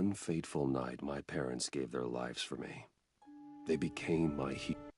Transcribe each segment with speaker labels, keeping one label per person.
Speaker 1: one fateful night, my parents gave their lives for me. They became my heroes.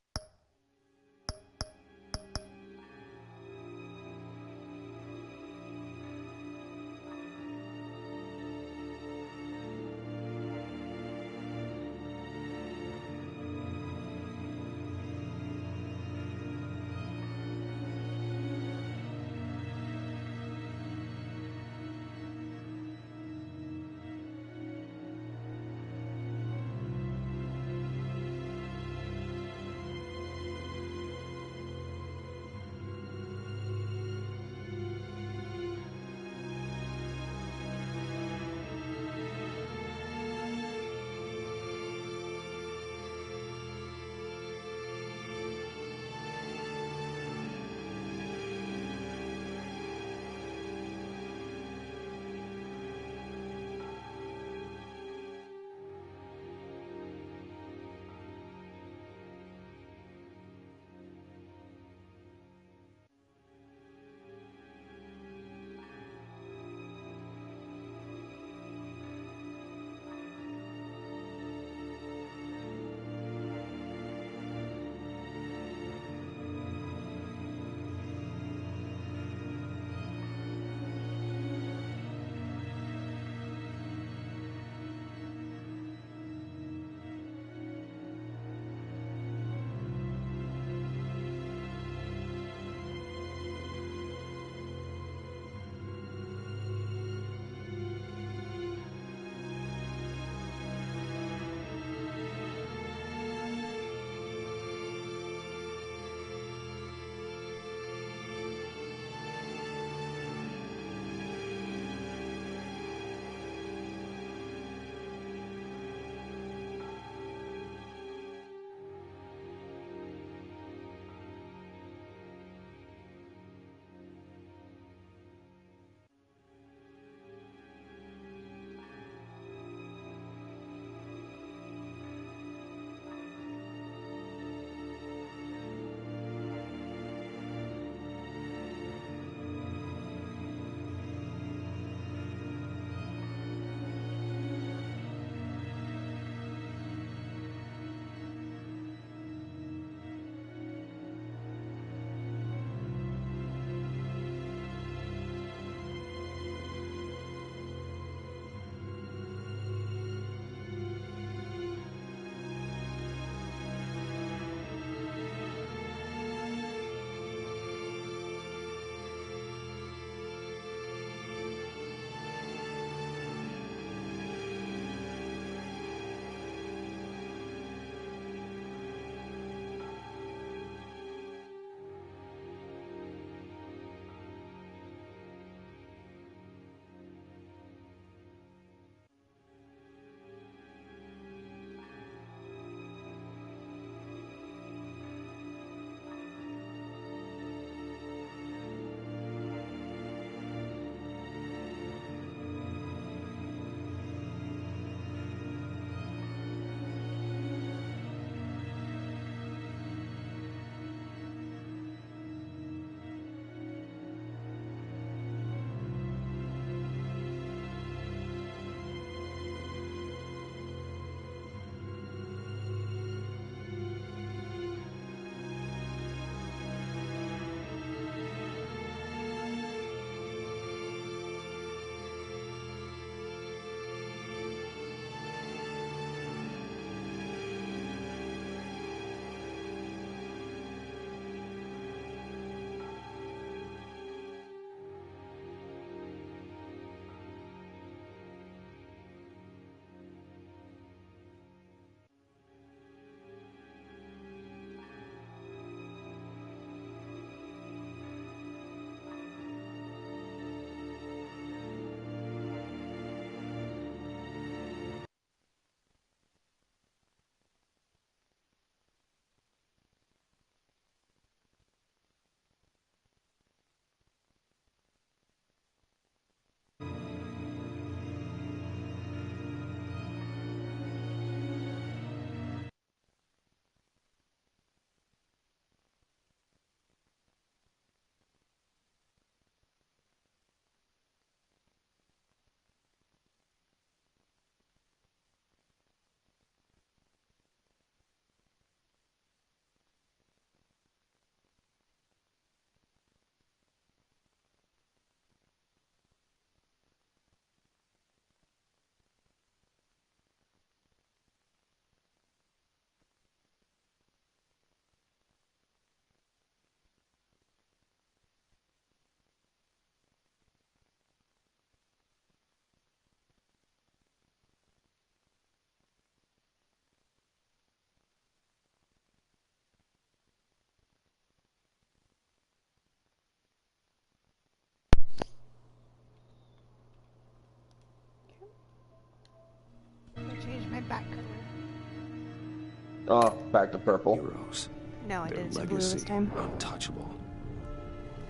Speaker 2: Oh, back to purple.
Speaker 1: Heroes.
Speaker 3: No, I
Speaker 1: Their
Speaker 3: did it blue
Speaker 1: legacy
Speaker 3: this time.
Speaker 1: untouchable.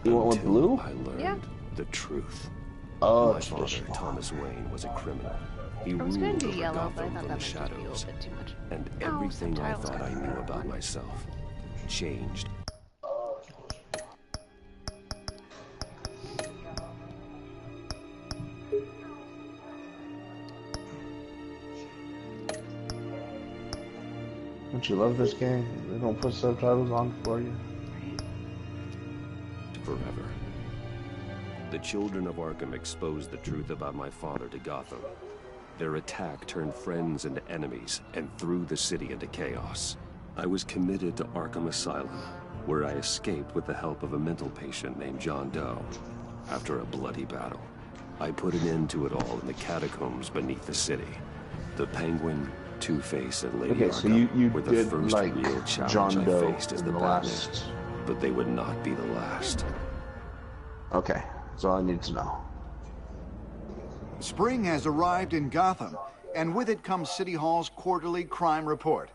Speaker 2: You went with
Speaker 1: Until
Speaker 2: blue?
Speaker 1: I learned
Speaker 3: Yeah.
Speaker 1: the truth.
Speaker 2: Oh,
Speaker 1: My father,
Speaker 2: traditional.
Speaker 1: Thomas Wayne, was a criminal. He
Speaker 3: I was gonna
Speaker 1: ruled
Speaker 3: do
Speaker 1: over
Speaker 3: yellow, but I
Speaker 1: Gotham
Speaker 3: thought
Speaker 1: from
Speaker 3: that
Speaker 1: the
Speaker 3: might just be a little
Speaker 1: shadows,
Speaker 3: bit too much.
Speaker 1: and
Speaker 3: Oh,
Speaker 1: everything I
Speaker 3: subtitles.
Speaker 1: thought I knew about myself changed.
Speaker 2: Don't you love this game? They don't put subtitles on for you.
Speaker 1: Forever. The children of Arkham exposed the truth about my father to Gotham. Their attack turned friends into enemies and threw the city into chaos. I was committed to Arkham Asylum, where I escaped with the help of a mental patient named John Doe. After a bloody battle, I put an end to it all in the catacombs beneath the city. The Penguin, Two-Face, and Lady
Speaker 2: Okay, so
Speaker 1: Arkham
Speaker 2: you
Speaker 1: were the
Speaker 2: did
Speaker 1: first
Speaker 2: like
Speaker 1: real challenge
Speaker 2: John
Speaker 1: I
Speaker 2: Doe
Speaker 1: faced as
Speaker 2: in
Speaker 1: the
Speaker 2: the
Speaker 1: Batman.
Speaker 2: last.
Speaker 1: But they would not be the last.
Speaker 2: Okay, that's all I need to know.
Speaker 4: Spring has arrived in Gotham, and with it comes City Hall's quarterly crime report.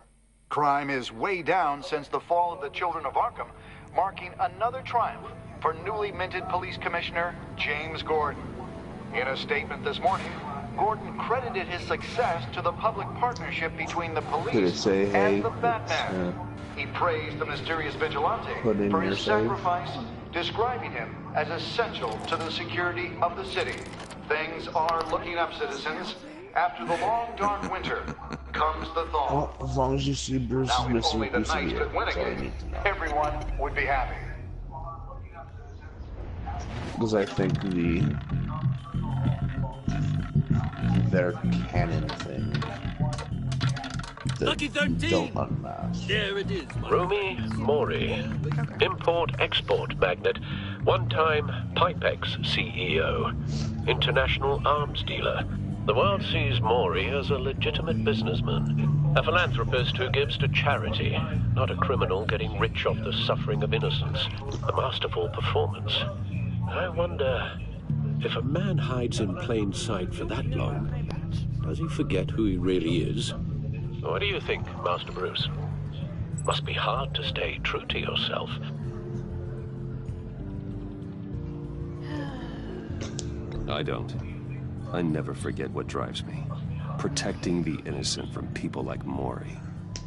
Speaker 4: Crime is way down since the fall of the Children of Arkham, marking another triumph for newly minted Police Commissioner James Gordon. In a statement this morning, Gordon credited his success to the public partnership between the
Speaker 2: Did it
Speaker 4: police
Speaker 2: say, hey,
Speaker 4: and the Batman. He praised the mysterious vigilante
Speaker 2: Put in
Speaker 4: for
Speaker 2: your
Speaker 4: his
Speaker 2: save.
Speaker 4: sacrifice, describing him as essential to the security of the city. Things are looking up, citizens. After the long, dark winter comes the thaw.
Speaker 2: Well, as long as you see Bruce
Speaker 4: Now,
Speaker 2: is
Speaker 4: if
Speaker 2: missing
Speaker 4: only
Speaker 2: a
Speaker 4: the
Speaker 2: piece of
Speaker 4: Knights
Speaker 2: you,
Speaker 4: could win
Speaker 2: that's all I
Speaker 4: again,
Speaker 2: need to know.
Speaker 4: everyone would be happy.
Speaker 2: Because I think their canon thing.
Speaker 5: Lucky 13.
Speaker 2: Don't unmask.
Speaker 5: There it is.
Speaker 6: Rumi Mori, import-export magnate, one-time Pipex CEO, international arms dealer. The world sees Mori as a legitimate businessman, a philanthropist who gives to charity, not a criminal getting rich off the suffering of innocence. A masterful performance. I wonder,
Speaker 5: If a man hides in plain sight for that long, does he forget who he really is?
Speaker 6: what do you think, Master Bruce? Must be hard to stay true to yourself.
Speaker 1: I don't. I never forget what drives me. Protecting the innocent from people like Mori.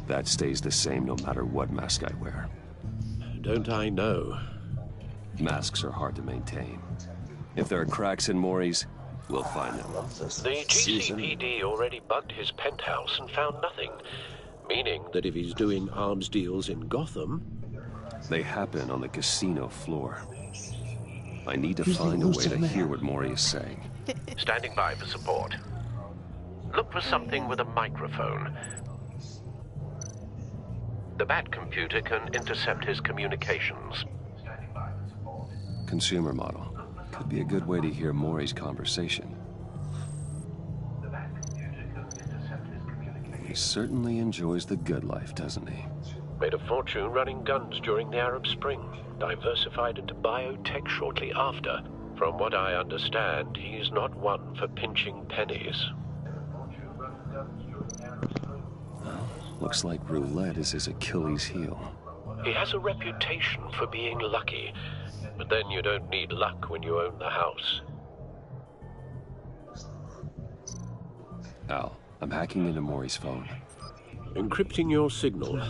Speaker 1: That stays the same no matter what mask I wear.
Speaker 5: Don't I know?
Speaker 1: Masks are hard to maintain. If there are cracks in Mori's, we'll find them.
Speaker 6: The GCPD already bugged his penthouse and found nothing, meaning
Speaker 5: That if he's doing arms deals in Gotham,
Speaker 1: They happen on the casino floor. I need to
Speaker 2: He's the
Speaker 1: find a way to
Speaker 2: elusive man.
Speaker 1: hear what Mori is saying.
Speaker 6: standing by for support. Look for something with a microphone. The Bat computer can intercept his communications.
Speaker 1: Consumer model. Could be a good way to hear Mori's conversation. He certainly enjoys the good life, doesn't he?
Speaker 6: Made a fortune running guns during the Arab Spring. Diversified into biotech shortly after. From what I understand, he's not one for pinching pennies.
Speaker 1: Looks like roulette is his Achilles heel.
Speaker 6: He has a reputation for being lucky, but then you don't need luck when you own the house.
Speaker 1: Al, I'm hacking into Mori's phone.
Speaker 5: encrypting your signal.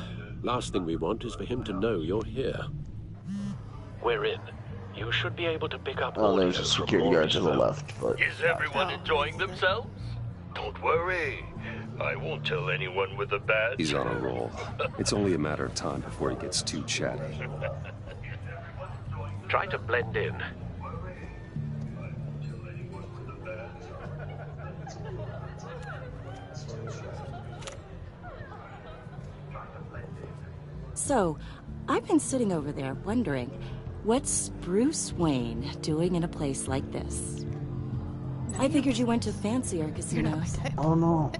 Speaker 5: Last thing we want is for him to know you're here.
Speaker 6: We're in. You should be able to pick up
Speaker 2: Oh,
Speaker 6: audio
Speaker 2: there's a
Speaker 6: from
Speaker 2: security guard
Speaker 6: Mori's
Speaker 2: to the
Speaker 6: phone.
Speaker 2: left, but
Speaker 7: Is everyone enjoying themselves? Don't worry. I won't tell anyone with a badge.
Speaker 1: He's on a roll. It's only a matter of time before he gets too chatty.
Speaker 6: Try to blend in.
Speaker 8: So, I've been sitting over there wondering, what's Bruce Wayne doing in a place like this? I figured you went to fancier casinos.
Speaker 2: oh no,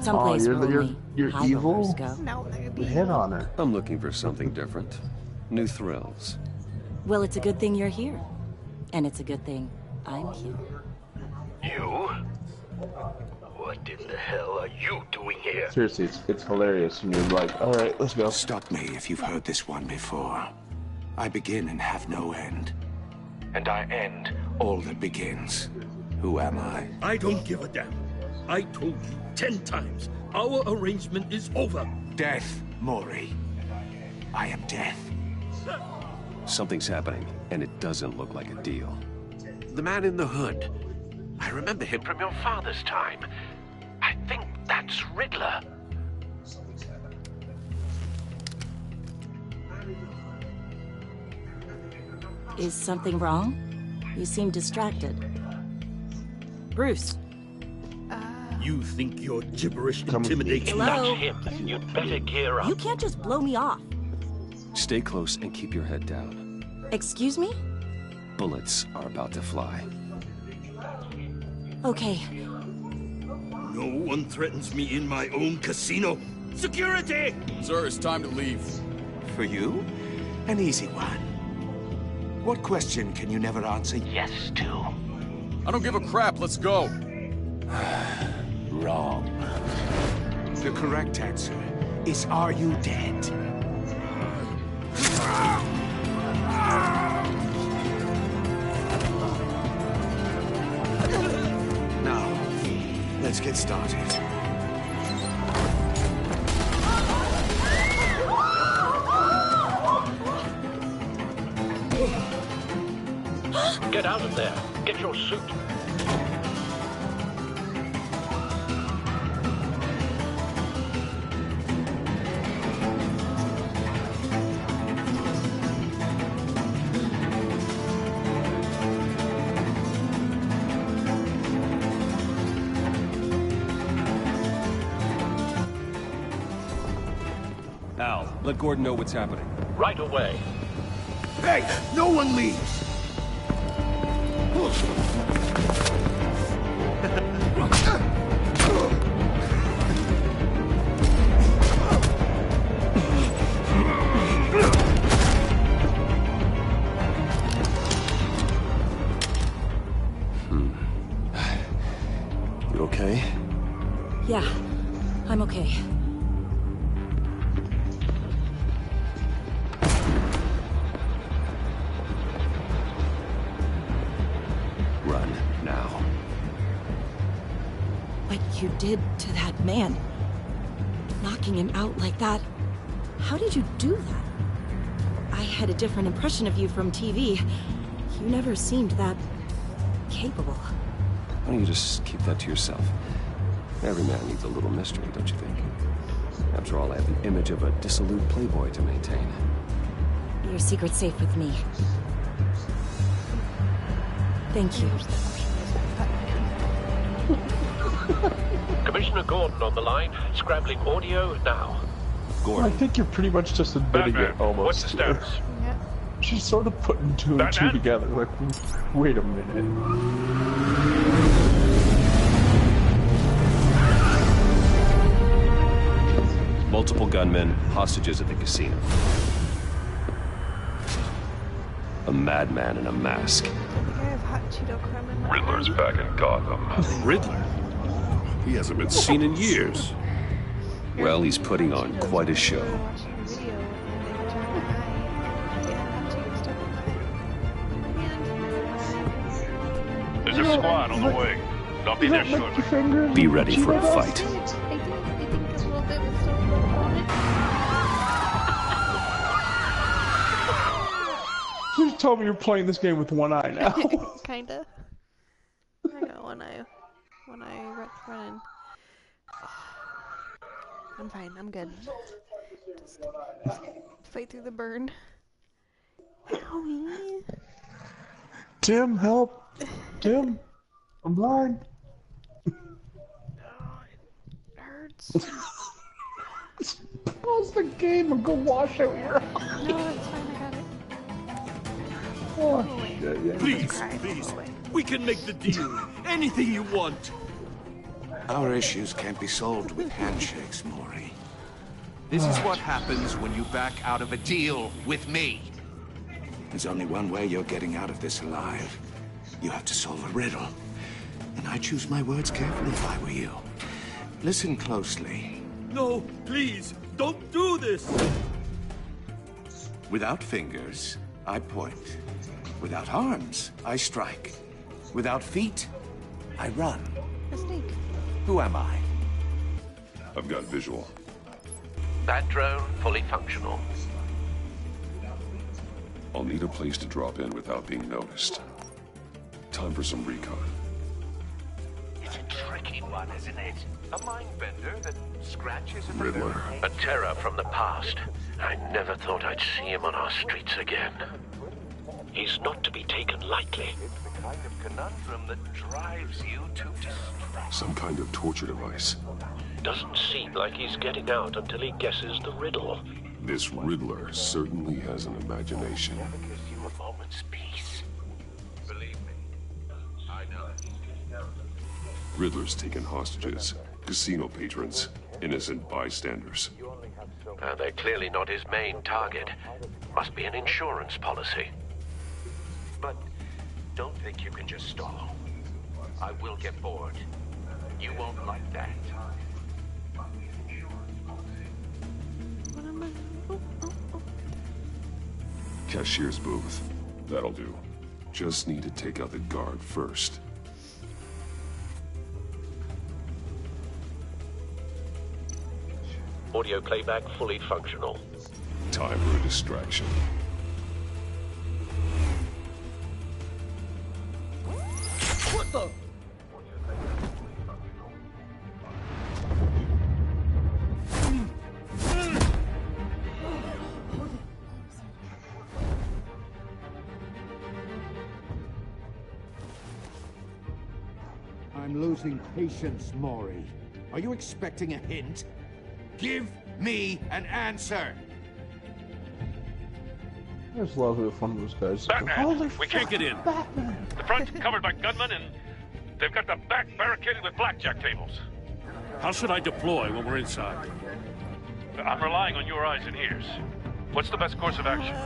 Speaker 8: Someplace
Speaker 2: you're
Speaker 8: where
Speaker 2: the-
Speaker 8: only
Speaker 2: you're
Speaker 8: high
Speaker 2: evil?
Speaker 8: rollers go.
Speaker 3: No, that would
Speaker 2: we
Speaker 3: be
Speaker 2: hit on her.
Speaker 1: I'm looking for something different. New thrills.
Speaker 8: Well, it's a good thing you're here. And it's a good thing I'm here.
Speaker 7: You? What in the hell are you doing here?
Speaker 2: Seriously, it's hilarious. And you're like, all right, let's go.
Speaker 3: Stop me if you've heard this one before. I begin and have no end. And I end all that begins. Who am I?
Speaker 9: I don't give a damn. I told you 10 times. Our arrangement is over.
Speaker 3: Death, Mori. I am death.
Speaker 1: Something's happening, and it doesn't look like a deal.
Speaker 6: The man in the hood. I remember him from your father's time. I think that's Riddler.
Speaker 8: Is something wrong? You seem distracted. Bruce.
Speaker 9: You think your gibberish intimidates me?
Speaker 8: Hello?
Speaker 6: That's him. You'd better gear up.
Speaker 8: You can't just blow me off.
Speaker 1: Stay close and keep your head down.
Speaker 8: Excuse me?
Speaker 1: Bullets are about to fly.
Speaker 8: Okay.
Speaker 9: No one threatens me in my own casino. Security!
Speaker 10: Sir, it's time to leave.
Speaker 3: For you? An easy one. What question can you never answer yes to?
Speaker 10: I don't give a crap. Let's go.
Speaker 3: Wrong. The correct answer is, are you dead? Now, let's get started.
Speaker 6: Get out of there. Get your suit.
Speaker 1: Al, let Gordon know what's happening.
Speaker 6: Right away.
Speaker 3: Hey, no one leaves!
Speaker 1: You okay?
Speaker 8: Yeah, I'm okay.
Speaker 1: Run, now.
Speaker 8: What you did to that man. Knocking him out like that. How did you do that? I had a different impression of you from TV. You never seemed that capable.
Speaker 1: Why don't you just keep that to yourself? Every man needs a little mystery, don't you think? After all, I have an image of a dissolute playboy to maintain.
Speaker 8: Your secret's safe with me. Thank you.
Speaker 6: Commissioner Gordon on the line. Scrambling audio now.
Speaker 2: I think you're pretty much just admitting it almost.
Speaker 6: What's the status?
Speaker 2: She's sort of putting two and two together. Like, wait a minute.
Speaker 1: Multiple gunmen, hostages at the casino. A madman in a mask.
Speaker 7: Riddler's back in Gotham.
Speaker 5: Riddler? He hasn't been seen in years.
Speaker 1: Well, he's putting on quite a show.
Speaker 7: There's a squad on the way. They'll be there shortly.
Speaker 1: Be ready for a fight.
Speaker 2: You just told me you're playing this game with one eye now.
Speaker 11: Kinda. I got one eye. One eye running. I'm fine. I'm good. Just fight through the burn. Owie.
Speaker 2: Tim, help! Tim, I'm blind.
Speaker 11: Oh, it hurts.
Speaker 2: Pause the game and go wash out your eye.
Speaker 11: No, it's fine. I got it.
Speaker 2: Oh, shit, yeah.
Speaker 9: Please. We can make the deal. Anything you want.
Speaker 3: Our issues can't be solved with handshakes, Mori.
Speaker 12: This is what happens when you back out of a deal with me.
Speaker 3: There's only one way you're getting out of this alive. You have to solve a riddle. And I choose my words carefully if I were you. Listen closely.
Speaker 9: No, please, don't do this!
Speaker 3: Without fingers, I point. Without arms, I strike. Without feet, I run.
Speaker 11: A snake.
Speaker 3: Who am I?
Speaker 1: I've got visual.
Speaker 6: That drone fully functional.
Speaker 1: I'll need a place to drop in without being noticed. Time for some recon.
Speaker 7: It's a tricky one, isn't it? A mind bender that scratches at
Speaker 1: Riddler.
Speaker 6: A terror from the past. I never thought I'd see him on our streets again. He's not to be taken lightly.
Speaker 7: It's the kind of conundrum that drives you to distress.
Speaker 1: Some kind of torture device.
Speaker 6: Doesn't seem like he's getting out until he guesses the riddle.
Speaker 1: This Riddler certainly has an imagination.
Speaker 7: Never gives you a moment's peace. Believe me, I know.
Speaker 1: Riddler's taken hostages, casino patrons, innocent bystanders.
Speaker 6: They're clearly not his main target. Must be an insurance policy.
Speaker 7: But don't think you can just stall. I will get bored. You won't like that.
Speaker 11: What am I? Oh, oh, oh.
Speaker 1: Cashier's booth. That'll do. Just need to take out the guard first.
Speaker 6: Audio playback fully functional.
Speaker 1: Time for a distraction.
Speaker 9: What the?
Speaker 3: I'm losing patience, Maury. Are you expecting a hint? Give me an answer!
Speaker 2: I just love it if one of those guys.
Speaker 13: Batman! We can't get in.
Speaker 2: Batman.
Speaker 13: The front's covered by gunmen, and they've got the back barricaded with blackjack tables.
Speaker 5: How should I deploy when we're inside?
Speaker 13: I'm relying on your eyes and ears. What's the best course of action?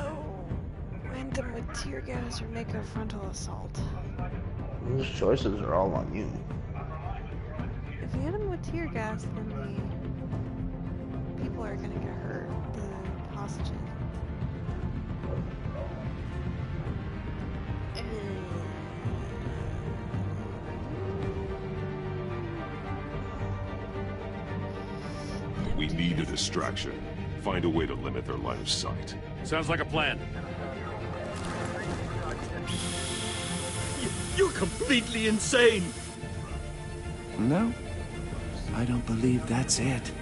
Speaker 11: Wind them with tear gas or make a frontal assault.
Speaker 2: Those choices are all on you.
Speaker 11: If you hit them with tear gas, then the people are gonna get hurt. The hostages.
Speaker 1: We need a distraction. Find a way to limit their line of sight.
Speaker 5: Sounds like a plan.
Speaker 9: You're completely insane!
Speaker 3: No, I don't believe that's it.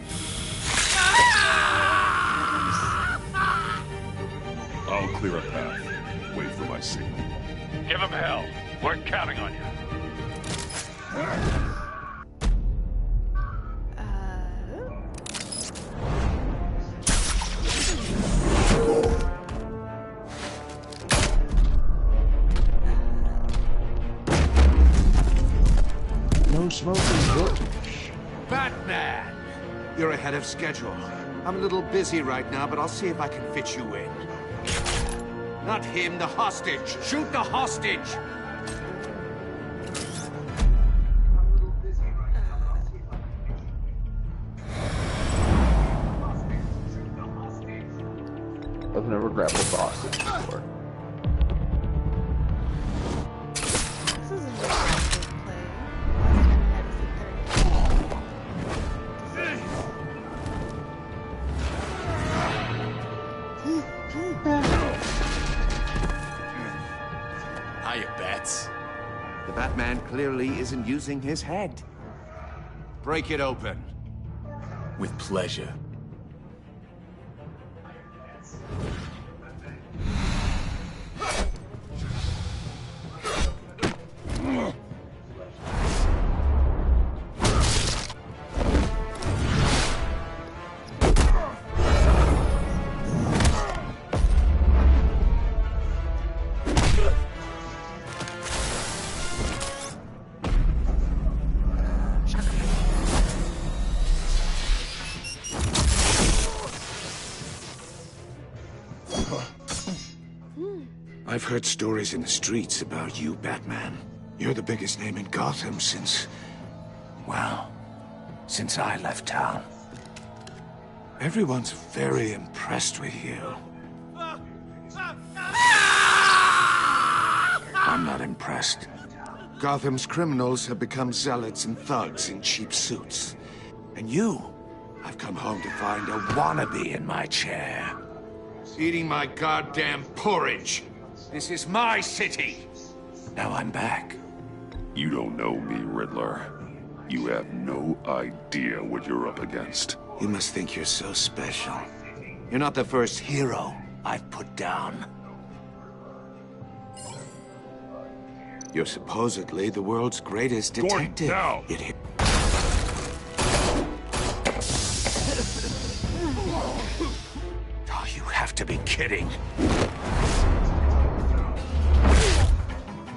Speaker 1: I'll clear a path. Wait for my signal.
Speaker 13: Give them hell. We're counting on you.
Speaker 2: No smoking good.
Speaker 3: Batman! You're ahead of schedule. I'm a little busy right now, but I'll see if I can fit you in. Not him, the hostage! Shoot the hostage!
Speaker 2: I've never grappled the hostage before.
Speaker 11: This isn't just a good play. Last time I had to sit there.
Speaker 3: Hiya, Bats. The Batman clearly isn't using his head. Break it open.
Speaker 12: With pleasure.
Speaker 3: I've heard stories in the streets about you, Batman. You're the biggest name in Gotham since... well, since I left town. Everyone's very impressed with you. I'm not impressed. Gotham's criminals have become zealots and thugs in cheap suits. And you, I've come home to find a wannabe in my chair. Eating my goddamn porridge. This is my city. Now I'm back.
Speaker 14: You don't know me, Riddler. You have no idea what you're up against.
Speaker 3: You must think you're so special. You're not the first hero I've put down. You're supposedly the world's greatest detective.
Speaker 14: Now!
Speaker 3: Oh, you have to be kidding.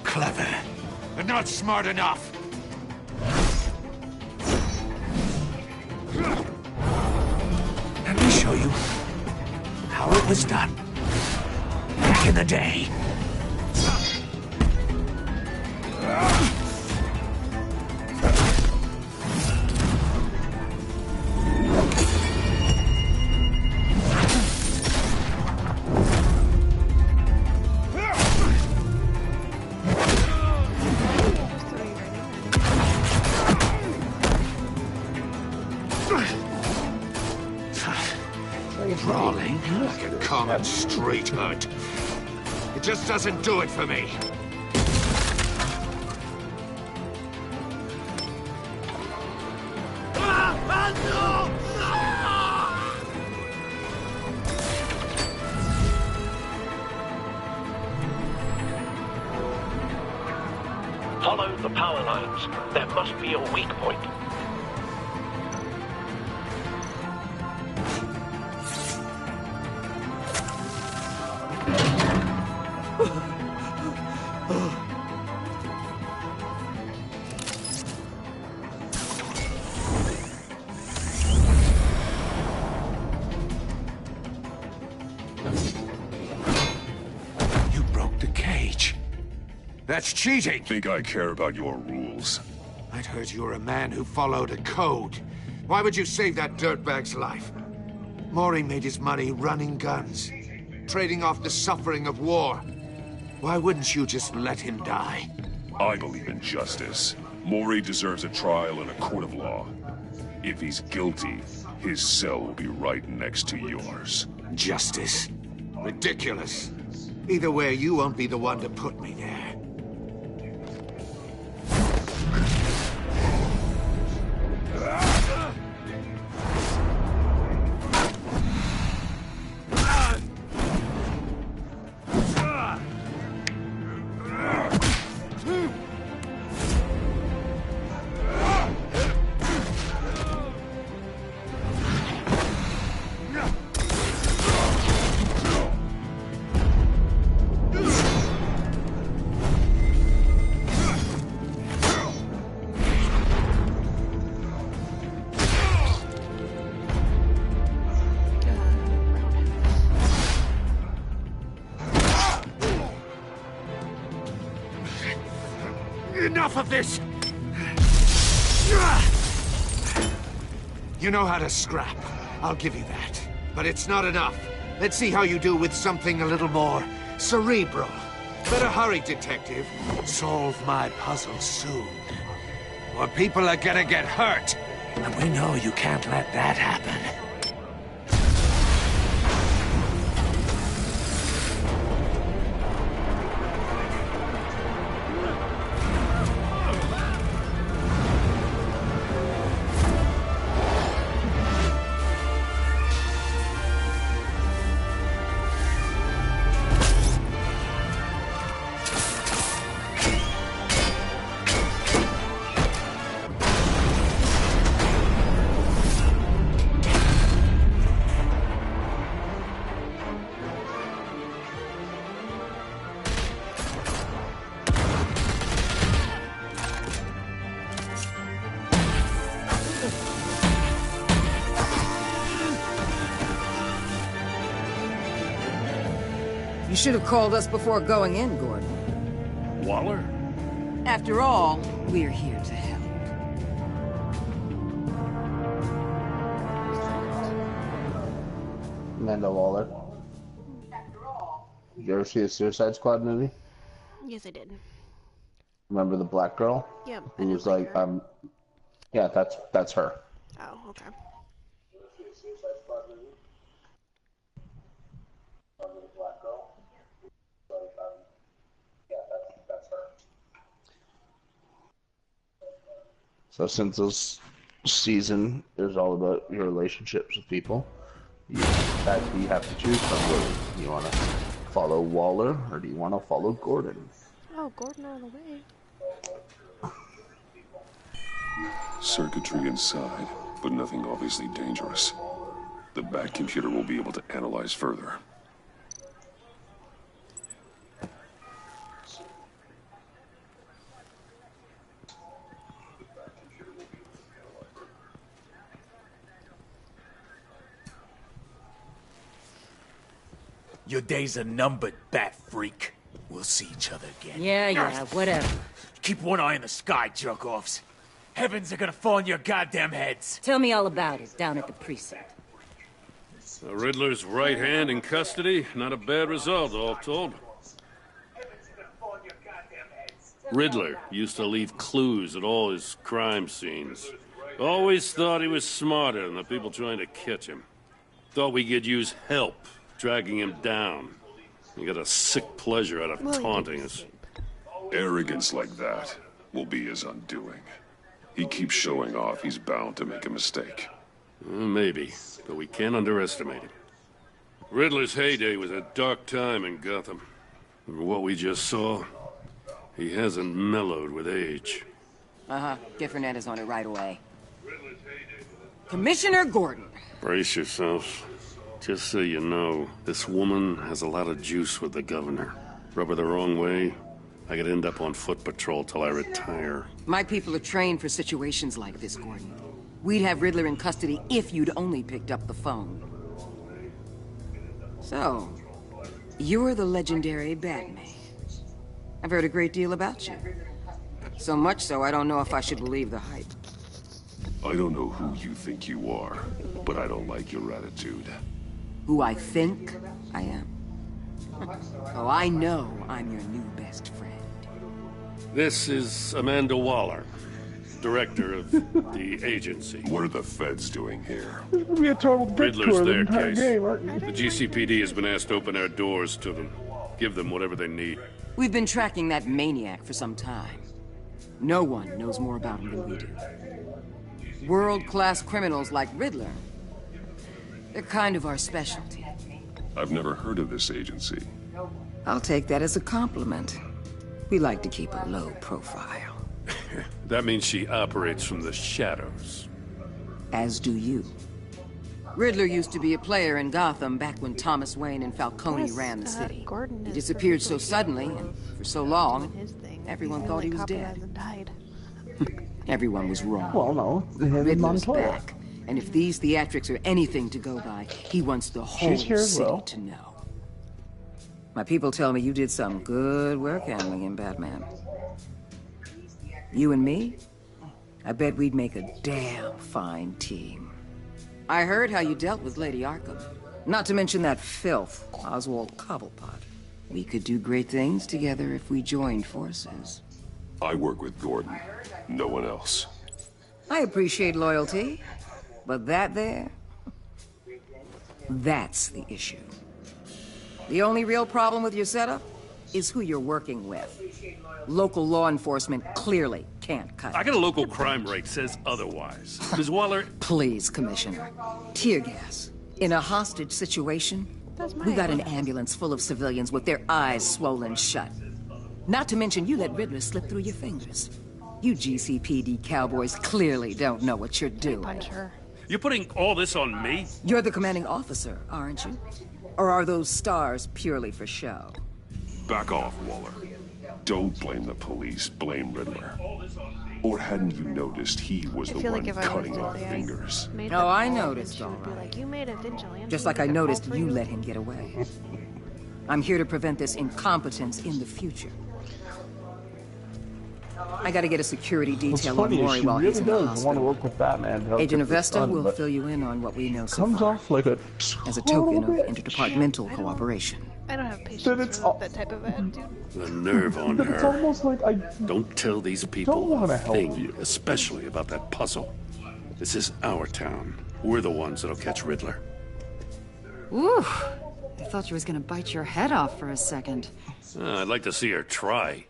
Speaker 3: Clever, but not smart enough. Let me show you how it was done back in the day. Brawling like a common street hood. It just doesn't do it for me.
Speaker 6: Follow the power lines. There must be a weak point.
Speaker 3: You broke the cage. That's cheating!
Speaker 14: Think I care about your rules?
Speaker 3: I'd heard you were a man who followed a code. Why would you save that dirtbag's life? Mori made his money running guns, trading off the suffering of war. Why wouldn't you just let him die?
Speaker 14: I believe in justice. Mori deserves a trial in a court of law. If he's guilty, his cell will be right next to yours.
Speaker 3: Justice? Ridiculous. Either way, you won't be the one to put me there. Enough of this! You know how to scrap. I'll give you that. But it's not enough. Let's see how you do with something a little more cerebral. Better hurry, detective. Solve my puzzle soon. Or people are gonna get hurt. And we know you can't let that happen.
Speaker 15: You should have called us before going in, Gordon.
Speaker 14: Waller?
Speaker 15: After all, we're here to help.
Speaker 2: Amanda Waller. Did you ever see the Suicide Squad movie?
Speaker 11: Yes, I did.
Speaker 2: Remember the black girl?
Speaker 11: Yep.
Speaker 2: Who was like, yeah, that's her.
Speaker 11: Oh, okay.
Speaker 2: So since this season is all about your relationships with people, you have to choose somebody. Do you want to follow Waller or do you want to follow Gordon?
Speaker 11: Oh, Gordon all the way.
Speaker 14: Circuitry inside, but nothing obviously dangerous. The back computer will be able to analyze further.
Speaker 16: Your days are numbered, bat freak. We'll see each other again.
Speaker 15: Yeah, whatever.
Speaker 16: Keep one eye in the sky, jerk-offs. Heavens are gonna fall on your goddamn heads.
Speaker 15: Tell me all about it down at the precinct.
Speaker 5: The Riddler's right hand in custody. Not a bad result, all told. Riddler used to leave clues at all his crime scenes. Always thought he was smarter than the people trying to catch him. Thought we could use help dragging him down. He got a sick pleasure out of taunting us.
Speaker 14: Arrogance like that will be his undoing. He keeps showing off, he's bound to make a mistake.
Speaker 5: Maybe, but we can't underestimate him. Riddler's heyday was a dark time in Gotham. From what we just saw, he hasn't mellowed with age.
Speaker 15: Get Fernandez on it right away. Commissioner Gordon.
Speaker 5: Brace yourselves. Just so you know, this woman has a lot of juice with the governor. Rub her the wrong way, I could end up on foot patrol till I retire.
Speaker 15: My people are trained for situations like this, Gordon. We'd have Riddler in custody if you'd only picked up the phone. So, you're the legendary Batman. I've heard a great deal about you. So much so, I don't know if I should believe the hype.
Speaker 14: I don't know who you think you are, but I don't like your attitude.
Speaker 15: Who I think I am? Oh, I know I'm your new best friend.
Speaker 5: This is Amanda Waller, director of the agency.
Speaker 14: What are the feds doing here?
Speaker 2: This will be a total dick
Speaker 5: Riddler's
Speaker 2: tour
Speaker 5: their
Speaker 2: the entire
Speaker 5: case.
Speaker 2: game, aren't you?
Speaker 5: The GCPD has been asked to open our doors to them. Give them whatever they need.
Speaker 15: We've been tracking that maniac for some time. No one knows more about him than we do. World-class criminals like Riddler, they're kind of our specialty.
Speaker 14: I've never heard of this agency.
Speaker 15: I'll take that as a compliment. We like to keep a low profile.
Speaker 5: That means she operates from the shadows.
Speaker 15: As do you. Riddler used to be a player in Gotham back when Thomas Wayne and Falcone ran the city. He disappeared so suddenly and for so long, everyone thought he was dead. Everyone was wrong.
Speaker 2: Well, no.
Speaker 15: Riddler's back. And if these theatrics are anything to go by, he wants the whole city to know. My people tell me you did some good work handling him, Batman. You and me? I bet we'd make a damn fine team. I heard how you dealt with Lady Arkham. Not to mention that filth, Oswald Cobblepot. We could do great things together if we joined forces.
Speaker 14: I work with Gordon. No one else.
Speaker 15: I appreciate loyalty, but that there, that's the issue. The only real problem with your setup is who you're working with. Local law enforcement clearly can't cut it.
Speaker 5: I got a local crime rate says otherwise. Ms. Waller...
Speaker 15: Please, Commissioner. Tear gas. In a hostage situation, we got an ambulance full of civilians with their eyes swollen shut. Not to mention you let Riddler slip through your fingers. You GCPD cowboys clearly don't know what you're doing.
Speaker 11: Punch her.
Speaker 5: You're putting all this on me?
Speaker 15: You're the commanding officer, aren't you? Or are those stars purely for show?
Speaker 14: Back off, Waller. Don't blame the police, blame Riddler. Or hadn't you noticed he was the one cutting off fingers?
Speaker 15: Oh, I noticed, all right.
Speaker 11: Like, you made a vigilante.
Speaker 15: Just like I noticed you let him get away. I'm here to prevent this incompetence in the future. I gotta get a security
Speaker 2: What's
Speaker 15: detail on
Speaker 2: funny is
Speaker 15: Maury
Speaker 2: she
Speaker 15: while
Speaker 2: really
Speaker 15: he's in the
Speaker 2: does want to
Speaker 15: hospital.
Speaker 2: work with Batman to help
Speaker 15: Agent
Speaker 2: get this
Speaker 15: Avesta
Speaker 2: done,
Speaker 15: will
Speaker 2: but
Speaker 15: fill you in on what we know so
Speaker 2: comes
Speaker 15: far.
Speaker 2: off like a
Speaker 15: As a token of
Speaker 2: bit.
Speaker 15: interdepartmental cooperation.
Speaker 11: I don't have patience
Speaker 2: Then it's
Speaker 11: for that type of attitude.
Speaker 5: The nerve on
Speaker 2: But it's
Speaker 5: her.
Speaker 2: almost like I
Speaker 5: Don't tell these people
Speaker 2: wanna
Speaker 5: a
Speaker 2: help
Speaker 5: thing,
Speaker 2: you.
Speaker 5: especially about that puzzle. This is our town. We're the ones that'll catch Riddler.
Speaker 17: Ooh, I thought she was gonna bite your head off for a second.
Speaker 5: I'd like to see her try.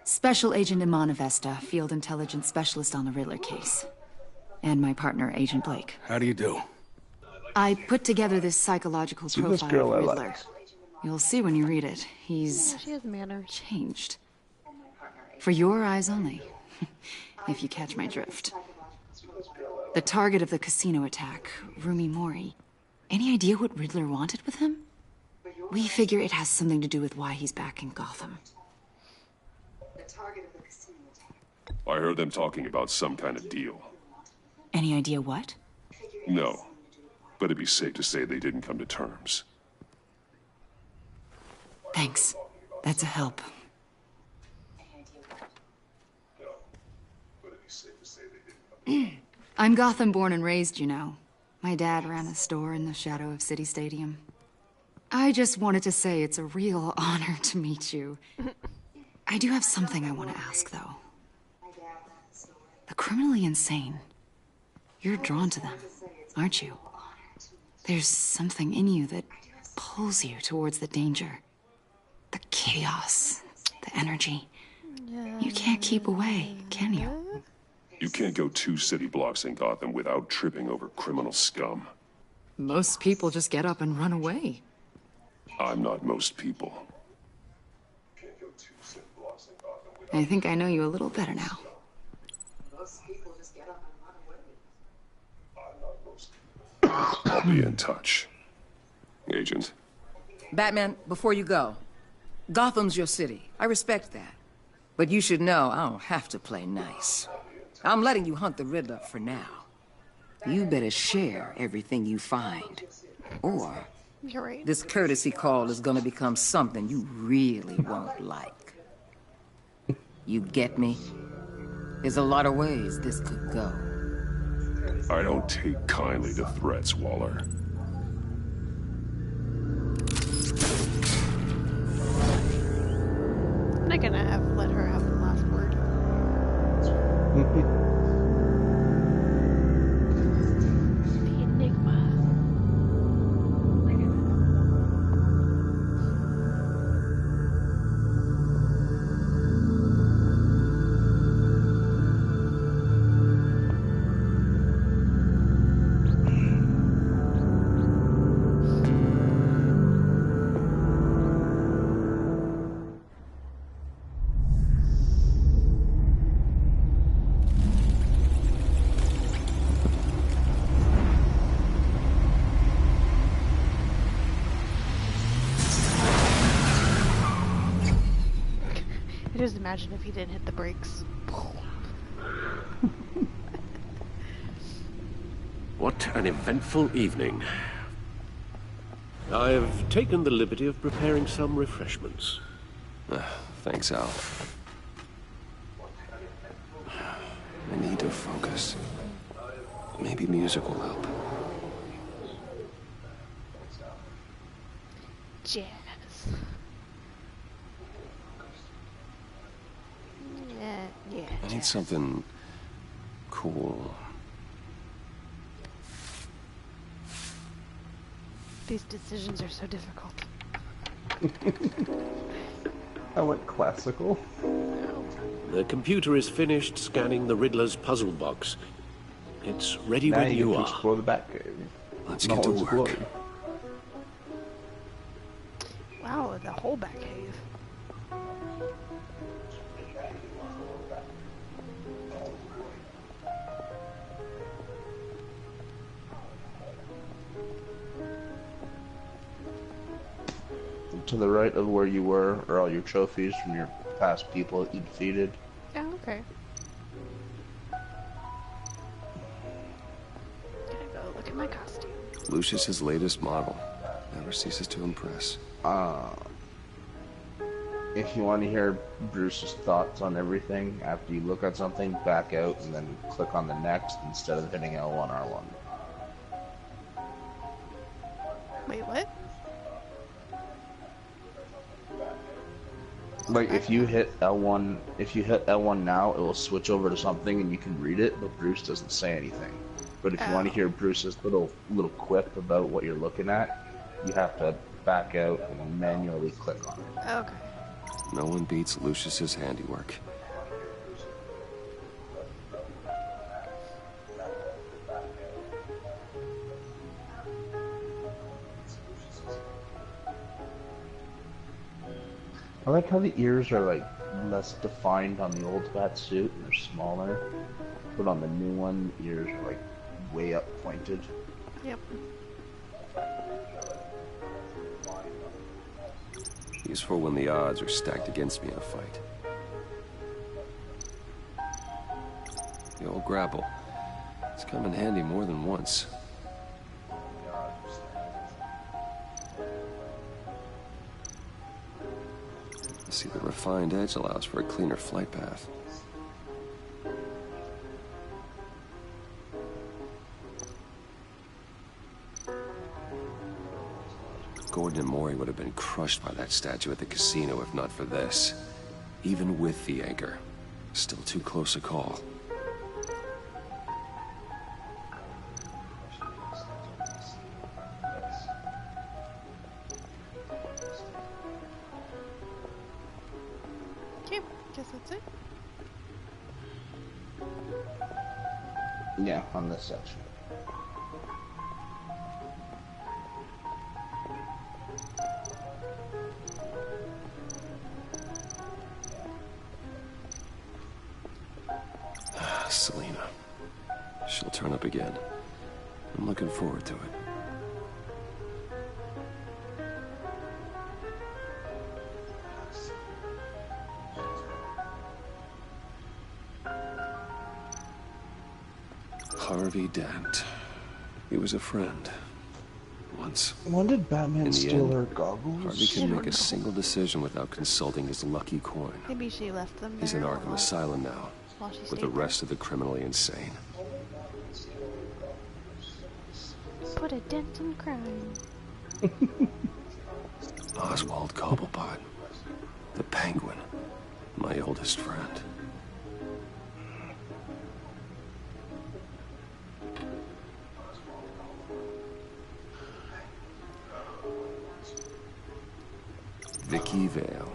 Speaker 17: Special Agent Iman Avesta, Field Intelligence Specialist on the Riddler case. And my partner, Agent Blake.
Speaker 10: How do you do?
Speaker 17: I put together this psychological
Speaker 2: See this
Speaker 17: profile
Speaker 2: girl I
Speaker 17: of
Speaker 2: like.
Speaker 17: Riddler. You'll see when you read it. He's
Speaker 11: She has manners.
Speaker 17: changed. For your eyes only, if you catch my drift. The target of the casino attack, Rumi Mori. Any idea what Riddler wanted with him? We figure it has something to do with why he's back in Gotham.
Speaker 14: I heard them talking about some kind of deal.
Speaker 17: Any idea what?
Speaker 14: No, but it'd be safe to say they didn't come to terms.
Speaker 17: Thanks. That's a help. I'm Gotham born and raised, you know. My dad ran a store in the shadow of City Stadium. I just wanted to say it's a real honor to meet you. I do have something I want to ask, though. The criminally insane. You're drawn to them, aren't you? There's something in you that pulls you towards the danger. The chaos, the energy. You can't keep away, can you?
Speaker 14: You can't go 2 city blocks in Gotham without tripping over criminal scum.
Speaker 17: Most people just get up and run away.
Speaker 14: I'm not most people.
Speaker 17: I think I know you a little better now.
Speaker 14: I'll be in touch. Agent.
Speaker 15: Batman, before you go, Gotham's your city. I respect that. But you should know I don't have to play nice. I'm letting you hunt the Riddler for now. You better share everything you find. Or
Speaker 11: You're right.
Speaker 15: this courtesy call is gonna become something you really won't like. You get me? There's a lot of ways this could go.
Speaker 14: I don't take kindly to threats, Waller.
Speaker 11: I'm not gonna let her have the last word. The enigma. Just imagine if he didn't hit the brakes.
Speaker 1: What an eventful evening. I've taken the liberty of preparing some refreshments. Thanks, Al. I need to focus. Maybe music will help.
Speaker 11: Jazz. Yeah.
Speaker 1: I need something cool.
Speaker 11: These decisions are so difficult.
Speaker 2: I went classical.
Speaker 1: The computer is finished scanning the Riddler's puzzle box. It's ready
Speaker 2: Now
Speaker 1: when
Speaker 2: you
Speaker 1: you
Speaker 2: get to
Speaker 1: are.
Speaker 2: explore the Batcave.
Speaker 1: Let's
Speaker 2: In
Speaker 1: get to
Speaker 2: all its
Speaker 1: work.
Speaker 2: glory.
Speaker 11: Wow, the whole Batcave.
Speaker 2: To the right of where you were are all your trophies from your past people that you defeated.
Speaker 11: Oh, okay. Gotta go look at my costume.
Speaker 1: Lucius's latest model. Never ceases to impress.
Speaker 2: If you want to hear Bruce's thoughts on everything, after you look at something, back out and then click on the next instead of hitting L1, R1.
Speaker 11: Wait, what?
Speaker 2: Like if you hit L1 now, it will switch over to something and you can read it, but Bruce doesn't say anything. But if you want to hear Bruce's little quip about what you're looking at, you have to back out and manually click on it.
Speaker 11: Okay.
Speaker 1: No one beats Lucius's handiwork.
Speaker 2: I like how the ears are like less defined on the old bat suit and they're smaller, but on the new one, the ears are like way up pointed.
Speaker 11: Yep.
Speaker 1: Useful when the odds are stacked against me in a fight. The old grapple. It's come in handy more than once. See, the refined edge allows for a cleaner flight path. Gordon and Maury would have been crushed by that statue at the casino if not for this. Even with the anchor. Still too close a call.
Speaker 11: Okay, guess that's it.
Speaker 2: Yeah, on this section.
Speaker 1: Selena. She'll turn up again. I'm looking forward to it. Harvey Dent. He was a friend. Once.
Speaker 2: When did Batman steal her goggles?
Speaker 1: Harvey can make a single decision without consulting his lucky coin.
Speaker 11: Maybe she left them there.
Speaker 1: He's in Arkham Asylum now,
Speaker 11: while she
Speaker 1: with
Speaker 11: stayed
Speaker 1: the rest of the criminally insane.
Speaker 11: Put a dent in crime.
Speaker 1: Oswald Cobblepot. The Penguin. My oldest friend. Vicky Vale,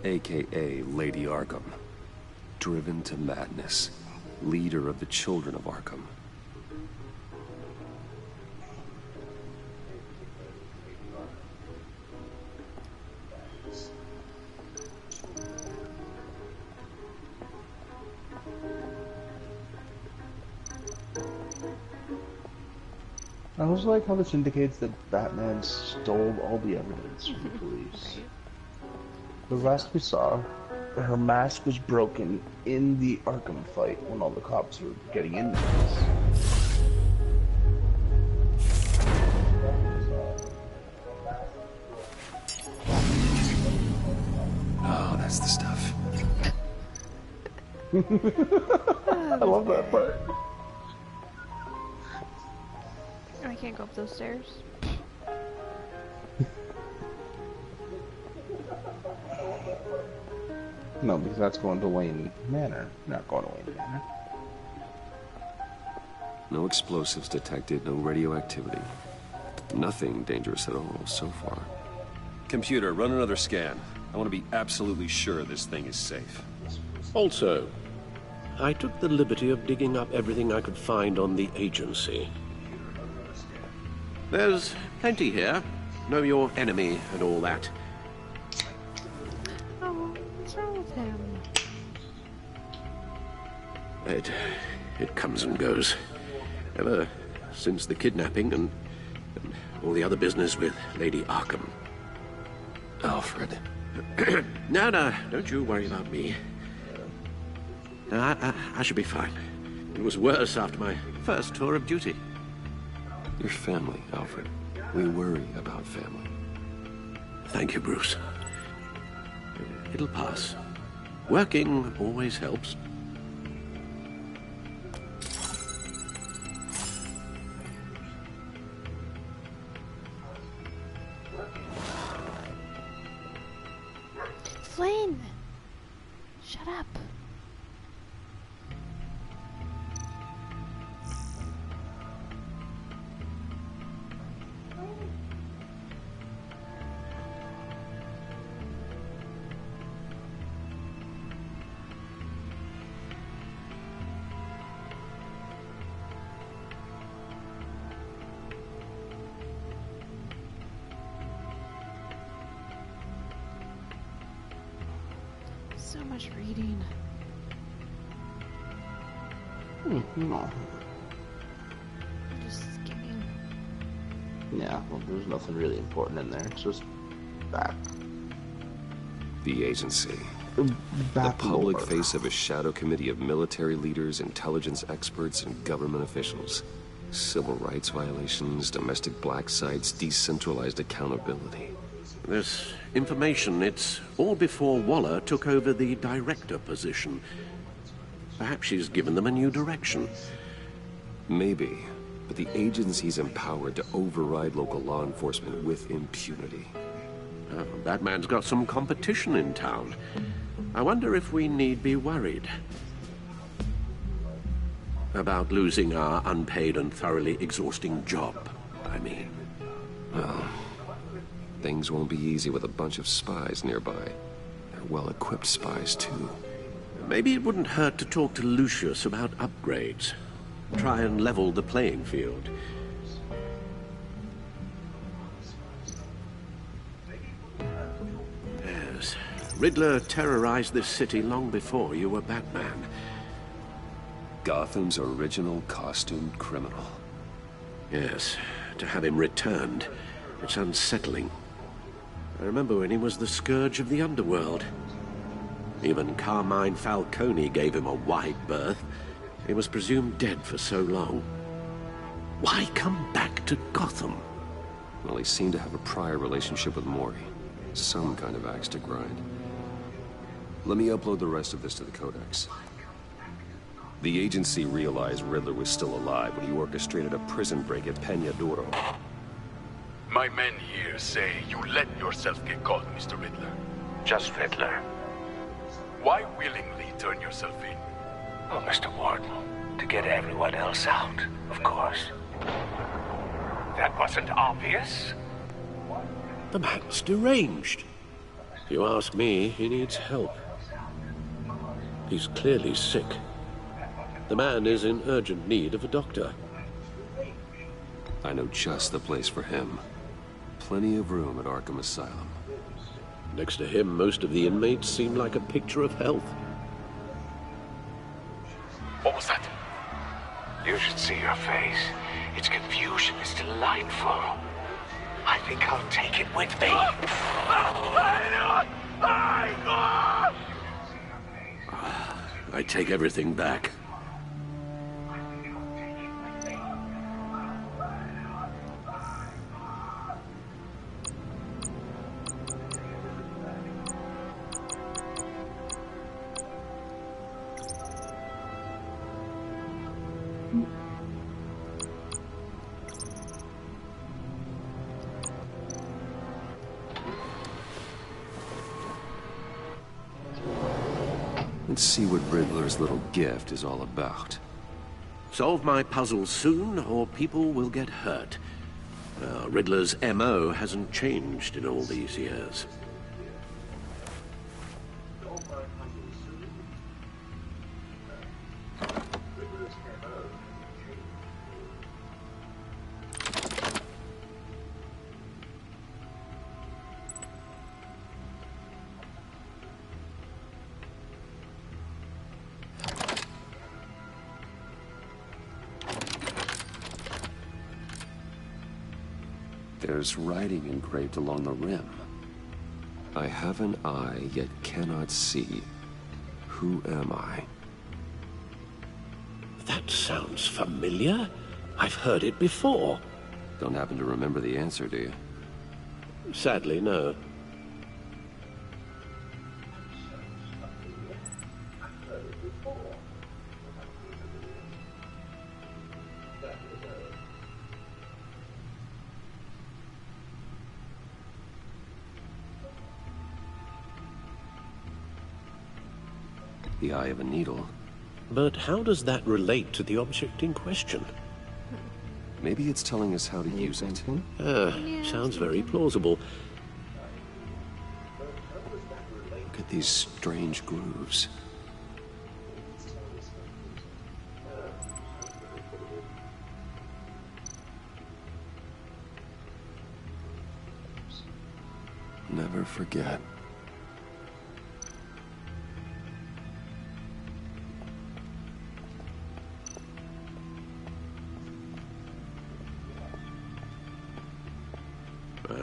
Speaker 1: a.k.a. Lady Arkham. Driven to madness. Leader of the Children of Arkham.
Speaker 2: I always like how this indicates that Batman stole all the evidence from the police. The last we saw, her mask was broken in the Arkham fight when all the cops were getting into this.
Speaker 1: Oh, that's the stuff.
Speaker 2: I love that part.
Speaker 11: I can't go up those stairs.
Speaker 2: No, because that's going to Wayne Manor. Not going to Wayne Manor.
Speaker 1: No explosives detected, no radioactivity. Nothing dangerous at all so far. Computer, run another scan. I want to be absolutely sure this thing is safe.
Speaker 6: Also, I took the liberty of digging up everything I could find on the agency. There's plenty here. Know your enemy and all that.
Speaker 11: Oh, what's wrong with him?
Speaker 6: It comes and goes. Ever since the kidnapping and all the other business with Lady Arkham.
Speaker 1: Alfred.
Speaker 6: No, don't you worry about me. No, I should be fine. It was worse after my first tour of duty.
Speaker 1: Your family, Alfred. We worry about family.
Speaker 6: Thank you, Bruce. it'll pass. Working always helps.
Speaker 11: Flynn! Shut up. So much reading.
Speaker 2: No.
Speaker 11: Just skimming.
Speaker 2: Yeah, well, there's nothing really important in there. It's just back.
Speaker 1: The agency. The
Speaker 2: Back
Speaker 1: public
Speaker 2: lore.
Speaker 1: face of a shadow committee of military leaders, intelligence experts, and government officials. Civil rights violations, domestic black sites, decentralized accountability.
Speaker 6: This information, it's all before Waller took over the director position. Perhaps she's given them a new direction.
Speaker 1: Maybe, but the agency's empowered to override local law enforcement with impunity.
Speaker 6: Oh, Batman's got some competition in town. I wonder if we need be worried about losing our unpaid and thoroughly exhausting job, I mean.
Speaker 1: Well, things won't be easy with a bunch of spies nearby. They're well-equipped spies, too.
Speaker 6: Maybe it wouldn't hurt to talk to Lucius about upgrades. Try and level the playing field. Yes, Riddler terrorized this city long before you were Batman.
Speaker 1: Gotham's original costumed criminal.
Speaker 6: Yes, to have him returned, it's unsettling. I remember when he was the scourge of the underworld. Even Carmine Falcone gave him a wide berth. He was presumed dead for so long. Why come back to Gotham?
Speaker 1: Well, he seemed to have a prior relationship with Mori. Some kind of axe to grind. Let me upload the rest of this to the Codex. The agency realized Riddler was still alive when he orchestrated a prison break at Peña Duro.
Speaker 10: My men here say you let yourself get caught, Mr. Riddler.
Speaker 7: Just Riddler.
Speaker 10: Why willingly turn yourself in?
Speaker 7: Oh, Mr. Warden, to get everyone else out, of course. That wasn't obvious.
Speaker 6: The man's deranged. If you ask me, he needs help. He's clearly sick. The man is in urgent need of a doctor.
Speaker 1: I know just the place for him. Plenty of room at Arkham Asylum.
Speaker 6: Next to him, most of the inmates seem like a picture of health.
Speaker 10: What was that?
Speaker 7: You should see your face. Its confusion is delightful. I think I'll take it with me.
Speaker 6: I take everything back.
Speaker 1: Let's see what Riddler's little gift is all about.
Speaker 6: Solve my puzzle soon, or people will get hurt. Riddler's M.O. hasn't changed in all these years.
Speaker 1: There's writing engraved along the rim. I have an eye, yet cannot see. Who am I?
Speaker 6: That sounds familiar. I've heard it before.
Speaker 1: Don't happen to remember the answer, do you?
Speaker 6: Sadly, no.
Speaker 1: The eye of a needle.
Speaker 18: But how does that relate to the object in question?
Speaker 1: Maybe it's telling us how to use it.
Speaker 18: Sounds very plausible.
Speaker 1: Look at these strange grooves. Never forget.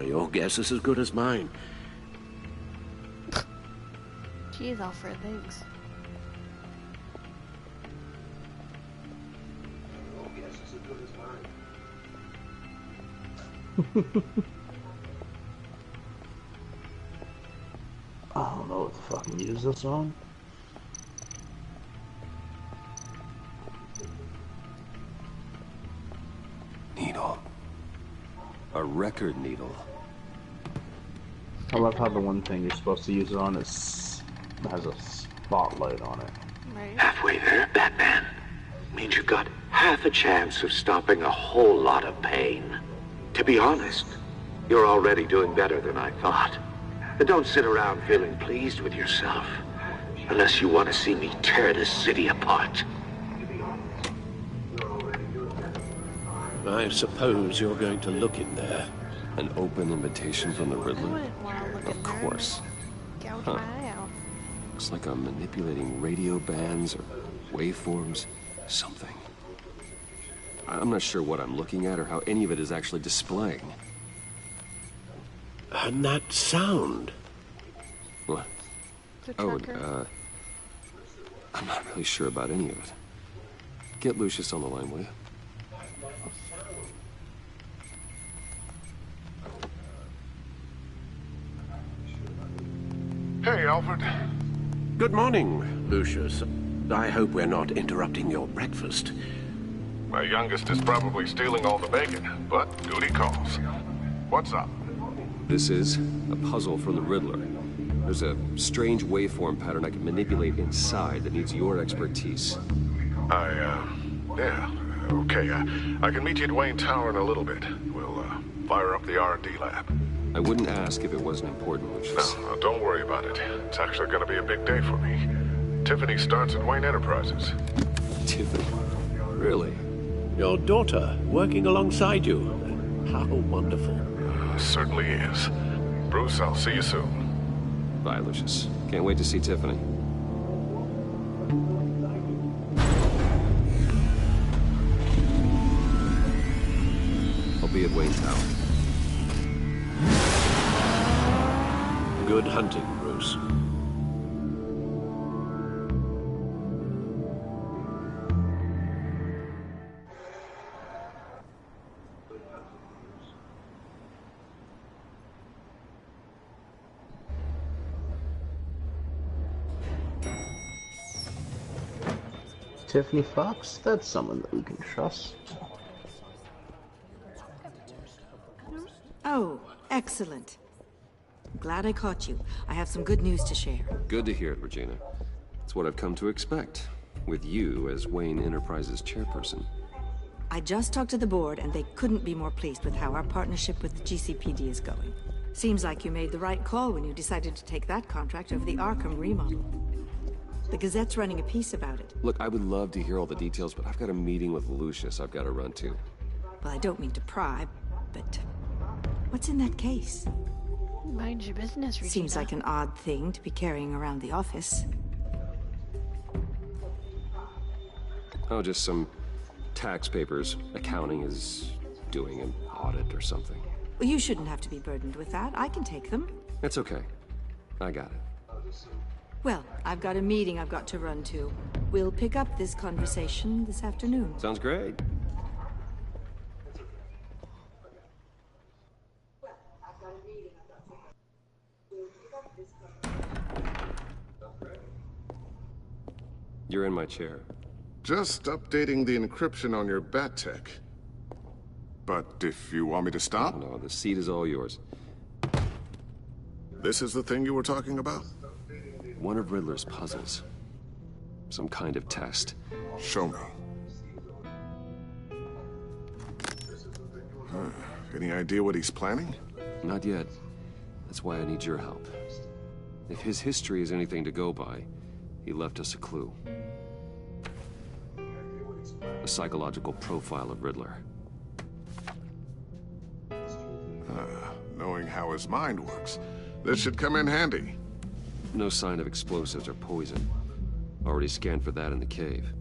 Speaker 18: Your guess is as good as mine.
Speaker 11: Jeez, Alfred, thanks.
Speaker 2: I don't know what to fucking use this on.
Speaker 1: Needle. A record needle.
Speaker 2: I love how the one thing you're supposed to use it on has a spotlight on it.
Speaker 11: Right.
Speaker 7: Halfway there, Batman. Means you've got half a chance of stopping a whole lot of pain. To be honest, you're already doing better than I thought. But don't sit around feeling pleased with yourself. Unless you want to see me tear this city apart.
Speaker 18: I suppose you're going to look in there.
Speaker 1: An open invitation from the Riddler?
Speaker 11: wouldn't want to look
Speaker 1: Of
Speaker 11: in there.
Speaker 1: course.
Speaker 11: Gouge
Speaker 1: Huh.
Speaker 11: my eye out.
Speaker 1: Looks like I'm manipulating radio bands or waveforms. Something. I'm not sure what I'm looking at or how any of it is actually displaying.
Speaker 18: And that sound.
Speaker 1: What?
Speaker 11: The
Speaker 1: Oh,
Speaker 11: trucker.
Speaker 1: I'm not really sure about any of it. Get Lucius on the line, will you?
Speaker 3: Hey, Alfred.
Speaker 18: Good morning, Lucius. I hope we're not interrupting your breakfast.
Speaker 3: My youngest is probably stealing all the bacon, but duty calls. What's up?
Speaker 1: This is a puzzle from the Riddler. There's a strange waveform pattern I can manipulate inside that needs your expertise.
Speaker 3: Yeah, okay. I can meet you at Wayne Tower in a little bit. We'll, fire up the R&D lab.
Speaker 1: I wouldn't ask if it wasn't important, Lucius.
Speaker 3: No, don't worry about it. It's actually gonna be a big day for me. Tiffany starts at Wayne Enterprises.
Speaker 1: Tiffany? Really?
Speaker 18: Your daughter working alongside you. How wonderful.
Speaker 3: Certainly is. Bruce, I'll see you soon.
Speaker 1: Bye, Lucius. Can't wait to see Tiffany. I'll be at Wayne Tower.
Speaker 18: Good hunting, Bruce.
Speaker 2: Tiffany Fox? That's someone that we can trust.
Speaker 19: Oh, excellent. Glad I caught you. I have some good news to share.
Speaker 1: Good to hear it, Regina. It's what I've come to expect, with you as Wayne Enterprises chairperson.
Speaker 19: I just talked to the board, and they couldn't be more pleased with how our partnership with the GCPD is going. Seems like you made the right call when you decided to take that contract over the Arkham remodel. The Gazette's running a piece about it.
Speaker 1: Look, I would love to hear all the details, but I've got a meeting with Lucius I've got to run to.
Speaker 19: Well, I don't mean to pry, but what's in that case?
Speaker 11: Mind your business, Regina.
Speaker 19: Seems like an odd thing to be carrying around the office.
Speaker 1: Oh, just some tax papers. Accounting is doing an audit or something.
Speaker 19: Well, you shouldn't have to be burdened with that. I can take them.
Speaker 1: It's okay. I got it.
Speaker 19: Well, I've got a meeting I've got to run to. We'll pick up this conversation this afternoon.
Speaker 1: Sounds great. You're in my chair.
Speaker 3: Just updating the encryption on your bat tech. But if you want me to stop?
Speaker 1: No, the seat is all yours.
Speaker 3: This is the thing you were talking about?
Speaker 1: One of Riddler's puzzles. Some kind of test.
Speaker 3: Show me. Huh. Any idea what he's planning?
Speaker 1: Not yet. That's why I need your help. If his history is anything to go by, he left us a clue. A psychological profile of Riddler.
Speaker 3: Knowing how his mind works, this should come in handy.
Speaker 1: No sign of explosives or poison. Already scanned for that in the cave.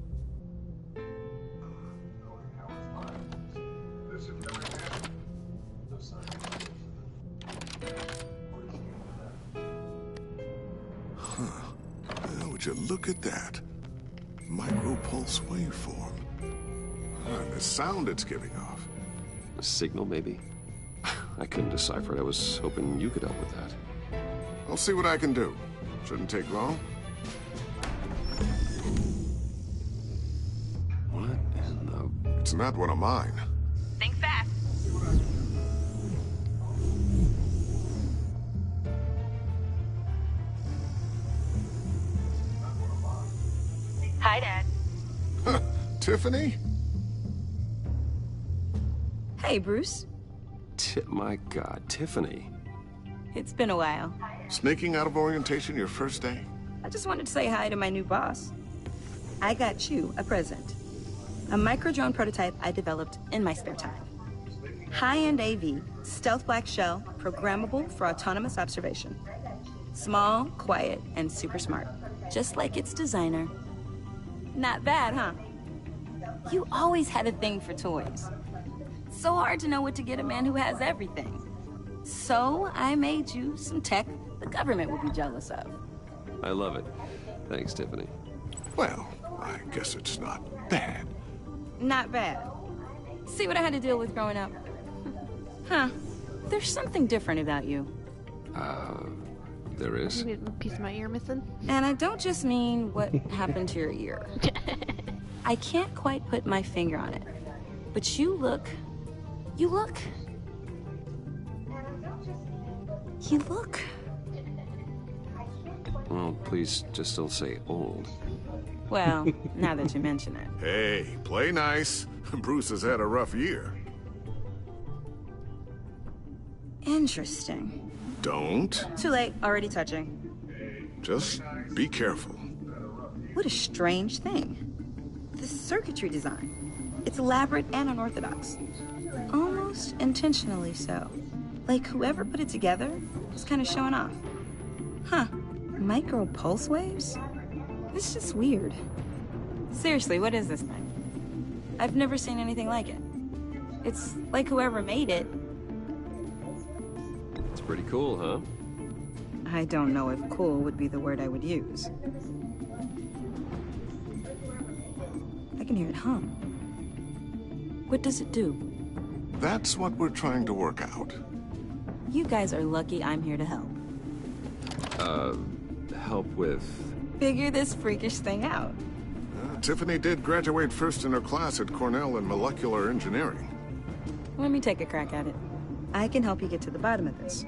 Speaker 3: Would you look at that? Micro-pulse waveform. And the sound it's giving off.
Speaker 1: A signal, maybe? I couldn't decipher it. I was hoping you could help with that.
Speaker 3: I'll see what I can do. Shouldn't take long.
Speaker 1: What in the...
Speaker 3: It's not one of mine.
Speaker 20: Think fast. Hi, Dad.
Speaker 3: Tiffany?
Speaker 8: Hey, Bruce.
Speaker 1: My God, Tiffany.
Speaker 8: It's been a while.
Speaker 3: Sneaking out of orientation your first day?
Speaker 8: I just wanted to say hi to my new boss. I got you a present. A micro-drone prototype I developed in my spare time. High-end AV, stealth black shell, programmable for autonomous observation. Small, quiet, and super smart. Just like its designer. Not bad, huh? You always had a thing for toys. So hard to know what to get a man who has everything. So I made you some tech the government will be jealous of.
Speaker 1: I love it. Thanks, Tiffany.
Speaker 3: Well, I guess it's not bad.
Speaker 8: Not bad. See what I had to deal with growing up? Huh. There's something different about you.
Speaker 1: There is?
Speaker 11: Maybe a piece of my ear missing?
Speaker 8: And I don't just mean what happened to your ear. I can't quite put my finger on it. But you look... You look...
Speaker 1: Well, please just don't say old.
Speaker 8: Well, now that you mention it.
Speaker 3: Hey, play nice. Bruce has had a rough year.
Speaker 8: Interesting.
Speaker 3: Don't.
Speaker 8: Too late, already touching.
Speaker 3: Just be careful.
Speaker 8: What a strange thing. The circuitry design. It's elaborate and unorthodox. Almost intentionally so. Like whoever put it together was kind of showing off. Huh. Micro pulse waves? This is just weird. Seriously, what is this thing? I've never seen anything like it. It's like whoever made it.
Speaker 1: It's pretty cool, huh?
Speaker 8: I don't know if cool would be the word I would use. I can hear it hum. What does it do?
Speaker 3: That's what we're trying to work out.
Speaker 8: You guys are lucky I'm here to help.
Speaker 1: Help with...
Speaker 8: Figure this freakish thing out.
Speaker 3: Tiffany did graduate first in her class at Cornell in molecular engineering.
Speaker 8: Let me take a crack at it. I can help you get to the bottom of this.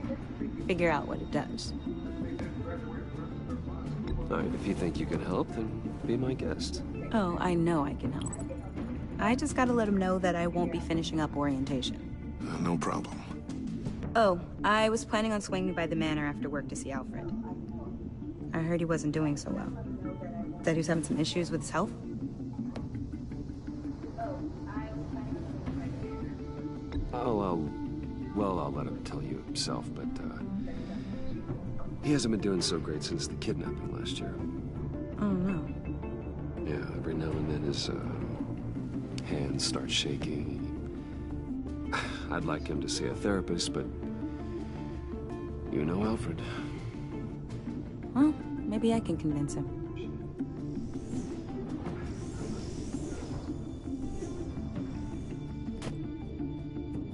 Speaker 8: Figure out what it does.
Speaker 1: All right, if you think you can help, then be my guest.
Speaker 8: Oh, I know I can help. I just gotta let him know that I won't be finishing up orientation.
Speaker 3: No problem.
Speaker 8: Oh, I was planning on swinging by the manor after work to see Alfred. I heard he wasn't doing so well. That he was having some issues with his health.
Speaker 1: I'll let him tell you himself, but, he hasn't been doing so great since the kidnapping last year.
Speaker 8: Oh, no.
Speaker 1: Yeah, every now and then his, hands start shaking. I'd like him to see a therapist, but... You know Alfred.
Speaker 8: Well, maybe I can convince him.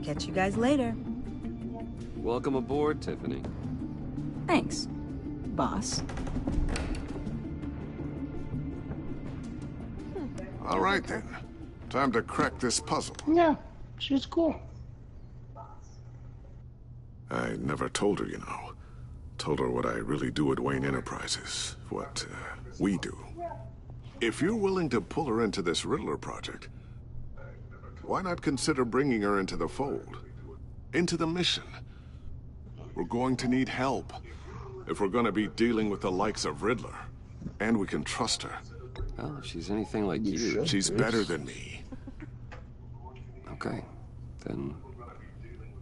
Speaker 8: Catch you guys later.
Speaker 1: Welcome aboard, Tiffany.
Speaker 8: Thanks, boss.
Speaker 3: All right, then. Time to crack this puzzle.
Speaker 2: Yeah, she's cool.
Speaker 3: I never told her, you know. Told her what I really do at Wayne Enterprises. What we do. If you're willing to pull her into this Riddler project, why not consider bringing her into the fold? Into the mission? We're going to need help if we're going to be dealing with the likes of Riddler. And we can trust her.
Speaker 1: Well, if she's anything like you...
Speaker 3: She's better than me.
Speaker 1: Okay, then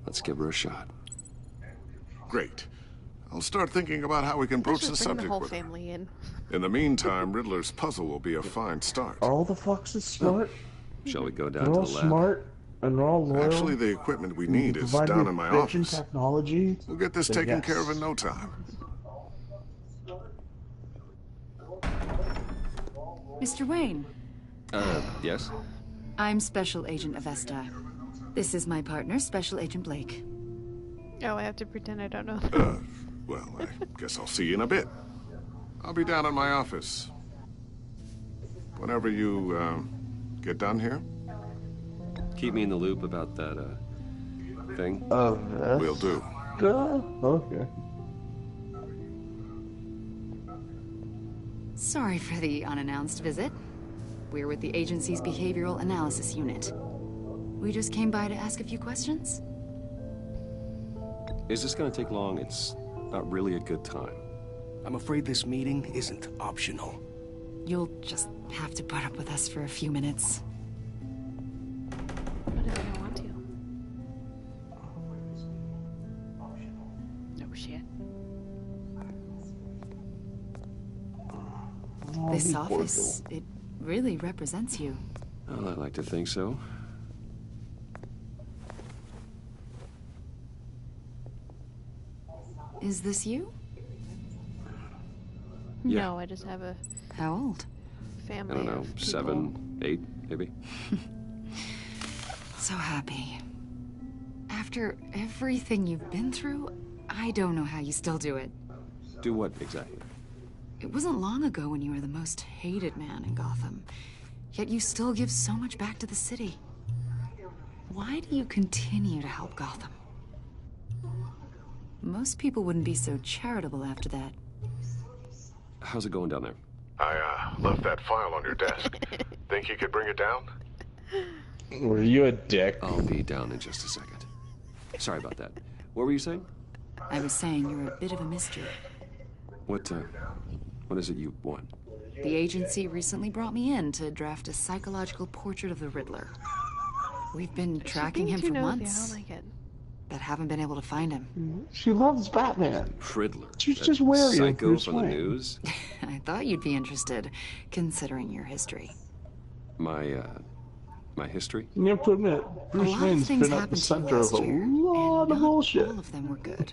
Speaker 1: let's give her a shot.
Speaker 3: Great. I'll start thinking about how we can broach the
Speaker 11: Bring the
Speaker 3: subject
Speaker 11: whole
Speaker 3: with her.
Speaker 11: family in.
Speaker 3: In the meantime, Riddler's puzzle will be a fine start.
Speaker 2: Are all the foxes smart?
Speaker 1: Shall we go down
Speaker 2: They're
Speaker 1: to
Speaker 2: all
Speaker 1: the lab?
Speaker 2: smart and they're all loyal.
Speaker 3: Actually, the equipment we need is
Speaker 2: Provide
Speaker 3: down
Speaker 2: me
Speaker 3: in my
Speaker 2: vision
Speaker 3: office.
Speaker 2: technology.
Speaker 3: We'll get this
Speaker 2: then
Speaker 3: taken
Speaker 2: yes.
Speaker 3: care of in no time.
Speaker 17: Mr. Wayne,
Speaker 1: Yes?
Speaker 17: I'm Special Agent Avesta. This is my partner, Special Agent Blake.
Speaker 11: Oh, I have to pretend I don't know.
Speaker 3: Well, I guess I'll see you in a bit. I'll be down in my office. Whenever you, get done here.
Speaker 1: Keep me in the loop about that, thing.
Speaker 3: Will do.
Speaker 2: Okay.
Speaker 17: Sorry for the unannounced visit. We're with the agency's Behavioral Analysis Unit. We just came by to ask a few questions.
Speaker 1: Is this gonna take long? It's not really a good time.
Speaker 16: I'm afraid this meeting isn't optional.
Speaker 17: You'll just have to put up with us for a few minutes.
Speaker 11: What if I don't want to? No shit.
Speaker 17: This office, it really represents you.
Speaker 1: Well, I'd like to think so.
Speaker 17: Is this you?
Speaker 1: Yeah.
Speaker 11: No, I just have a
Speaker 17: How old?
Speaker 11: family.
Speaker 1: I don't know,
Speaker 11: of people.
Speaker 1: 7, 8, maybe?
Speaker 17: So happy. After everything you've been through, I don't know how you still do it.
Speaker 1: Do what exactly?
Speaker 17: It wasn't long ago when you were the most hated man in Gotham. Yet you still give so much back to the city. Why do you continue to help Gotham? Most people wouldn't be so charitable after that.
Speaker 1: How's it going down there?
Speaker 14: I, left that file on your desk. Think you could bring it down?
Speaker 2: Were you a dick?
Speaker 1: I'll be down in just a second. Sorry about that. What were you saying?
Speaker 17: I was saying you're a bit of a mystery.
Speaker 1: What is it you want?
Speaker 17: The agency recently brought me in to draft a psychological portrait of the Riddler. We've been tracking him for months,
Speaker 11: I don't like it.
Speaker 17: but haven't been able to find him.
Speaker 2: She loves Batman.
Speaker 1: Riddler.
Speaker 2: She's
Speaker 1: that
Speaker 2: just wary of
Speaker 1: psycho
Speaker 2: Bruce
Speaker 1: from the
Speaker 2: Wayne.
Speaker 1: news?
Speaker 17: I thought you'd be interested, considering your history.
Speaker 1: My history?
Speaker 2: You have to admit,
Speaker 17: A
Speaker 2: Bruce
Speaker 17: lot of
Speaker 2: Wayne's
Speaker 17: things
Speaker 2: been at the
Speaker 17: happened to you
Speaker 2: center of
Speaker 17: last
Speaker 2: a
Speaker 17: year,
Speaker 2: lot
Speaker 17: and
Speaker 2: of
Speaker 17: not
Speaker 2: bullshit.
Speaker 17: all of them were good.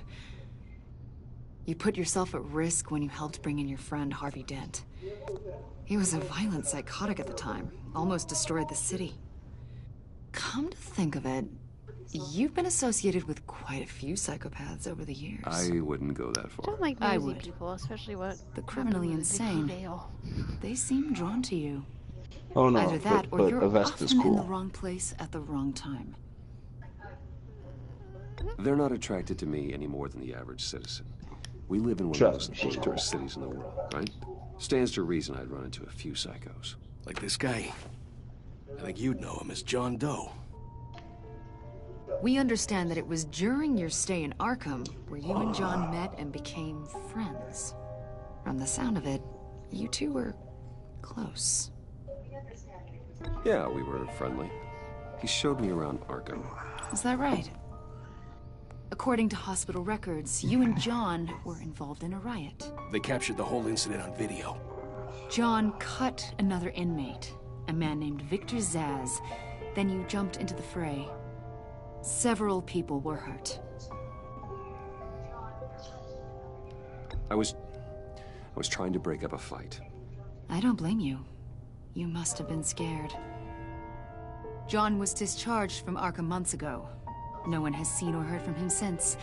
Speaker 17: You put yourself at risk when you helped bring in your friend Harvey Dent. He was a violent psychotic at the time, almost destroyed the city. Come to think of it, you've been associated with quite a few psychopaths over the years.
Speaker 1: I wouldn't go that
Speaker 11: I
Speaker 1: far.
Speaker 11: don't like
Speaker 17: I
Speaker 11: nosy
Speaker 17: would.
Speaker 11: people, especially what
Speaker 17: The criminally
Speaker 11: happened with
Speaker 17: insane.
Speaker 11: Vicky Vale.
Speaker 17: They seem drawn to you.
Speaker 2: Oh no,
Speaker 17: Either that, or
Speaker 2: but
Speaker 17: you're
Speaker 2: Avesta's
Speaker 17: often in the
Speaker 2: cool.
Speaker 17: wrong place at the wrong time.
Speaker 1: They're not attracted to me any more than the average citizen. We live in one
Speaker 2: Trust
Speaker 1: of
Speaker 2: me,
Speaker 1: the most
Speaker 2: she's
Speaker 1: dangerous cities in the world, right? Stands to reason I'd run into a few psychos.
Speaker 16: Like this guy. I think you'd know him as John Doe.
Speaker 17: We understand that it was during your stay in Arkham where you and John met and became friends. From the sound of it, you two were close.
Speaker 1: Yeah, we were friendly. He showed me around Arkham.
Speaker 17: Is that right? According to hospital records, you and John were involved in a riot.
Speaker 16: They captured the whole incident on video.
Speaker 17: John cut another inmate, a man named Victor Zaz. Then you jumped into the fray. Several people were hurt.
Speaker 1: I was trying to break up a fight.
Speaker 17: I don't blame you. You must have been scared. John was discharged from Arkham months ago. No one has seen or heard from him since.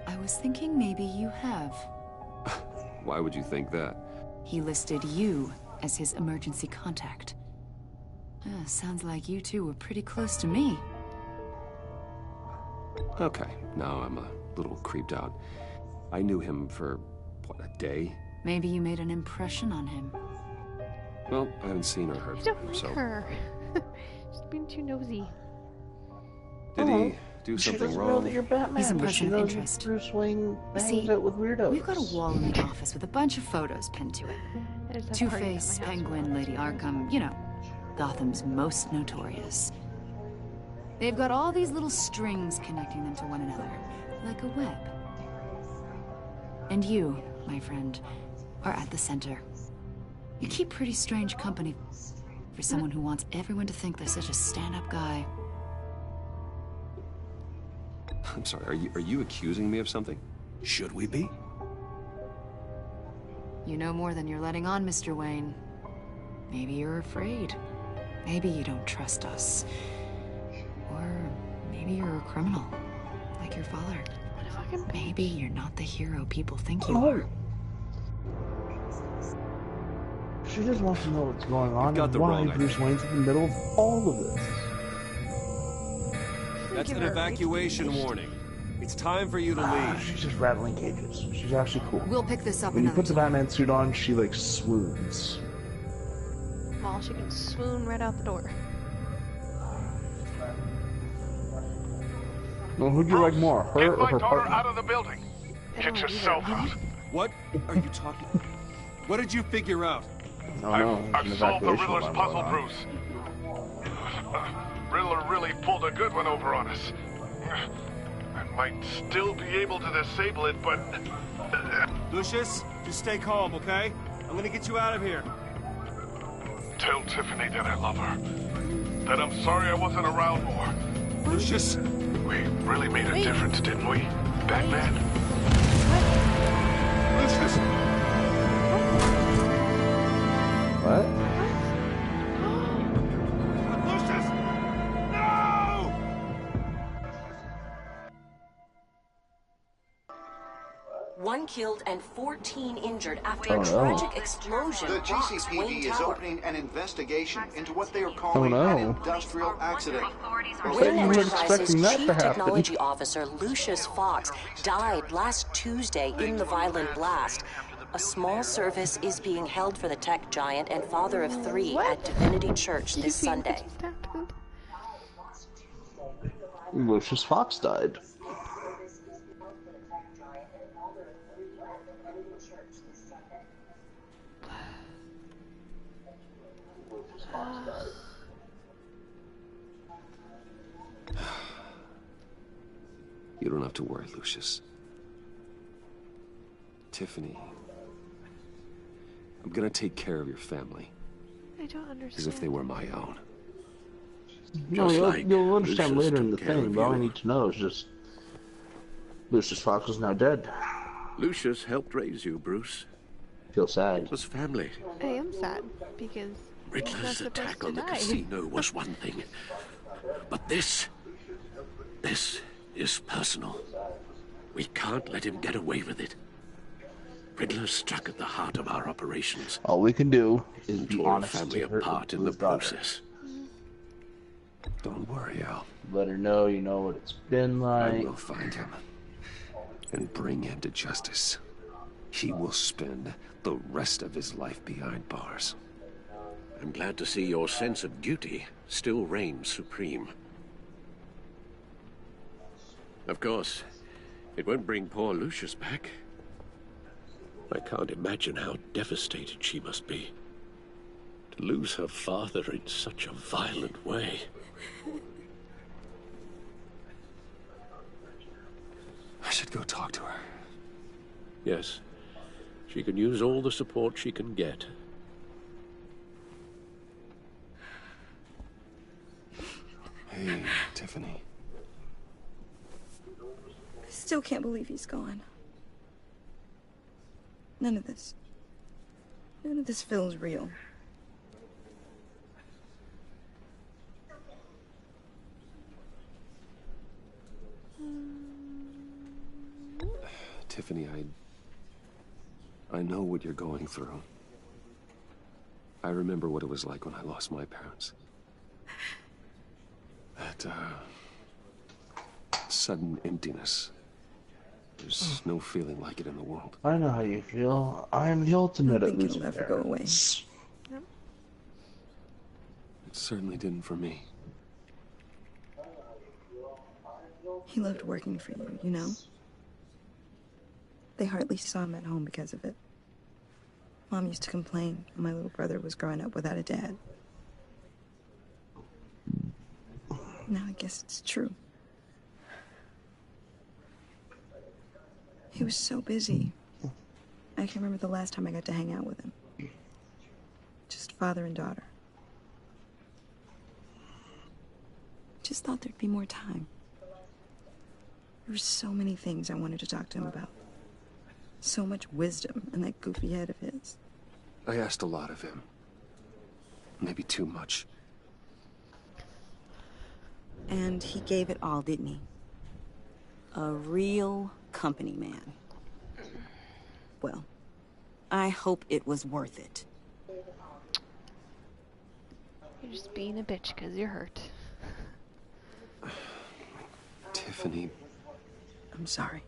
Speaker 17: I was thinking maybe you have.
Speaker 1: Why would you think that?
Speaker 17: He listed you as his emergency contact. Sounds like you two were pretty close to me.
Speaker 1: Okay, now I'm a little creeped out. I knew him for, what, a day?
Speaker 17: Maybe you made an impression on him.
Speaker 1: Well, I haven't seen or heard
Speaker 11: I
Speaker 1: from
Speaker 11: don't
Speaker 1: him,
Speaker 11: like
Speaker 1: so...
Speaker 11: her. She's being too nosy.
Speaker 1: Did he do
Speaker 2: She
Speaker 1: something
Speaker 2: doesn't know
Speaker 1: wrong?
Speaker 2: that you're Batman.
Speaker 17: He's a
Speaker 2: but she
Speaker 17: person of
Speaker 2: knows
Speaker 17: interest.
Speaker 2: Bruce Wayne
Speaker 17: See,
Speaker 2: hangs out with weirdos.
Speaker 17: We've got a wall in the office with a bunch of photos pinned to it.
Speaker 11: There's a party
Speaker 17: Two-Face,
Speaker 11: at my house.
Speaker 17: Penguin, Lady Arkham, you know, Gotham's most notorious. They've got all these little strings connecting them to one another, like a web. And you, my friend, are at the center. You keep pretty strange company for someone who wants everyone to think they're such a stand-up guy.
Speaker 1: I'm sorry, are you accusing me of something?
Speaker 12: Should we be?
Speaker 17: You know more than you're letting on, Mr. Wayne. Maybe you're afraid. Maybe you don't trust us. Or maybe you're a criminal, like your father. Maybe you're not the hero people think you are.
Speaker 2: She just wants to know what's going on
Speaker 1: got
Speaker 2: and
Speaker 1: the
Speaker 2: why
Speaker 1: wrong
Speaker 2: Bruce
Speaker 1: idea.
Speaker 2: Wayne's in the middle of all of this.
Speaker 21: That's an evacuation warning. It's time for you to leave.
Speaker 2: She's just rattling cages. She's actually cool.
Speaker 17: We'll pick this up
Speaker 2: When you
Speaker 17: another
Speaker 2: put the Batman suit on, she like swoons.
Speaker 11: Well, she can swoon right out the door.
Speaker 2: Well, who'd you like more, her
Speaker 3: Get
Speaker 2: or
Speaker 3: my
Speaker 2: her
Speaker 3: daughter
Speaker 2: partner?
Speaker 3: out of the building. Get yourself out.
Speaker 21: What are you talking? What did you figure out?
Speaker 2: No, no,
Speaker 3: I've
Speaker 2: it's an
Speaker 3: solved the
Speaker 2: evacuation
Speaker 3: Riddler's
Speaker 2: alarm
Speaker 3: puzzle,
Speaker 2: going on.
Speaker 3: Bruce. Riddler really pulled a good one over on us. I might still be able to disable it, but...
Speaker 21: Lucius, just stay calm, okay? I'm gonna get you out of here.
Speaker 3: Tell Tiffany that I love her. That I'm sorry I wasn't around more.
Speaker 21: Lucius!
Speaker 3: We really made a difference, didn't we, Batman?
Speaker 21: Lucius!
Speaker 2: What?
Speaker 21: Lucius! No!
Speaker 15: One killed and 14 injured after
Speaker 2: Oh,
Speaker 15: a
Speaker 2: no.
Speaker 15: tragic explosion
Speaker 4: The
Speaker 15: rocks Wayne
Speaker 4: GCPD is
Speaker 15: Tower.
Speaker 4: opening an investigation into what they are calling
Speaker 2: no.
Speaker 4: an industrial accident.
Speaker 15: Wayne
Speaker 2: you weren't
Speaker 15: Enterprises
Speaker 2: expecting that
Speaker 15: Chief
Speaker 2: to happen.
Speaker 15: Technology Officer Lucius Fox died last Tuesday in the violent blast. A small service is being held for the tech giant and father of three at Divinity Church this Sunday.
Speaker 2: Lucius Fox died.
Speaker 1: You don't have to worry, Lucius. Tiffany, I'm gonna take care of your family
Speaker 11: I don't understand.
Speaker 1: as if they were my own.
Speaker 2: No,
Speaker 18: Just
Speaker 2: you'll,
Speaker 18: like
Speaker 2: you'll understand
Speaker 18: Lucius
Speaker 2: later in the
Speaker 18: took care
Speaker 2: thing,
Speaker 18: of
Speaker 2: but all I
Speaker 18: you.
Speaker 2: need to know is just Lucius Fox is now dead.
Speaker 18: Lucius helped raise you, Bruce.
Speaker 2: Feel sad.
Speaker 18: It was family.
Speaker 11: I am sad because he's not
Speaker 18: Riddler's
Speaker 11: supposed
Speaker 18: attack
Speaker 11: to
Speaker 18: on the
Speaker 11: die.
Speaker 18: casino was one thing. But this is personal. We can't let him get away with it. Riddler struck at the heart of our operations.
Speaker 2: All we can do is
Speaker 18: and
Speaker 2: be
Speaker 18: tore our
Speaker 2: honest
Speaker 18: family
Speaker 2: to her,
Speaker 18: apart in the
Speaker 2: his daughter.
Speaker 18: process.
Speaker 1: Don't worry, Al.
Speaker 2: Let her know you know what it's been
Speaker 1: I
Speaker 2: like.
Speaker 1: will find him and bring him to justice. He will spend the rest of his life behind bars.
Speaker 18: I'm glad to see your sense of duty still reigns supreme. Of course, it won't bring poor Lucius back. I can't imagine how devastated she must be. To lose her father in such a violent way.
Speaker 1: I should go talk to her.
Speaker 18: Yes, she can use all the support she can get.
Speaker 1: Hey, Tiffany.
Speaker 8: I still can't believe he's gone. None of this feels real.
Speaker 1: Tiffany, I know what you're going through. I remember what it was like when I lost my parents. That, sudden emptiness. There's no feeling like it in the world.
Speaker 2: I know how you feel. I am the ultimate
Speaker 8: I
Speaker 2: at
Speaker 8: don't think
Speaker 2: losing
Speaker 8: it'll ever go away.
Speaker 2: parents.
Speaker 1: It certainly didn't for me.
Speaker 8: He loved working for you, you know? They hardly saw him at home because of it. Mom used to complain when my little brother was growing up without a dad. Now I guess it's true. He was so busy. I can remember the last time I got to hang out with him. Just father and daughter. Just thought there'd be more time. There were so many things I wanted to talk to him about. So much wisdom in that goofy head of his.
Speaker 1: I asked a lot of him. Maybe too much.
Speaker 8: And he gave it all, didn't he? A real company man. Well, I hope it was worth it.
Speaker 11: You're just being a bitch because you're hurt.
Speaker 1: Tiffany.
Speaker 8: I'm sorry.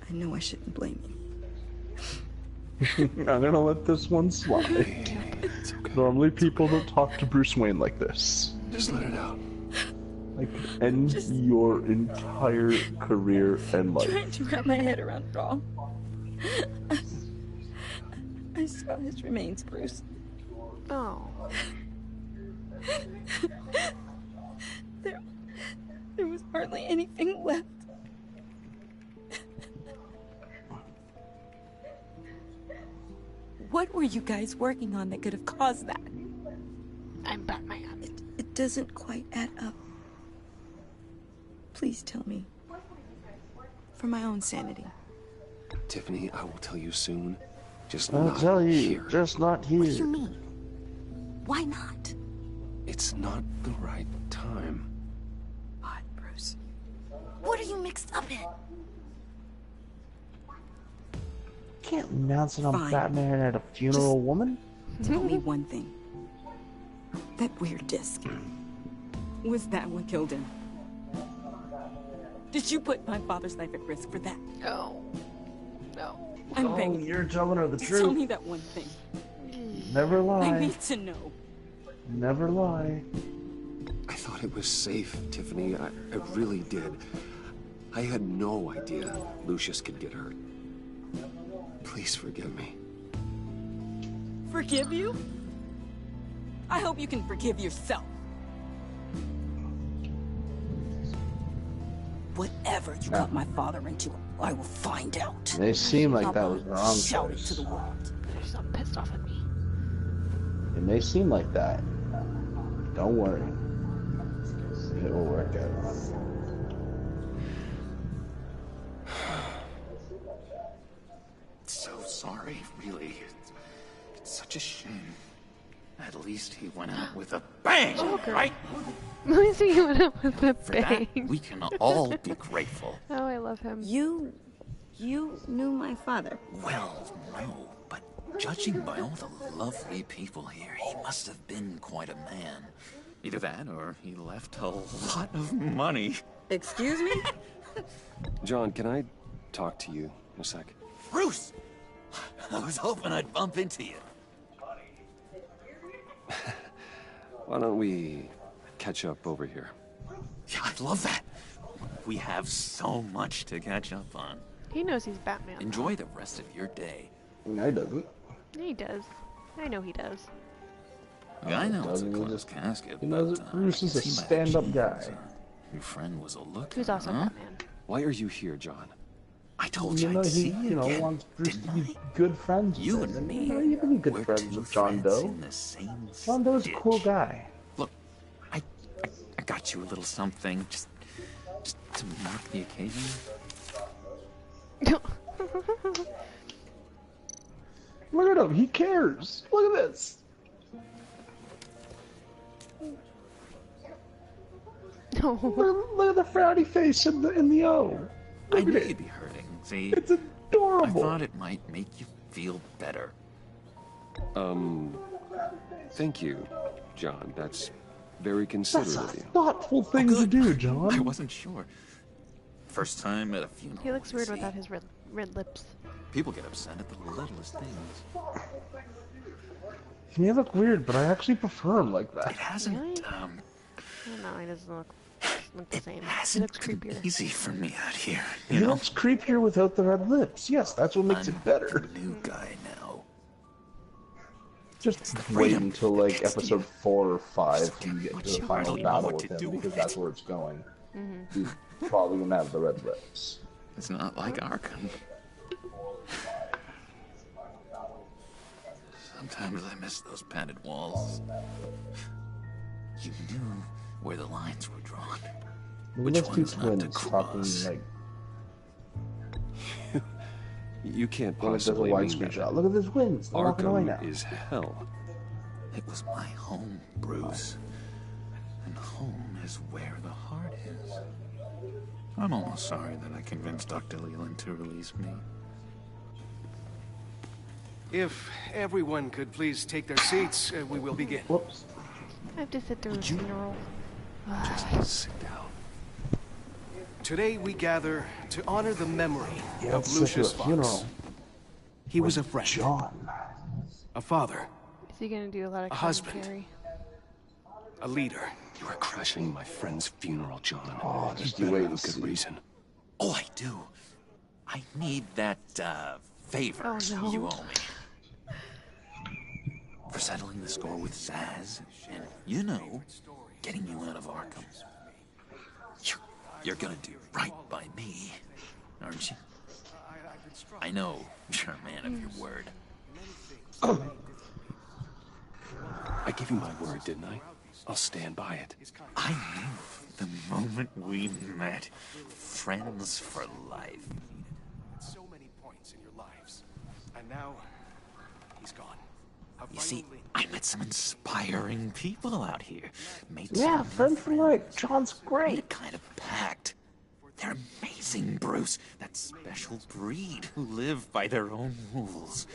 Speaker 8: I know I shouldn't blame
Speaker 2: I'm gonna let this one slide.
Speaker 1: It's okay.
Speaker 2: Normally people don't talk to Bruce Wayne like this.
Speaker 1: Just let it out.
Speaker 2: I could end your entire career and life.
Speaker 8: Trying to wrap my head around it all. I saw his remains, Bruce.
Speaker 11: Oh.
Speaker 8: There was hardly anything left. What were you guys working on that could have caused that?
Speaker 11: I'm Batman.
Speaker 8: It doesn't quite add up. Please tell me. For my own sanity.
Speaker 1: Tiffany, I will tell you soon. Just
Speaker 2: I'll
Speaker 1: not
Speaker 2: tell you,
Speaker 1: here.
Speaker 2: just not here.
Speaker 8: What do you mean? Why not?
Speaker 1: It's not the right time.
Speaker 8: What, Bruce? What are you mixed up in?
Speaker 2: Can't announce it on
Speaker 8: Fine.
Speaker 2: Batman at a funeral, woman.
Speaker 8: Tell me one thing. That weird disc. Was that what killed him? Did you put my father's life at risk for that?
Speaker 11: No. No.
Speaker 8: I'm begging.
Speaker 2: You're telling her the
Speaker 8: Just
Speaker 2: truth.
Speaker 8: tell me that one thing.
Speaker 2: Never lie.
Speaker 8: I need to know.
Speaker 2: Never lie.
Speaker 1: I thought it was safe, Tiffany. I really did. I had no idea Lucius could get hurt. Please forgive me.
Speaker 8: Forgive you? I hope you can forgive yourself. Whatever you got my father into, I will find out.
Speaker 2: They seem like that was the wrong
Speaker 8: Shout it
Speaker 2: choice.
Speaker 8: to the world.
Speaker 11: They're so pissed off at me.
Speaker 2: It may seem like that. Don't worry. It will work out.
Speaker 16: So sorry, really. It's such a shame. At least he went out with a bang,
Speaker 11: Joker.
Speaker 16: right?
Speaker 11: At least he went up with a
Speaker 16: For that,
Speaker 11: bang.
Speaker 16: we can all be grateful.
Speaker 11: Oh, I love him.
Speaker 8: You knew my father.
Speaker 16: Well, no, but judging by all the lovely people here, he must have been quite a man. Either that, or he left a lot of money.
Speaker 8: Excuse me?
Speaker 1: John, can I talk to you a sec?
Speaker 16: Bruce! I was hoping I'd bump into you.
Speaker 1: Why don't we catch up over here?
Speaker 16: Yeah, I'd love that. We have so much to catch up on.
Speaker 11: He knows he's Batman.
Speaker 16: Enjoy the rest of your day.
Speaker 2: I doesn't.
Speaker 11: He does. I know he does.
Speaker 16: I know it's a
Speaker 2: doesn't he
Speaker 16: closed
Speaker 2: just-
Speaker 16: casket,
Speaker 2: he knows
Speaker 16: but,
Speaker 2: that Bruce is a
Speaker 16: I guess he might
Speaker 2: stand-up
Speaker 16: have
Speaker 2: guy.
Speaker 16: changed. Your friend was a looker,
Speaker 11: Who's also
Speaker 16: huh?
Speaker 11: Batman.
Speaker 1: Why are you here, John?
Speaker 16: I told
Speaker 2: You
Speaker 16: you
Speaker 2: know,
Speaker 16: I'd
Speaker 2: he
Speaker 16: see you again,
Speaker 2: wants Bruce to
Speaker 16: didn't
Speaker 2: be
Speaker 16: I?
Speaker 2: good friends with
Speaker 16: You
Speaker 2: him.
Speaker 16: and me,
Speaker 2: You can be good
Speaker 16: we're
Speaker 2: friends
Speaker 16: two
Speaker 2: with John
Speaker 16: friends
Speaker 2: Doe.
Speaker 16: in the same
Speaker 2: John Doe's a
Speaker 16: ditch.
Speaker 2: cool guy.
Speaker 16: Look, I got you a little something, just to mark the occasion.
Speaker 2: Look at him, he cares. Look at this. Look at the frowny face in the O.
Speaker 16: I
Speaker 2: Look
Speaker 16: knew
Speaker 2: at it.
Speaker 16: you'd be hurting, see?
Speaker 2: It's adorable.
Speaker 16: I thought it might make you feel better.
Speaker 1: Thank you, John. That's very considerate
Speaker 2: That's
Speaker 1: of
Speaker 2: a
Speaker 1: you.
Speaker 2: thoughtful thing to do, John.
Speaker 16: I wasn't sure. First time at a funeral.
Speaker 11: He looks
Speaker 16: you
Speaker 11: weird
Speaker 16: see.
Speaker 11: without his red lips.
Speaker 16: People get upset at the littlest things.
Speaker 2: He may look weird, but I actually prefer him like that.
Speaker 16: It hasn't,
Speaker 11: Really? I don't know, he doesn't look the same. He
Speaker 16: hasn't
Speaker 11: looks
Speaker 16: been
Speaker 11: creepier.
Speaker 16: easy for me out here.
Speaker 2: He looks creepier without the red lips. Yes, that's what makes it better.
Speaker 16: The new guy now.
Speaker 2: Just wait until like episode 4 or 5 when you get into the final battle with him, because that's where it's going. He's probably gonna have the red lips.
Speaker 16: It's not like Arkham. Sometimes I miss those padded walls. You knew where the lines were drawn. Which
Speaker 2: Those two
Speaker 16: ones not to
Speaker 2: twins talking
Speaker 16: cross.
Speaker 2: like
Speaker 1: You can't
Speaker 2: when it does a
Speaker 1: possibly mean
Speaker 2: widescreen
Speaker 1: that.
Speaker 2: shot. Look at the twins. They're walking away now.
Speaker 1: Arkham is hell.
Speaker 16: It was my home, Bruce. And home is where the heart is. I'm almost sorry that I convinced Dr. Leland to release me.
Speaker 12: If everyone could please take their seats, we will begin.
Speaker 2: Whoops.
Speaker 11: I have to sit through a funeral.
Speaker 12: Just sit down. Today we gather to honor the memory of Lucius Fox. He was a friend.
Speaker 2: John.
Speaker 12: A father.
Speaker 11: Is he gonna do a lot of
Speaker 12: A husband.
Speaker 11: commentary?
Speaker 12: A leader.
Speaker 1: You are crashing my friend's funeral, John.
Speaker 2: Oh, just
Speaker 1: you
Speaker 2: you
Speaker 1: better
Speaker 2: wait
Speaker 1: have
Speaker 2: and
Speaker 1: good
Speaker 2: see.
Speaker 1: reason.
Speaker 16: Oh, I do. I need that, favor
Speaker 11: Oh, no.
Speaker 16: you owe me. For settling the score with Zaz, and, you know, getting you out of Arkham. You're gonna do right by me, aren't you? I know you're a man of your word.
Speaker 1: I gave you my word, didn't I? I'll stand by it.
Speaker 16: I knew the moment we met. Friends for life.
Speaker 12: So many points in your lives. And now, he's gone.
Speaker 16: You see, I met some inspiring people out here. Made
Speaker 2: Yeah,
Speaker 16: some
Speaker 2: friend for life. John's
Speaker 16: Made a
Speaker 2: great.
Speaker 16: kind of pact. They're amazing, Bruce. That special breed who live by their own rules.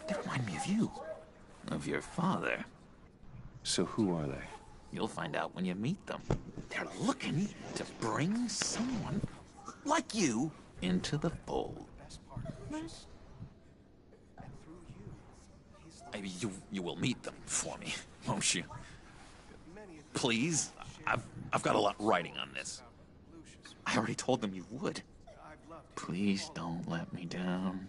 Speaker 16: They remind me of you. Of your father.
Speaker 1: So who are they?
Speaker 16: You'll find out when you meet them. They're looking to bring someone like you into the fold. You will meet them for me, won't you? Please? I've got a lot writing on this. I already told them you would. Please don't let me down.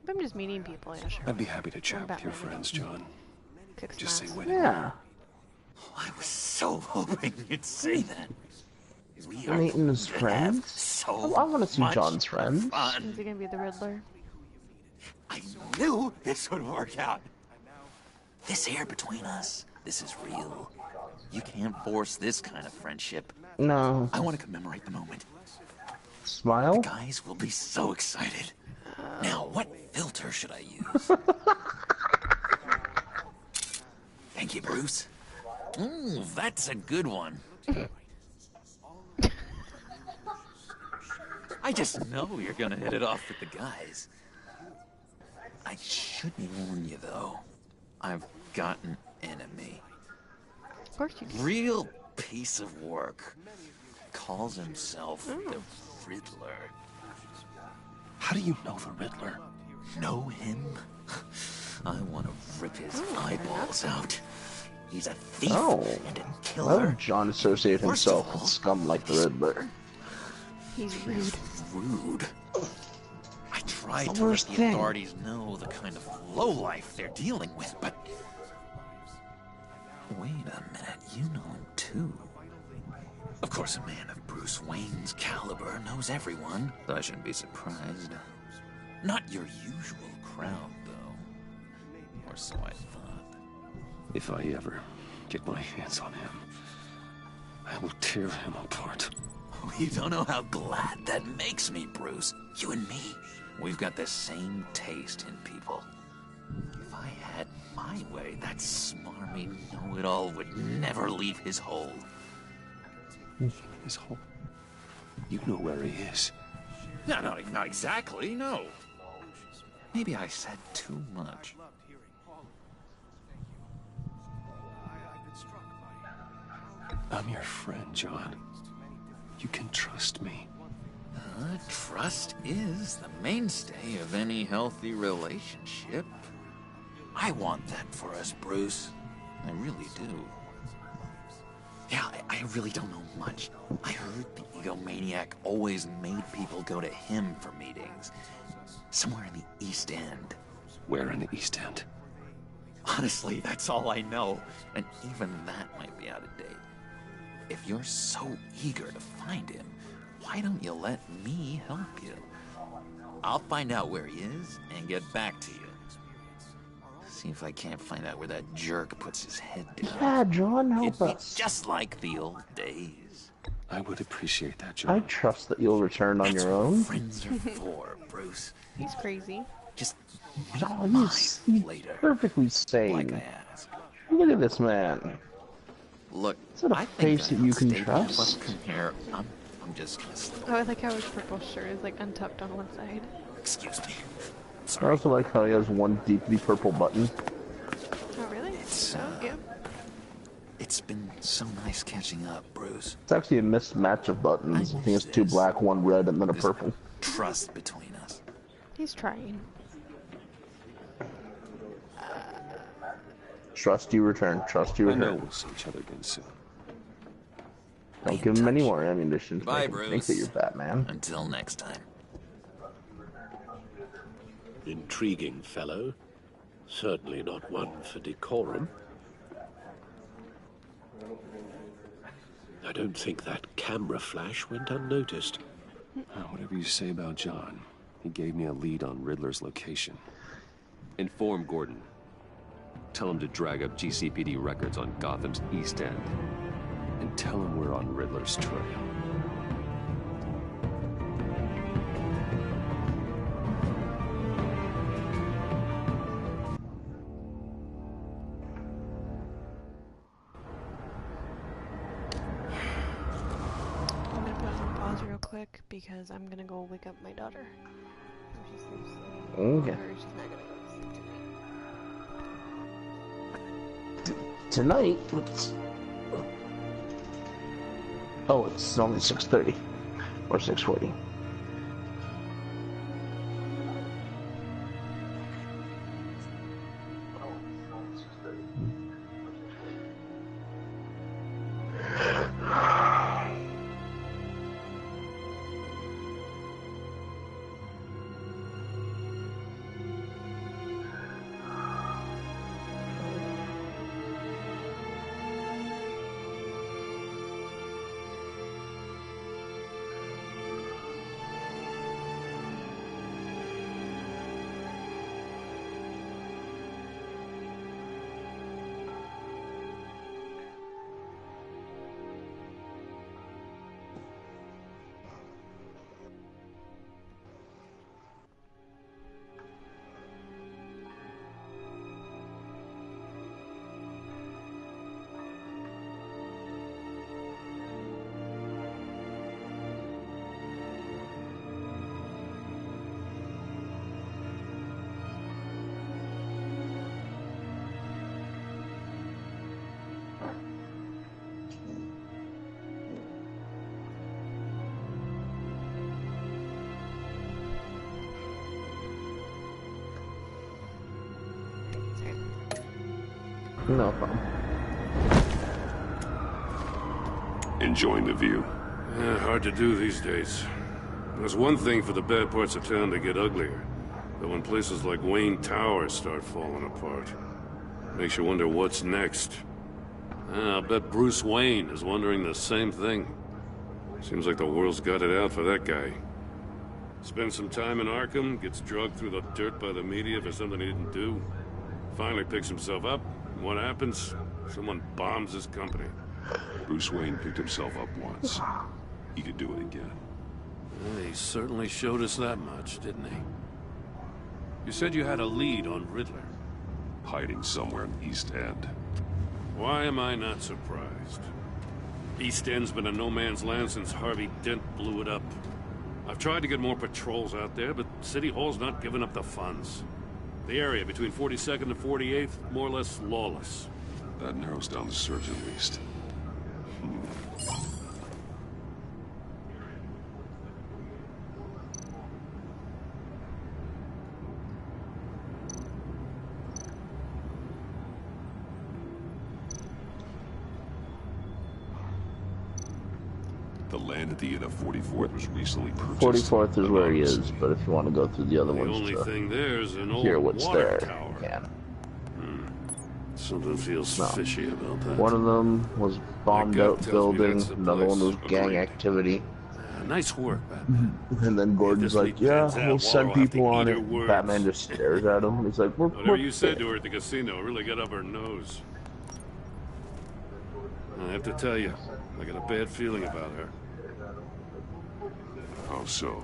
Speaker 11: If I'm just meeting people, yeah, sure.
Speaker 1: I'd be happy to chat with your
Speaker 11: Batman.
Speaker 1: friends, John.
Speaker 11: Kick some
Speaker 1: Just say
Speaker 11: ass.
Speaker 1: when.
Speaker 2: Yeah.
Speaker 16: Oh, I was so hoping you'd say that. We are
Speaker 2: Meeting his
Speaker 16: gonna have
Speaker 2: friends?
Speaker 16: so
Speaker 2: I want to see
Speaker 16: much
Speaker 2: John's friends.
Speaker 16: fun.
Speaker 11: Is he gonna be the Riddler?
Speaker 16: I knew this would work out. This here between us, this is real. You can't force this kind of friendship.
Speaker 2: No.
Speaker 16: I want to commemorate the moment.
Speaker 2: Smile?
Speaker 16: The guys will be so excited. Now, what filter should I use? Thank you, Bruce. Ooh, that's a good one. I just know you're gonna hit it off with the guys. I should warn you, though. I've got an enemy.
Speaker 11: Of course you do.
Speaker 16: Real piece of work. Calls himself the Riddler.
Speaker 1: How do you know the Riddler?
Speaker 16: Know him? I want to rip his eyeballs out. He's a thief and a
Speaker 2: Why
Speaker 16: killer.
Speaker 2: would John associate
Speaker 16: First of
Speaker 2: himself with
Speaker 16: all,
Speaker 2: scum like the Riddler?
Speaker 11: He's rude.
Speaker 16: Rude. I tried
Speaker 2: The
Speaker 16: to let
Speaker 2: worst
Speaker 16: the
Speaker 2: thing.
Speaker 16: authorities know the kind of lowlife they're dealing with, but... Wait a minute, you know him too. Of course, a man of Bruce Wayne's caliber knows everyone, so I shouldn't be surprised. Not your usual crowd, though. Or so I thought.
Speaker 1: If I ever get my hands on him, I will tear him apart.
Speaker 16: Oh, you don't know how glad that makes me, Bruce. You and me, we've got the same taste in people. If I had my way, that smarmy know-it-all would never leave his hole.
Speaker 1: His hole? You know where he is.
Speaker 16: No, not exactly, no. Maybe I said too much.
Speaker 1: I'm your friend, John. You can trust me.
Speaker 16: Trust is the mainstay of any healthy relationship. I want that for us, Bruce. I really do. Yeah, I really don't know much. I heard the egomaniac always made people go to him for meetings. Somewhere in the East End.
Speaker 1: Where in the East End?
Speaker 16: Honestly, that's all I know. And even that might be out of date. If you're so eager to find him, why don't you let me help you? I'll find out where he is and get back to you. See if I can't find out where that jerk puts his head down.
Speaker 2: Yeah, John, help us.
Speaker 16: Just like the old days.
Speaker 1: I would appreciate that, John.
Speaker 2: I trust that you'll return on your own.
Speaker 16: Friends are for, Bruce.
Speaker 11: He's crazy.
Speaker 16: Just
Speaker 2: John, he's perfectly sane.
Speaker 16: Like I asked.
Speaker 2: Look at this man.
Speaker 16: Look,
Speaker 2: is that a face that you can trust?
Speaker 16: I'm just gonna sleep.
Speaker 11: Oh, I like how his purple shirt is like untucked on one side.
Speaker 16: Excuse me.
Speaker 2: I also like how he has one deeply purple button.
Speaker 11: Oh, really?
Speaker 16: It's been so nice catching up, Bruce.
Speaker 2: It's actually a mismatch of buttons. I think it's two black, one red, and then a purple.
Speaker 16: Trust between us.
Speaker 11: He's trying.
Speaker 2: Trust you return. Trust you
Speaker 1: I know
Speaker 2: return.
Speaker 1: we'll see each other again soon.
Speaker 2: Don't give him any more ammunition.
Speaker 16: Bye,
Speaker 2: Make him
Speaker 16: Bruce.
Speaker 2: think that you're Batman.
Speaker 16: Until next time.
Speaker 18: Intriguing fellow. Certainly not one for decorum. I don't think that camera flash went unnoticed.
Speaker 1: Whatever you say about John, he gave me a lead on Riddler's location. Inform Gordon. Tell him to drag up GCPD records on Gotham's East End. And tell him we're on Riddler's trail.
Speaker 11: I'm gonna put it on pause real quick because I'm gonna go wake up my daughter. She sleeps.
Speaker 2: Okay.
Speaker 11: Or she's not gonna go to sleep tonight.
Speaker 2: Tonight, it's... Oh, it's only 6:30. Or 6:40. No problem.
Speaker 14: Enjoying the view.
Speaker 5: Yeah, hard to do these days. There's one thing for the bad parts of town to get uglier. But when places like Wayne Tower start falling apart, makes you wonder what's next. I'll bet Bruce Wayne is wondering the same thing. Seems like the world's got it out for that guy. Spends some time in Arkham, gets drugged through the dirt by the media for something he didn't do. Finally picks himself up. What happens? Someone bombs his company.
Speaker 14: Bruce Wayne picked himself up once. He could do it again.
Speaker 5: Well, he certainly showed us that much, didn't he? You said you had a lead on Riddler.
Speaker 14: Hiding somewhere in the East End.
Speaker 5: Why am I not surprised? East End's been a no-man's land since Harvey Dent blew it up. I've tried to get more patrols out there, but City Hall's not giving up the funds. The area between 42nd and 48th, more or less lawless.
Speaker 14: That narrows down the search at least. land at the inn of 44th was recently purchased.
Speaker 2: 44th is where he is, but if you want to go through the other
Speaker 5: The
Speaker 2: ones
Speaker 5: only
Speaker 2: to
Speaker 5: thing there is an
Speaker 2: hear
Speaker 5: old
Speaker 2: what's
Speaker 5: water
Speaker 2: there,
Speaker 5: tower.
Speaker 2: you can.
Speaker 5: Something feels fishy about that.
Speaker 2: One of them was bombed
Speaker 5: gut
Speaker 2: out
Speaker 5: tells me
Speaker 2: building,
Speaker 5: that's the
Speaker 2: another one
Speaker 5: place.
Speaker 2: was gang
Speaker 5: Agreed.
Speaker 2: activity.
Speaker 5: Nice work, Batman.
Speaker 2: And then Gordon's like, yeah, we'll send people on it. Batman just stares at him. He's like,
Speaker 5: Whatever you said to her at the casino really got up her nose. I have to tell you, I got a bad feeling about her.
Speaker 14: How so?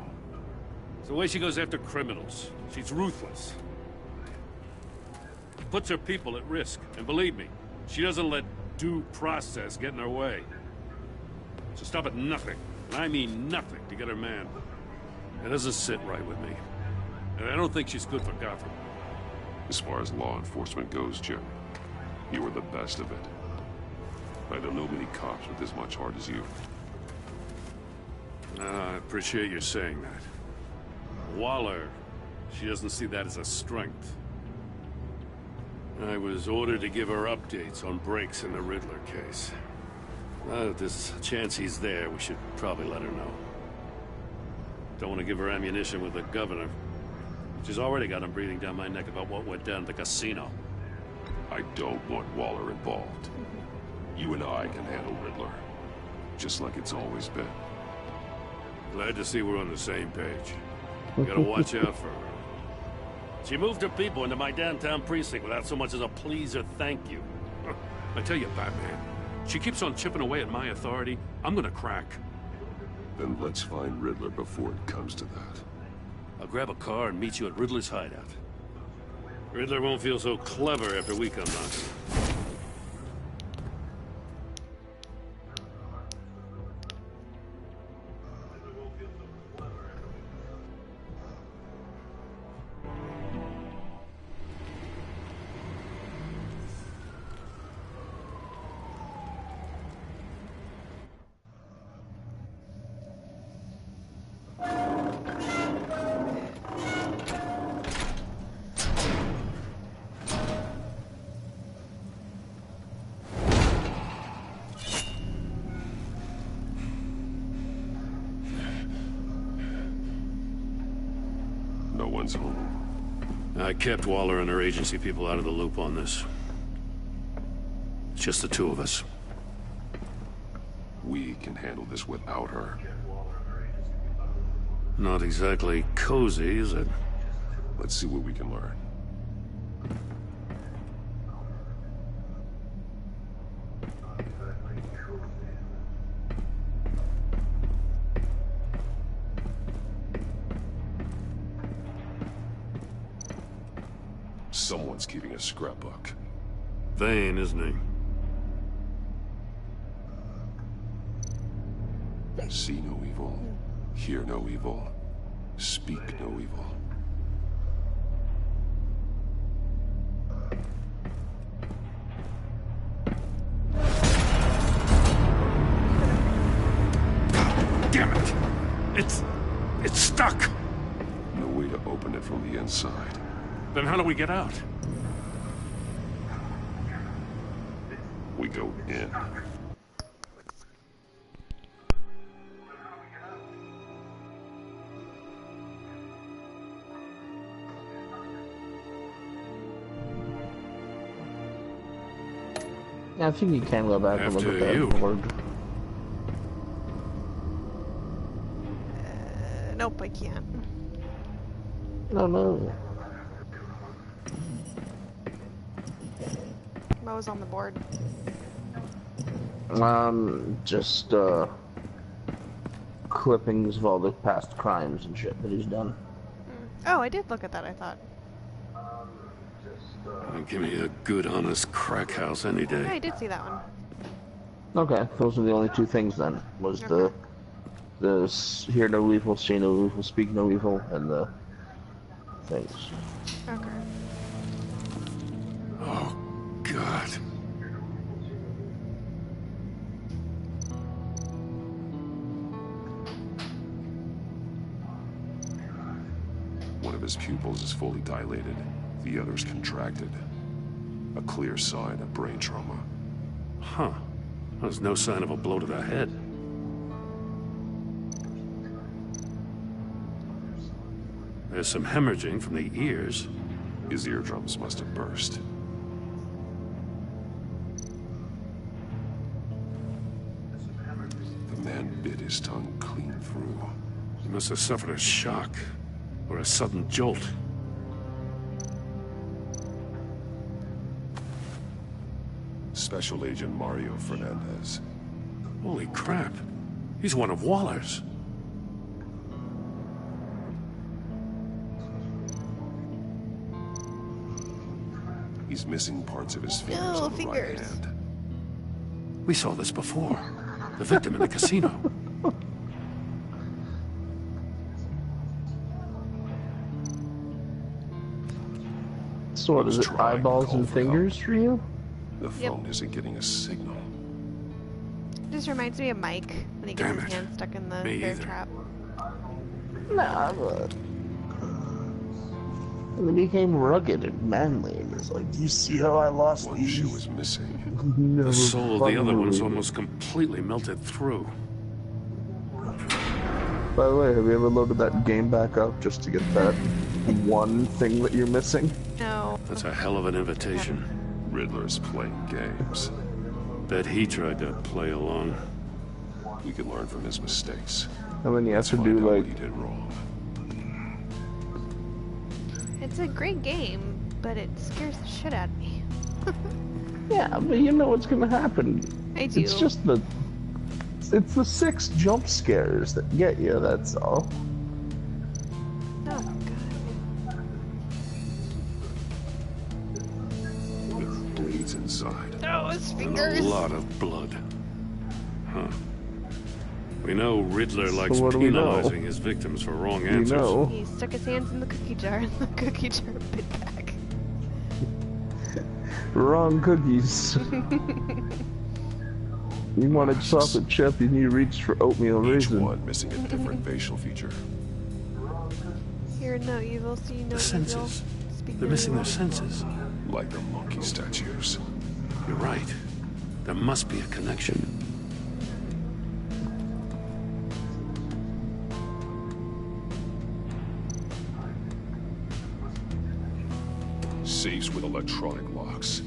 Speaker 5: It's the way she goes after criminals. She's ruthless. Puts her people at risk. And believe me, she doesn't let due process get in her way. She'll stop at nothing, and I mean nothing, to get her man. It doesn't sit right with me. And I don't think she's good for Gotham.
Speaker 14: As far as law enforcement goes, Jim, you are the best of it. I don't know many cops with as much heart as you.
Speaker 5: I appreciate you saying that. Waller, she doesn't see that as a strength. I was ordered to give her updates on breaks in the Riddler case. If there's a chance he's there, we should probably let her know. Don't want to give her ammunition with the governor. She's already got him breathing down my neck about what went down at the casino.
Speaker 14: I don't want Waller involved. You and I can handle Riddler. Just like it's always been.
Speaker 5: Glad to see we're on the same page. Gotta watch out for her. She moved her people into my downtown precinct without so much as a please or thank you. I tell you, Batman, she keeps on chipping away at my authority. I'm gonna crack.
Speaker 14: Then let's find Riddler before it comes to that.
Speaker 5: I'll grab a car and meet you at Riddler's hideout. Riddler won't feel so clever after we come knocking.
Speaker 14: No one's home.
Speaker 5: I kept Waller and her agency people out of the loop on this. It's just the two of us.
Speaker 14: We can handle this without her.
Speaker 5: Not exactly cozy, is it?
Speaker 14: Let's see what we can learn. Someone's keeping a scrapbook.
Speaker 5: Vain, isn't he?
Speaker 14: See no evil, hear no evil, speak no evil.
Speaker 5: Damn it! It's stuck!
Speaker 14: No way to open it from the inside.
Speaker 5: Then how do we get out?
Speaker 14: We go in.
Speaker 2: Yeah, I think you can go back and look at that board.
Speaker 11: Nope, I can't.
Speaker 2: No.
Speaker 11: What was on the board?
Speaker 2: Just, clippings of all the past crimes and shit that he's done.
Speaker 11: Oh, I did look at that, I thought.
Speaker 5: Give me a good, honest crack house any day.
Speaker 11: Yeah, I did see that one.
Speaker 2: Okay, those are the only two things then. Was the hear no evil, see no evil, speak no evil, and the things.
Speaker 11: Okay.
Speaker 5: Oh, God.
Speaker 14: One of his pupils is fully dilated. The other's contracted. A clear sign of brain trauma.
Speaker 5: Huh. There's no sign of a blow to the head. There's some hemorrhaging from the ears.
Speaker 14: His eardrums must have burst. The man bit his tongue clean through.
Speaker 5: He must have suffered a shock, or a sudden jolt.
Speaker 14: Special Agent Mario Fernandez.
Speaker 5: Holy crap. He's one of Waller's.
Speaker 14: He's missing parts of his fingers
Speaker 11: No,
Speaker 14: on the
Speaker 11: fingers.
Speaker 14: right hand.
Speaker 5: We saw this before. The victim in the casino.
Speaker 2: So what, is it eyeballs and fingers for you?
Speaker 14: The phone isn't getting a signal.
Speaker 11: This reminds me of Mike when he gets his hand stuck in the bear trap.
Speaker 2: Nah, but... And they became rugged and manly, and it's like, do you see how I lost
Speaker 14: One
Speaker 2: these?
Speaker 14: shoe was missing.
Speaker 5: The soul of the other one's almost completely melted through.
Speaker 2: By the way, have you ever loaded that game back up just to get that one thing that you're missing?
Speaker 11: No.
Speaker 5: That's a hell of an invitation.
Speaker 14: Riddler's playing games.
Speaker 5: Bet he tried to play along.
Speaker 14: We can learn from his mistakes.
Speaker 2: And then you have to do
Speaker 14: What
Speaker 2: like...
Speaker 14: he did wrong.
Speaker 11: It's a great game, but it scares the shit out of me.
Speaker 2: Yeah, but you know what's gonna happen.
Speaker 11: I do.
Speaker 2: It's just the... It's the 6 jump scares that get you, that's all.
Speaker 11: Oh, God.
Speaker 14: It bleeds inside.
Speaker 11: No, his
Speaker 5: And
Speaker 11: fingers.
Speaker 5: a lot of blood. Huh. We know Riddler likes
Speaker 2: what do we know?
Speaker 5: penalizing his victims for wrong
Speaker 2: We
Speaker 5: answers.
Speaker 2: know.
Speaker 11: He stuck his hands in the cookie jar, and the cookie jar bit back.
Speaker 2: Wrong cookies. You wanted chocolate chip, and you reached for oatmeal
Speaker 14: Each
Speaker 2: raisin.
Speaker 14: one missing a different facial feature.
Speaker 11: Hear no evil, see no
Speaker 5: The
Speaker 11: evil.
Speaker 5: senses.
Speaker 11: Speak
Speaker 5: They're
Speaker 11: no
Speaker 5: missing their
Speaker 11: evil.
Speaker 5: senses.
Speaker 14: Like the monkey statues.
Speaker 5: You're right. There must be a connection.
Speaker 14: Safes with electronic locks.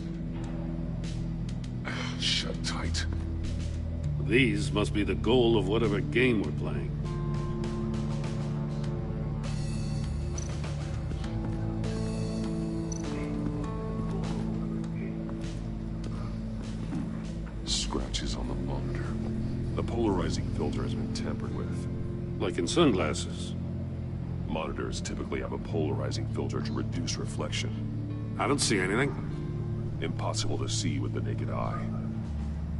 Speaker 14: Shut tight.
Speaker 5: These must be the goal of whatever game we're playing.
Speaker 14: Scratches on the monitor. The polarizing filter has been tampered with.
Speaker 5: Like in sunglasses.
Speaker 14: Monitors typically have a polarizing filter to reduce reflection.
Speaker 5: I don't see anything.
Speaker 14: Impossible to see with the naked eye.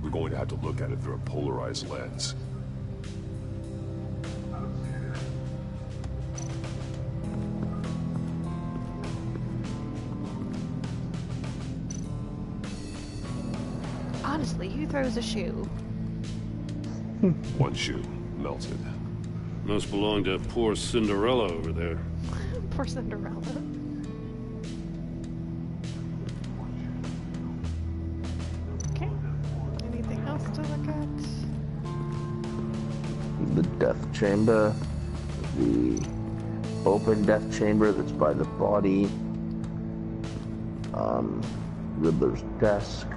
Speaker 14: We're going to have to look at it through a polarized lens.
Speaker 11: Honestly, who throws a shoe?
Speaker 14: One shoe melted.
Speaker 5: Must belong to poor Cinderella over there.
Speaker 11: Poor Cinderella. Okay. Anything else to look at?
Speaker 2: The death chamber. The open death chamber that's by the body. Riddler's desk.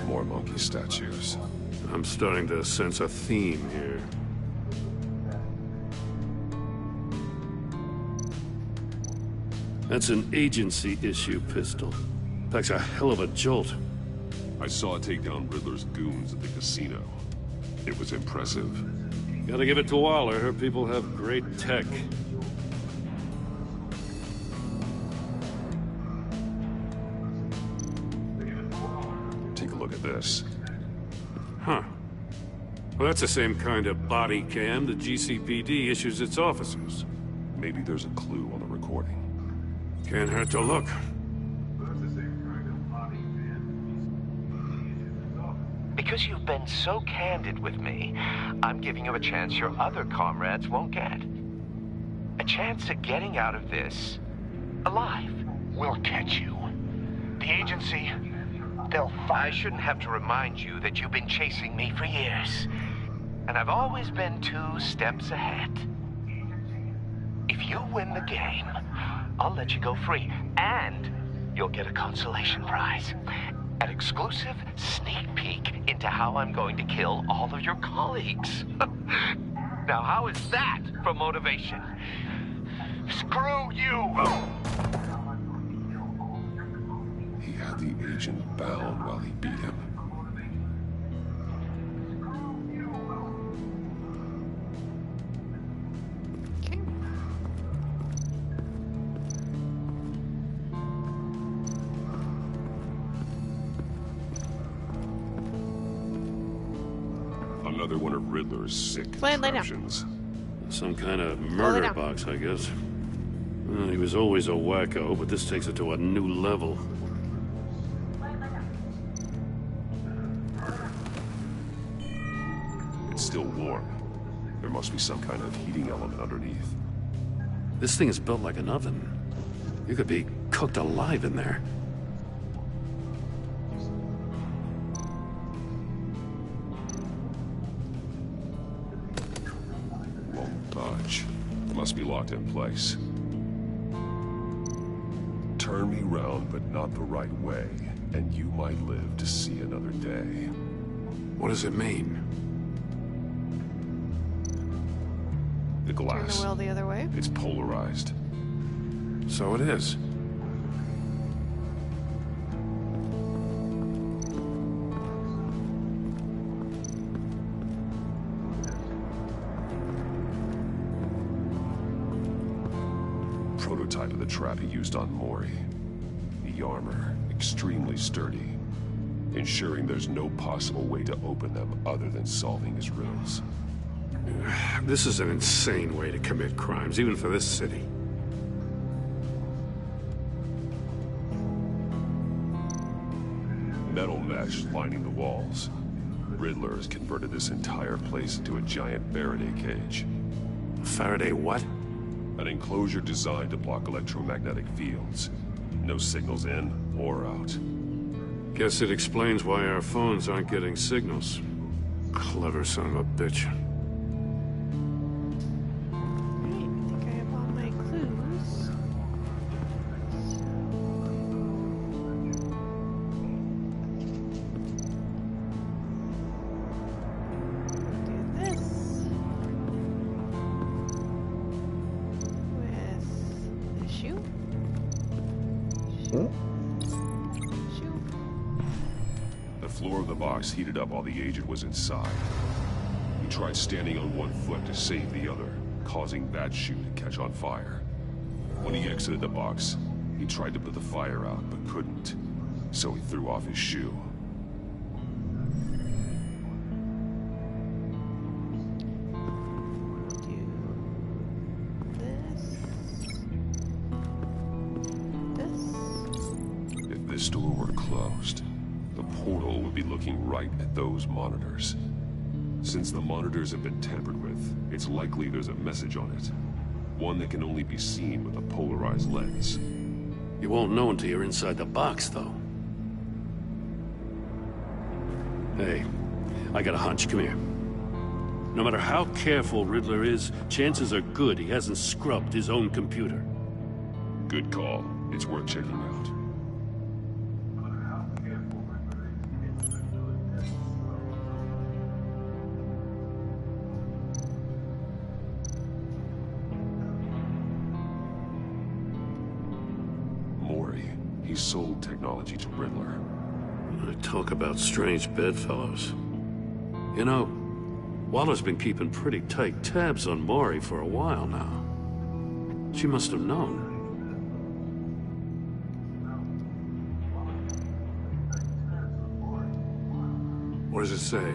Speaker 14: More monkey statues.
Speaker 5: I'm starting to sense a theme here. That's an agency issue pistol. Packs a hell of a jolt.
Speaker 14: I saw it take down Riddler's goons at the casino. It was impressive.
Speaker 5: Gotta give it to Waller. Her people have great tech.
Speaker 14: Take a look at this.
Speaker 5: Huh. Well, that's the same kind of body cam the GCPD issues its officers.
Speaker 14: Maybe there's a clue on the recording.
Speaker 5: Can't hurt to look.
Speaker 7: Because you've been so candid with me, I'm giving you a chance your other comrades won't get. A chance at getting out of this alive.
Speaker 9: We'll catch you. The agency, they'll
Speaker 7: I shouldn't have to remind you that you've been chasing me for years. And I've always been 2 steps ahead. you win the game, I'll let you go free, and you'll get a consolation prize. An exclusive sneak peek into how I'm going to kill all of your colleagues. Now, how is that for motivation? Screw you!
Speaker 14: He had the agent bound while he beat him. Another one of Riddler's sick contraptions.
Speaker 5: Some kind of murder box, I guess. Well, he was always a wacko, but this takes it to a new level.
Speaker 14: It's still warm. There must be some kind of heating element underneath.
Speaker 5: This thing is built like an oven. You could be cooked alive in there.
Speaker 14: Won't budge. Must be locked in place. Turn me round, but not the right way, and you might live to see another day.
Speaker 3: What does it mean?
Speaker 14: The glass.
Speaker 11: Turn the wheel the other way.
Speaker 14: It's polarized.
Speaker 3: So it is.
Speaker 14: Prototype of the trap he used on Mori. The armor, extremely sturdy, ensuring there's no possible way to open them other than solving his riddles.
Speaker 3: This is an insane way to commit crimes, even for this city.
Speaker 14: Metal mesh lining the walls. Riddler has converted this entire place into a giant Faraday cage.
Speaker 3: Faraday what?
Speaker 14: An enclosure designed to block electromagnetic fields. No signals in or out.
Speaker 3: Guess it explains why our phones aren't getting signals. Clever son of a bitch.
Speaker 14: The floor of the box heated up while the agent was inside. He tried standing on one foot to save the other, causing that shoe to catch on fire. When he exited the box, he tried to put the fire out, but couldn't, so he threw off his shoe. If this door were closed, the portal would be looking right at those monitors. Since the monitors have been tampered with, it's likely there's a message on it. One that can only be seen with a polarized lens.
Speaker 5: You won't know until you're inside the box, though. Hey, I got a hunch. Come here. No matter how careful Riddler is, chances are good he hasn't scrubbed his own computer.
Speaker 14: Good call. It's worth checking out. He sold technology to Riddler.
Speaker 5: Talk about strange bedfellows. You know, Waller's been keeping pretty tight tabs on Mori for a while now. She must have known.
Speaker 3: What does it say?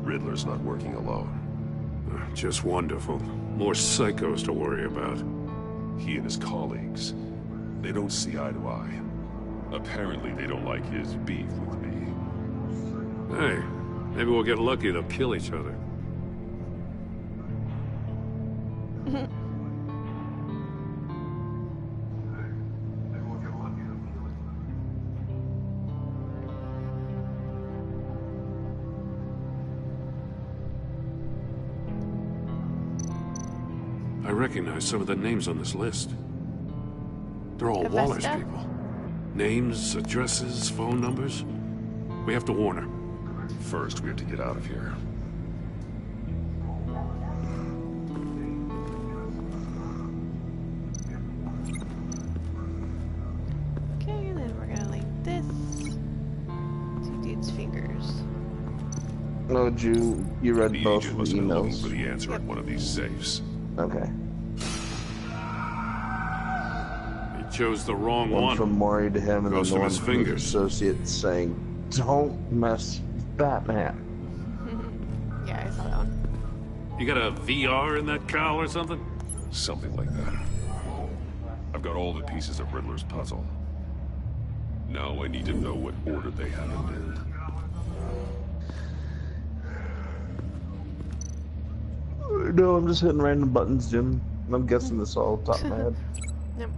Speaker 14: Riddler's not working alone.
Speaker 3: Just wonderful. More psychos to worry about.
Speaker 14: He and his colleagues, they don't see eye to eye. Apparently, they don't like his beef with me.
Speaker 3: Hey, maybe we'll get lucky to kill each other.
Speaker 5: I recognize some of the names on this list. They're all Waller's people. Names, addresses, phone numbers. We have to warn her.
Speaker 14: First, we have to get out of here.
Speaker 11: Okay, and then we're gonna link this to dude's fingers.
Speaker 2: No, you read
Speaker 14: the
Speaker 2: both
Speaker 14: agent
Speaker 2: the
Speaker 14: must have been looking
Speaker 2: emails.
Speaker 14: for the answer in one of these safes.
Speaker 2: Okay.
Speaker 5: He chose the wrong one.
Speaker 2: One from Maury to him, and then
Speaker 5: Goes
Speaker 2: the
Speaker 5: from
Speaker 2: one
Speaker 5: his
Speaker 2: from his
Speaker 5: fingers.
Speaker 2: associates saying, "Don't mess with Batman."
Speaker 11: Yeah, I saw that one.
Speaker 5: You got a VR in that cowl or something?
Speaker 14: Something like that. I've got all the pieces of Riddler's puzzle. Now I need to know what order they have them in.
Speaker 2: No, I'm just hitting random buttons, Jim. I'm guessing this all top of my head.
Speaker 11: Yep.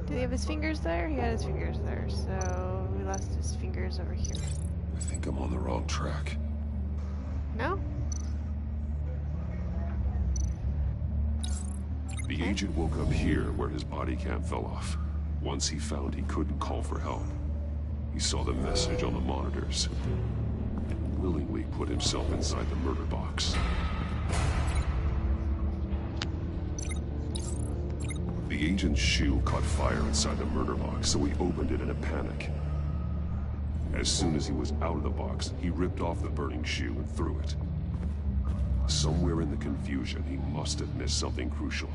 Speaker 11: Did he have his fingers there? He had his fingers there, so we lost his fingers over here.
Speaker 14: I think I'm on the wrong track.
Speaker 11: No?
Speaker 14: The agent woke up here where his body cam fell off. Once he found he couldn't call for help, he saw the message on the monitors and willingly put himself inside the murder box. The agent's shoe caught fire inside the murder box, so he opened it in a panic. As soon as he was out of the box, he ripped off the burning shoe and threw it. Somewhere in the confusion, he must have missed something crucial.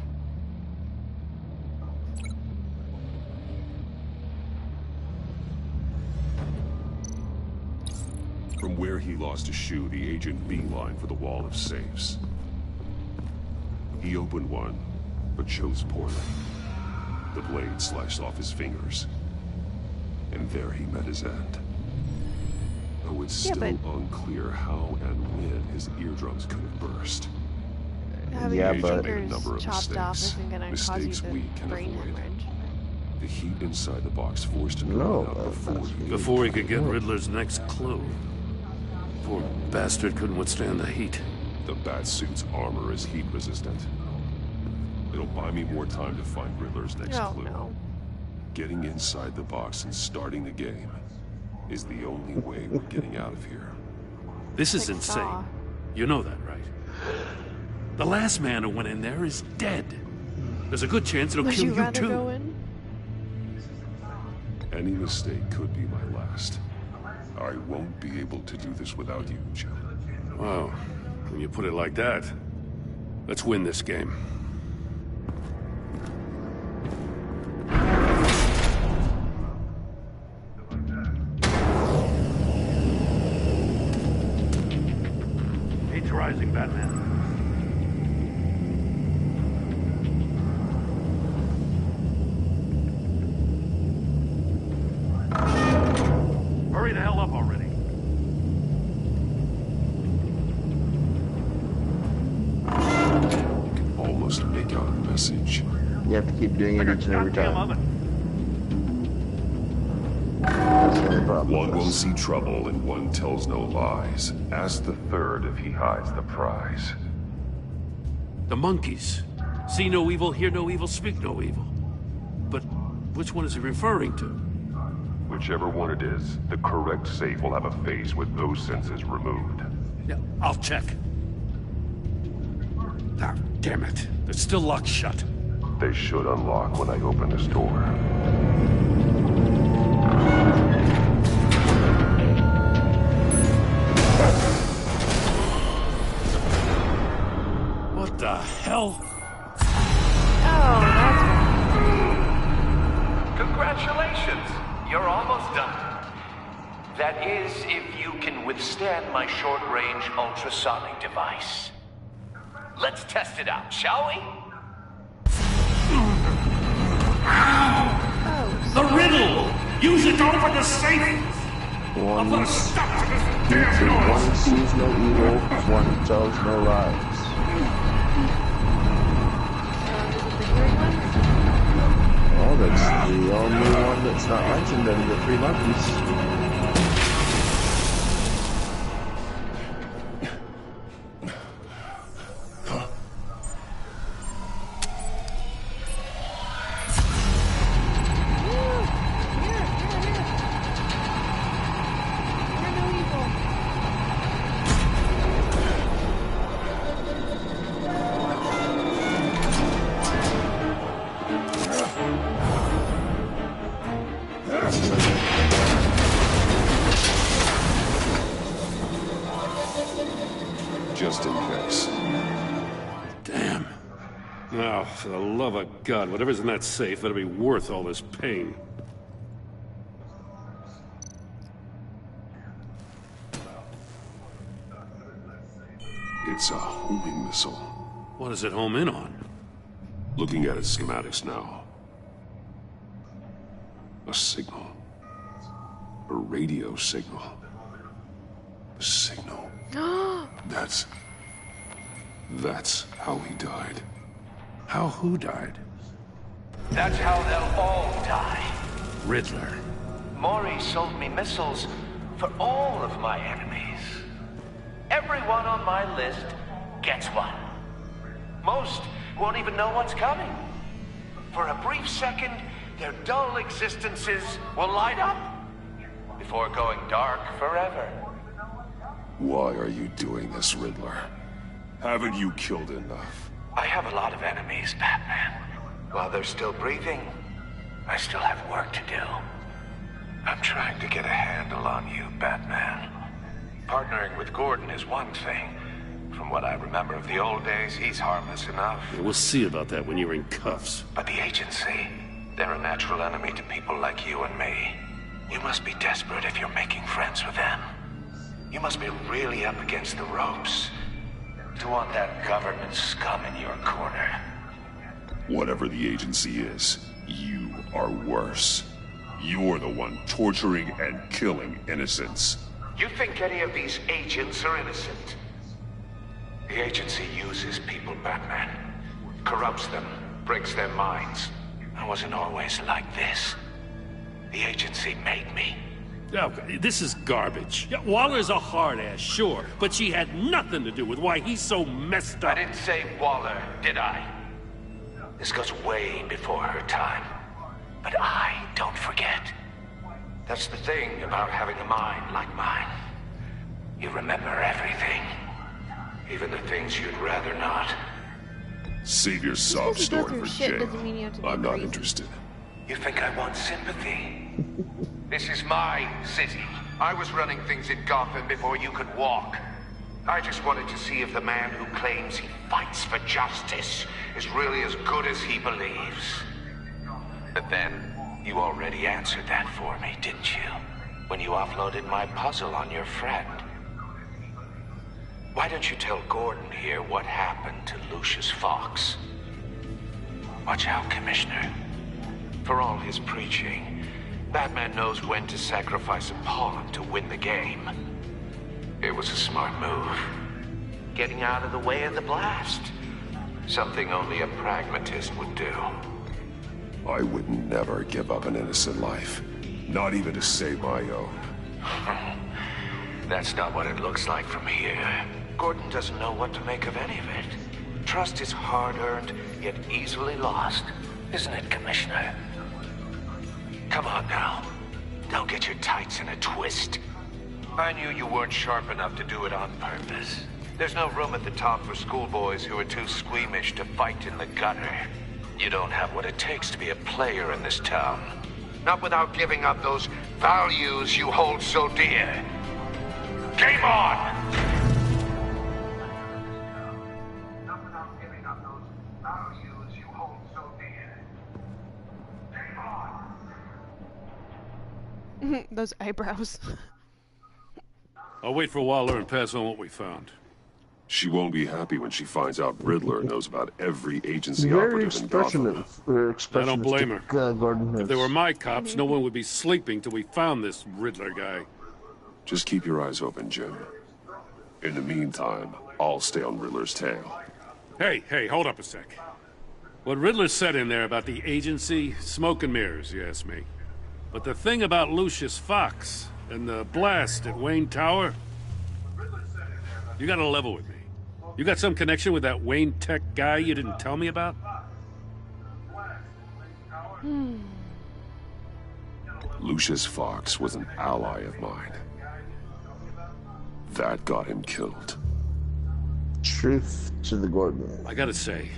Speaker 14: From where he lost his shoe, the agent beelined for the wall of safes. He opened one, but chose poorly. The blade slashed off his fingers. And there he met his end. Though it's still unclear how and when his eardrums could have burst.
Speaker 11: Having
Speaker 2: Yeah,
Speaker 11: your
Speaker 2: but-
Speaker 11: fingers
Speaker 14: Number of
Speaker 11: chopped off
Speaker 14: mistakes.
Speaker 11: isn't gonna
Speaker 14: Mistakes
Speaker 11: cause you
Speaker 14: we
Speaker 11: the
Speaker 14: can
Speaker 11: brain
Speaker 14: avoid.
Speaker 11: hemorrhage.
Speaker 14: The heat inside the box forced him to run out
Speaker 5: Before he could get Riddler's next clue. Poor bastard couldn't withstand the heat.
Speaker 14: The Batsuit's armor is heat resistant. It'll buy me more time to find Riddler's next
Speaker 11: Oh,
Speaker 14: clue.
Speaker 11: no.
Speaker 14: Getting inside the box and starting the game is the only way we're getting out of here.
Speaker 5: This is
Speaker 11: Like
Speaker 5: insane.
Speaker 11: Saw.
Speaker 5: You know that, right? The last man who went in there is dead. There's a good chance it'll
Speaker 11: Would
Speaker 5: kill
Speaker 11: you
Speaker 5: you
Speaker 11: rather
Speaker 5: too.
Speaker 11: go in?
Speaker 14: Any mistake could be my last. I won't be able to do this without you, Jim.
Speaker 5: Wow. When you put it like that, let's win this game. Heat's rising, Batman. Hurry the hell up already.
Speaker 14: Almost make out a message.
Speaker 2: You have to keep doing it each and every
Speaker 5: Goddamn
Speaker 2: time.
Speaker 5: oven.
Speaker 2: That's the only problem.
Speaker 14: One
Speaker 2: with
Speaker 14: won't
Speaker 2: this.
Speaker 14: see trouble and one tells no lies. Ask the third if he hides the prize.
Speaker 5: The monkeys. See no evil, hear no evil, speak no evil. But which one is he referring to?
Speaker 14: Whichever one it is, the correct safe will have a face with those senses removed.
Speaker 5: Yeah, I'll check. Ah, damn it. It's still locked shut.
Speaker 14: They should unlock when I open this door.
Speaker 5: What the hell?
Speaker 11: Oh, that's
Speaker 7: Congratulations! You're almost done. That is, if you can withstand my short-range ultrasonic device. Let's test it out, shall we?
Speaker 5: The riddle! Use it to open the safe!
Speaker 2: One
Speaker 5: put a stop to this
Speaker 2: sees,
Speaker 5: damn noise!
Speaker 2: one sees no evil, one tells no lies. Oh, that's the only one that's not mentioned in the Three Monkeys.
Speaker 14: just in case.
Speaker 5: Damn. Now, for the love of God, whatever's in that safe better be worth all this pain.
Speaker 14: It's a homing missile.
Speaker 5: What does it home in on?
Speaker 14: Looking at its schematics now. A signal. A radio signal. A signal. That's how he died.
Speaker 5: How who died?
Speaker 7: That's how they'll all die.
Speaker 5: Riddler.
Speaker 7: Maury sold me missiles for all of my enemies. Everyone on my list gets one. Most won't even know what's coming. For a brief second, their dull existences will light up before going dark forever.
Speaker 14: Why are you doing this, Riddler? Haven't you killed enough?
Speaker 7: I have a lot of enemies, Batman. While they're still breathing, I still have work to do. I'm trying to get a handle on you, Batman. Partnering with Gordon is one thing. From what I remember of the old days, he's harmless enough.
Speaker 5: Yeah, we'll see about that when you're in cuffs.
Speaker 7: But the agency, they're a natural enemy to people like you and me. You must be desperate if you're making friends with them. You must be really up against the ropes to want that government scum in your corner.
Speaker 14: Whatever the agency is, you are worse. You're the one torturing and killing innocents.
Speaker 7: You think any of these agents are innocent? The agency uses people, Batman. Corrupts them, breaks their minds. I wasn't always like this. The agency made me.
Speaker 5: Oh, this is garbage. Yeah, Waller's a hard ass, sure, but she had nothing to do with why he's so messed up.
Speaker 7: I didn't say Waller, did I? This goes way before her time. But I don't forget. That's the thing about having a mind like mine. You remember everything. Even the things you'd rather not.
Speaker 14: Save your sob
Speaker 11: Just because
Speaker 14: story
Speaker 11: you go
Speaker 14: for
Speaker 11: through shit
Speaker 14: jail.
Speaker 11: doesn't mean you have to be
Speaker 14: I'm not
Speaker 11: crazy.
Speaker 14: interested.
Speaker 7: You think I want sympathy? This is my city. I was running things in Gotham before you could walk. I just wanted to see if the man who claims he fights for justice is really as good as he believes. But then, you already answered that for me, didn't you? When you offloaded my puzzle on your friend. Why don't you tell Gordon here what happened to Lucius Fox? Watch out, Commissioner. For all his preaching, Batman knows when to sacrifice a pawn to win the game. It was a smart move. Getting out of the way of the blast. Something only a pragmatist would do.
Speaker 14: I would never give up an innocent life. Not even to save my own.
Speaker 7: That's not what it looks like from here. Gordon doesn't know what to make of any of it. Trust is hard-earned, yet easily lost. Isn't it, Commissioner? Come on now. Don't get your tights in a twist. I knew you weren't sharp enough to do it on purpose. There's no room at the top for schoolboys who are too squeamish to fight in the gutter. You don't have what it takes to be a player in this town. Not without giving up those values you hold so dear. Game on! Not without giving up those values you hold so dear. Game on!
Speaker 11: Those eyebrows.
Speaker 5: I'll wait for Waller and pass on what we found.
Speaker 14: She won't be happy when she finds out Riddler knows about every agency
Speaker 2: Very
Speaker 14: operative in Gotham.
Speaker 5: I don't blame her.
Speaker 2: Gordon
Speaker 5: If they were my cops, no one would be sleeping till we found this Riddler guy.
Speaker 14: Just keep your eyes open, Jim. In the meantime, I'll stay on Riddler's tail.
Speaker 5: Hey, hold up a sec. What Riddler said in there about the agency, smoke and mirrors, you ask me. But the thing about Lucius Fox and the blast at Wayne Tower, you gotta level with me. You got some connection with that Wayne Tech guy you didn't tell me about?
Speaker 14: Lucius Fox was an ally of mine. That got him killed.
Speaker 2: Truth to the Gordon.
Speaker 5: I gotta say,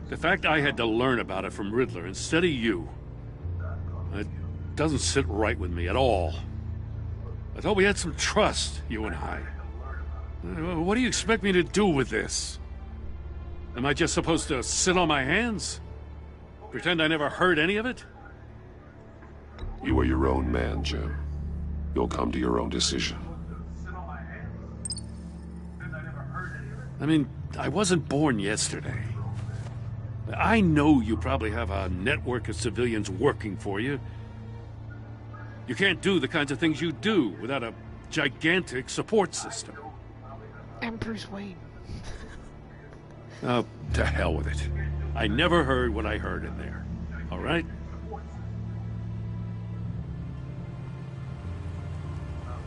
Speaker 5: the fact I had to learn about it from Riddler instead of you, it doesn't sit right with me at all. I thought we had some trust, you and I. What do you expect me to do with this? Am I just supposed to sit on my hands? Pretend I never heard any of it?
Speaker 14: You are your own man, Jim. You'll come to your own decision.
Speaker 5: I mean, I wasn't born yesterday. I know you probably have a network of civilians working for you. You can't do the kinds of things you do without a gigantic support system.
Speaker 11: I'm Bruce Wayne.
Speaker 5: Oh, to hell with it. I never heard what I heard in there. All right?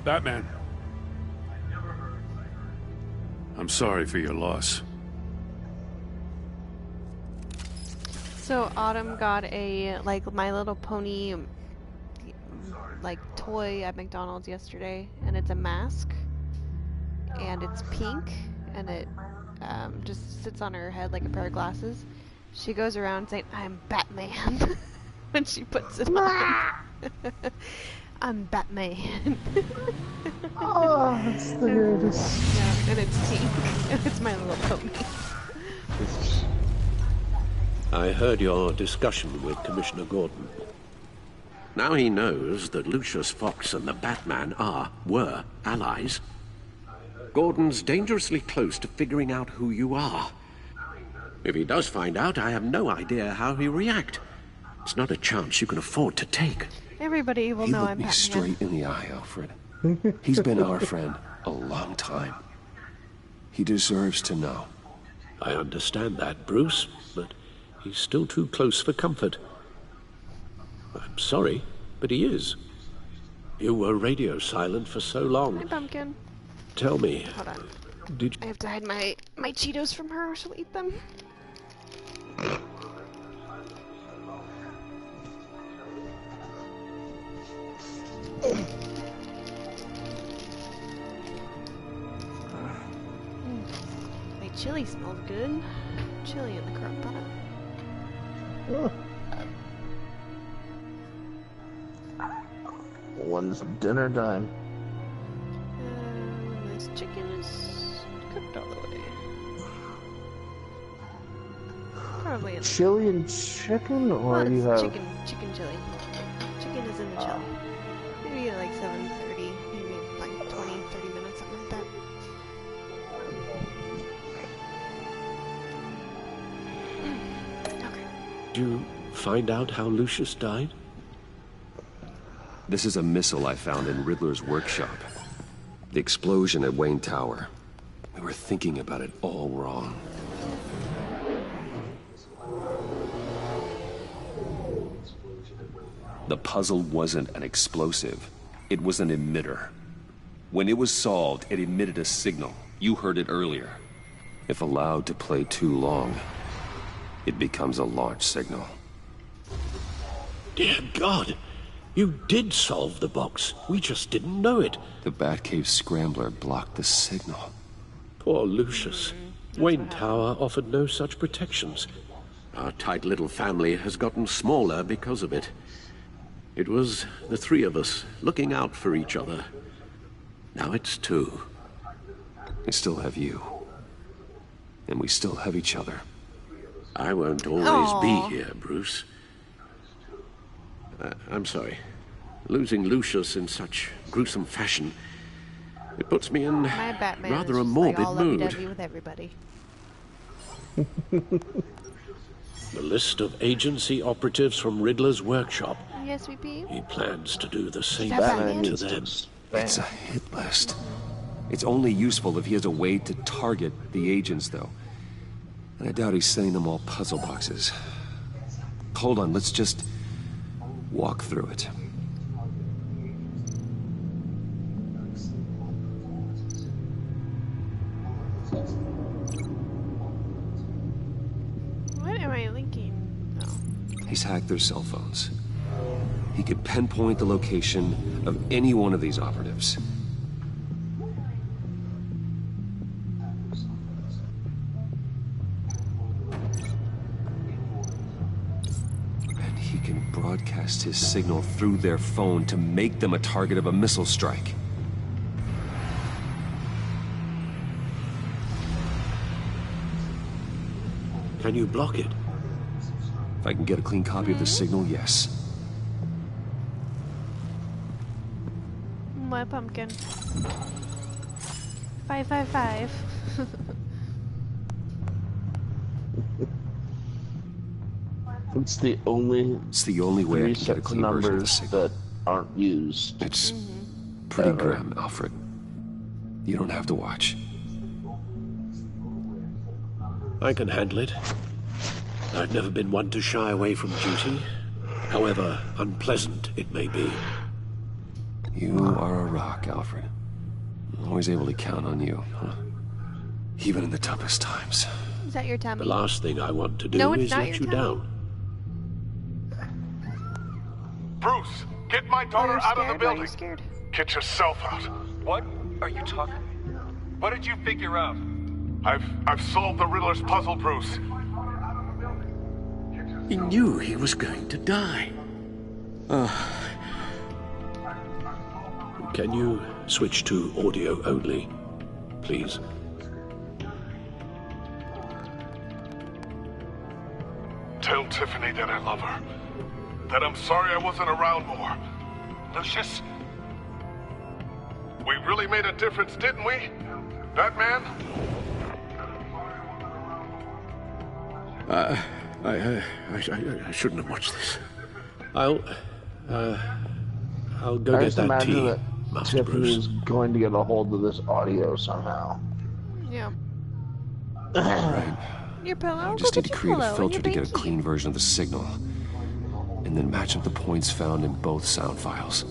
Speaker 5: Batman. I'm sorry for your loss.
Speaker 11: So Autumn got a, like, My Little Pony, like, toy at McDonald's yesterday, and it's a mask, and it's pink, and it just sits on her head like a pair of glasses. She goes around saying, "I'm Batman," when she puts it on. I'm Batman.
Speaker 2: Oh, that's the greatest.
Speaker 11: Yeah, and it's pink, and it's My Little Pony.
Speaker 18: I heard your discussion with Commissioner Gordon. Now he knows that Lucius Fox and the Batman were allies. Gordon's dangerously close to figuring out who you are. If he does find out, I have no idea how he'll react. It's not a chance you can afford to take.
Speaker 11: Everybody will know I'm
Speaker 1: He
Speaker 11: Batman.
Speaker 1: looked me straight in the eye, Alfred. He's been our friend a long time. He deserves to know.
Speaker 18: I understand that, Bruce, but he's still too close for comfort. I'm sorry, but he is. You were radio silent for so long.
Speaker 11: Hi, Pumpkin.
Speaker 18: Tell me,
Speaker 11: Hold on.
Speaker 18: did
Speaker 11: I have to hide my Cheetos from her, or she'll eat them. My chili smells good. Chili in the crock pot.
Speaker 2: When's dinner time?
Speaker 11: This chicken is cooked all the way. Probably in
Speaker 2: Chili and chicken, or
Speaker 11: well,
Speaker 2: you
Speaker 11: it's
Speaker 2: have
Speaker 11: chicken chili. Chicken is in the chill. Maybe at like 7:30, maybe like 20, 30 minutes, something like that.
Speaker 18: you find out how Lucius died?
Speaker 1: This is a missile I found in Riddler's workshop. The explosion at Wayne Tower. We were thinking about it all wrong. The puzzle wasn't an explosive. It was an emitter. When it was solved, it emitted a signal. You heard it earlier. If allowed to play too long, it becomes a launch signal.
Speaker 18: Dear God, you did solve the box. We just didn't know it.
Speaker 1: The Batcave Scrambler blocked the signal.
Speaker 18: Poor Lucius. Wayne Tower offered no such protections. Our tight little family has gotten smaller because of it. It was the three of us looking out for each other. Now it's two.
Speaker 1: I still have you. And we still have each other.
Speaker 18: I won't always be here, Bruce. I'm sorry. Losing Lucius in such gruesome fashion, it puts me in
Speaker 11: My Batman
Speaker 18: rather
Speaker 11: is
Speaker 18: a
Speaker 11: just
Speaker 18: morbid
Speaker 11: like all
Speaker 18: mood.
Speaker 11: lovey-dovey with everybody.
Speaker 18: The list of agency operatives from Riddler's workshop.
Speaker 11: Yes, VP.
Speaker 18: He plans to do the same
Speaker 11: Batman?
Speaker 18: thing to them.
Speaker 1: It's a hit list. It's only useful if he has a way to target the agents, though. And I doubt he's sending them all puzzle boxes. Hold on, let's just walk through it.
Speaker 11: What am I linking?
Speaker 1: He's hacked their cell phones. He could pinpoint the location of any one of these operatives. And he can broadcast his signal through their phone to make them a target of a missile strike.
Speaker 18: Can you block it?
Speaker 1: If I can get a clean copy of the signal, yes.
Speaker 11: My pumpkin. 555.
Speaker 2: It's the only
Speaker 1: way I can
Speaker 2: three
Speaker 1: get a
Speaker 2: sets of
Speaker 1: clean version of the
Speaker 2: numbers
Speaker 1: signal.
Speaker 2: that aren't used.
Speaker 1: It's pretty grim, Alfred. You don't have to watch.
Speaker 18: I can handle it. I've never been one to shy away from duty, however unpleasant it may be.
Speaker 1: You are a rock, Alfred. I'm always able to count on you, huh? Even in the toughest times.
Speaker 11: Is that your tummy?
Speaker 18: The last thing I want to do is let you down.
Speaker 10: Bruce, get my daughter out of the building.
Speaker 11: Scared?
Speaker 10: Get yourself out.
Speaker 13: What are you talking? What did you figure out?
Speaker 10: I've solved the Riddler's puzzle, Bruce.
Speaker 18: He knew he was going to die. Can you switch to audio only, please?
Speaker 10: Tell Tiffany that I love her. That I'm sorry I wasn't around more. Lucius, we really made a difference, didn't we? Batman?
Speaker 18: I shouldn't have watched this. I'll go get that tea,
Speaker 2: that
Speaker 18: Master
Speaker 2: Tiffany's
Speaker 18: Bruce.
Speaker 2: going to get a hold of this audio somehow.
Speaker 11: Yeah.
Speaker 1: Right.
Speaker 11: Your pillow?
Speaker 1: I just need to create a
Speaker 11: pillow
Speaker 1: filter
Speaker 11: and
Speaker 1: to
Speaker 11: your
Speaker 1: get a clean version of the signal. And then match up the points found in both sound files.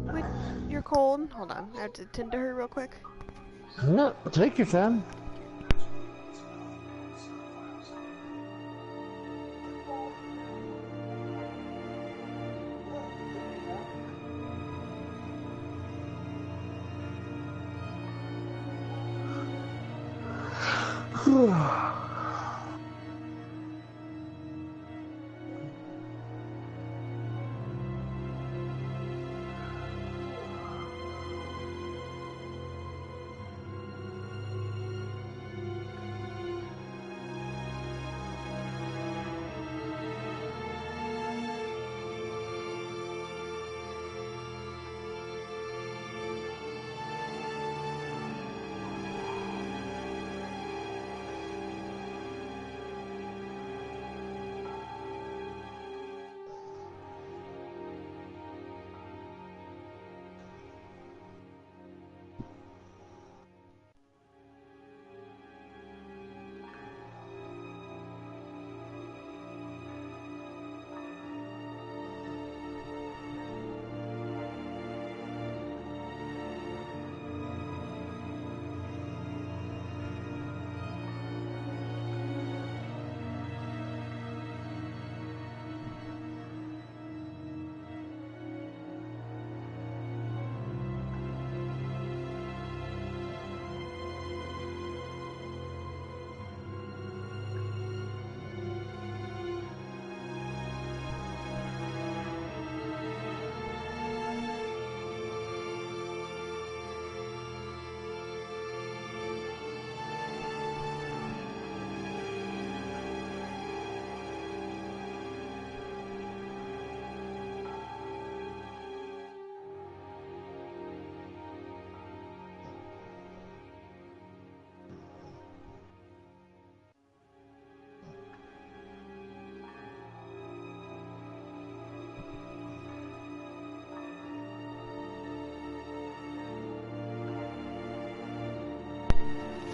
Speaker 11: Wait, you're cold? Hold on. I have to tend to her real quick.
Speaker 2: No, take your time.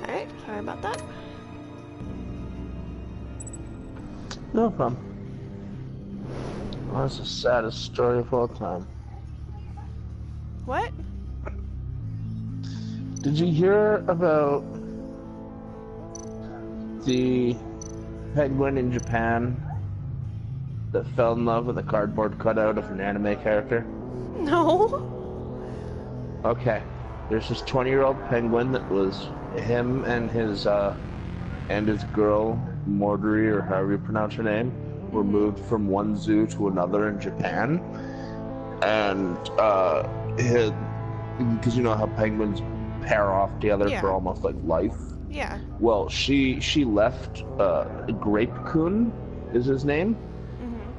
Speaker 11: Alright, sorry about that.
Speaker 2: No problem. Well, that's the saddest story of all time.
Speaker 11: What?
Speaker 2: Did you hear about the penguin in Japan that fell in love with a cardboard cutout of an anime character?
Speaker 11: No.
Speaker 2: Okay. There's this 20-year-old penguin that was him and his girl, Mordery, or however you pronounce her name, were moved from one zoo to another in Japan. And, because you know how penguins pair off together for almost like life.
Speaker 11: Yeah.
Speaker 2: Well, she left, Grape Coon is his name.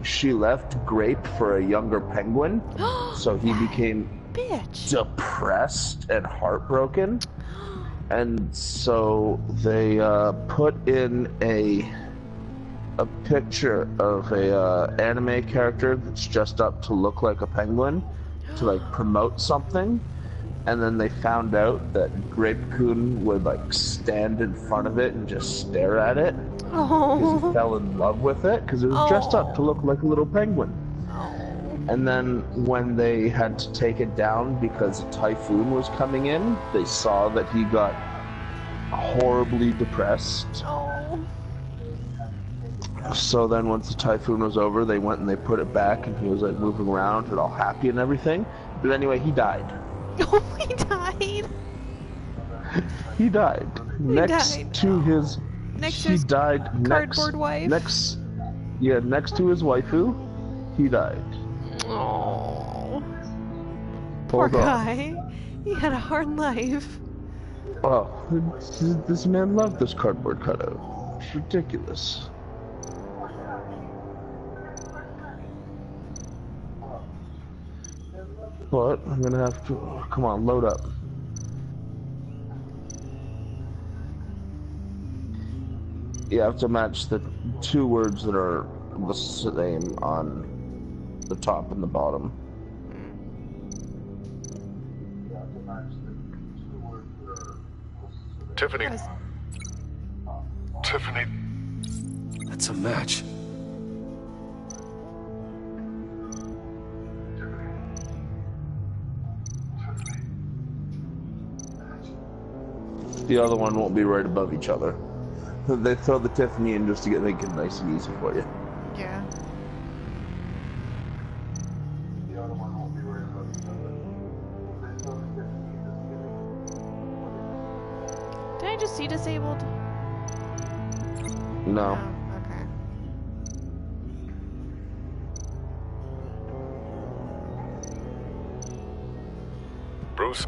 Speaker 2: She left Grape for a younger penguin, so he became depressed and heartbroken. And so they put in a picture of a anime character that's dressed up to look like a penguin to like promote something. And then they found out that Grape Coon would like stand in front of it and just stare at it because he fell in love with it because it was dressed up to look like a little penguin. And then when they had to take it down because a typhoon was coming in, they saw that he got horribly depressed. So then once the typhoon was over, they went and they put it back and he was like moving around and all happy and everything. But anyway, he died.
Speaker 11: Oh, he died.
Speaker 2: He died. Next to his
Speaker 11: cardboard wife.
Speaker 2: Next to his waifu, he died.
Speaker 11: Oh, poor guy. He had a hard life.
Speaker 2: Oh, this man loved this cardboard cutout. It's ridiculous. But I'm gonna have to, come on, load up. You have to match the two words that are the same on the top and the bottom.
Speaker 10: Tiffany. Tiffany.
Speaker 1: That's a match.
Speaker 2: The other one won't be right above each other. They throw the Tiffany in just to make it nice and easy for you.
Speaker 11: Yeah. Did I just see disabled?
Speaker 2: No.
Speaker 11: Oh, okay.
Speaker 10: Bruce.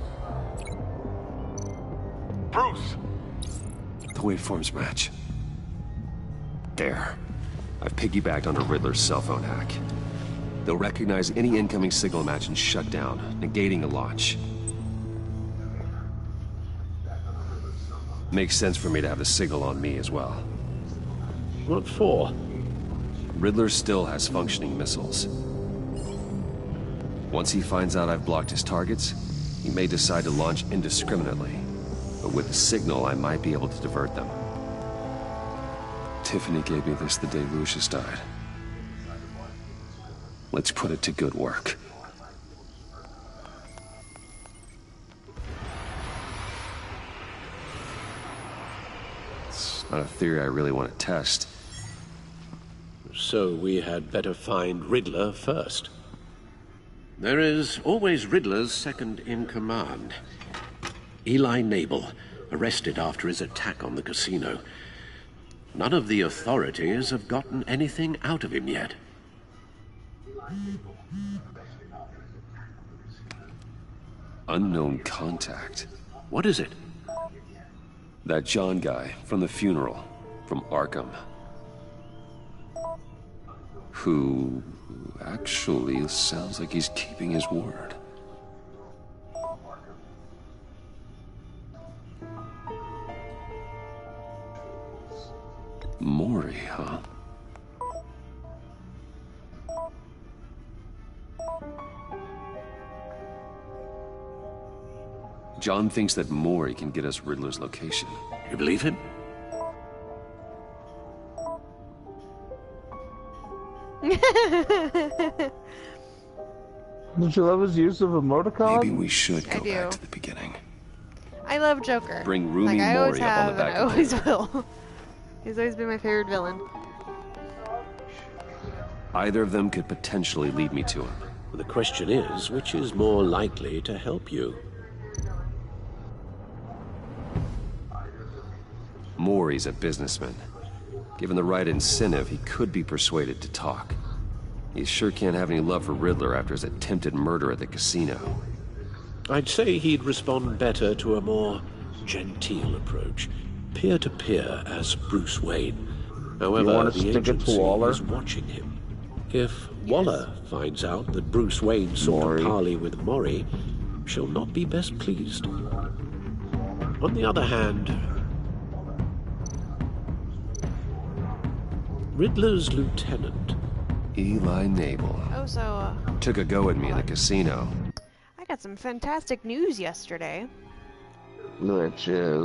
Speaker 10: Bruce!
Speaker 1: The waveforms match. There. I've piggybacked onto Riddler's cell phone hack. They'll recognize any incoming signal match and shut down, negating a launch. Makes sense for me to have the signal on me as well.
Speaker 18: What for?
Speaker 1: Riddler still has functioning missiles. Once he finds out I've blocked his targets, he may decide to launch indiscriminately. But with the signal, I might be able to divert them. Tiffany gave me this the day Lucius died. Let's put it to good work. It's not a theory I really want to test.
Speaker 18: So we had better find Riddler first. There is always Riddler's second in command. Eli Nabel, arrested after his attack on the casino. None of the authorities have gotten anything out of him yet.
Speaker 1: Unknown contact.
Speaker 18: What is it?
Speaker 1: That John guy from the funeral, from Arkham. Who actually sounds like he's keeping his word. Mori, huh? John thinks that Mori can get us Riddler's location.
Speaker 18: You believe him?
Speaker 2: Don't you love his use of emoticons?
Speaker 1: Maybe we should go back to the beginning.
Speaker 11: I love Joker.
Speaker 1: Bring Rumi
Speaker 11: I always
Speaker 1: Mori up on
Speaker 11: have,
Speaker 1: the back
Speaker 11: and I
Speaker 1: of
Speaker 11: always will. He's always been my favorite villain.
Speaker 1: Either of them could potentially lead me to him.
Speaker 18: The question is, which is more likely to help you?
Speaker 1: Mori's a businessman. Given the right incentive, he could be persuaded to talk. He sure can't have any love for Riddler after his attempted murder at the casino.
Speaker 18: I'd say he'd respond better to a more genteel approach. peer-to-peer as Bruce Wayne. However,
Speaker 2: wanna
Speaker 18: the
Speaker 2: stick it to
Speaker 18: agency
Speaker 2: Waller?
Speaker 18: is watching him. If Waller finds out that Bruce Wayne sought to parley with Mori, she'll not be best pleased. On the other hand, Riddler's lieutenant,
Speaker 1: Eli Nabel,
Speaker 11: Oh, so,
Speaker 1: took a go at me in the casino.
Speaker 11: I got some fantastic news yesterday.
Speaker 2: Which is...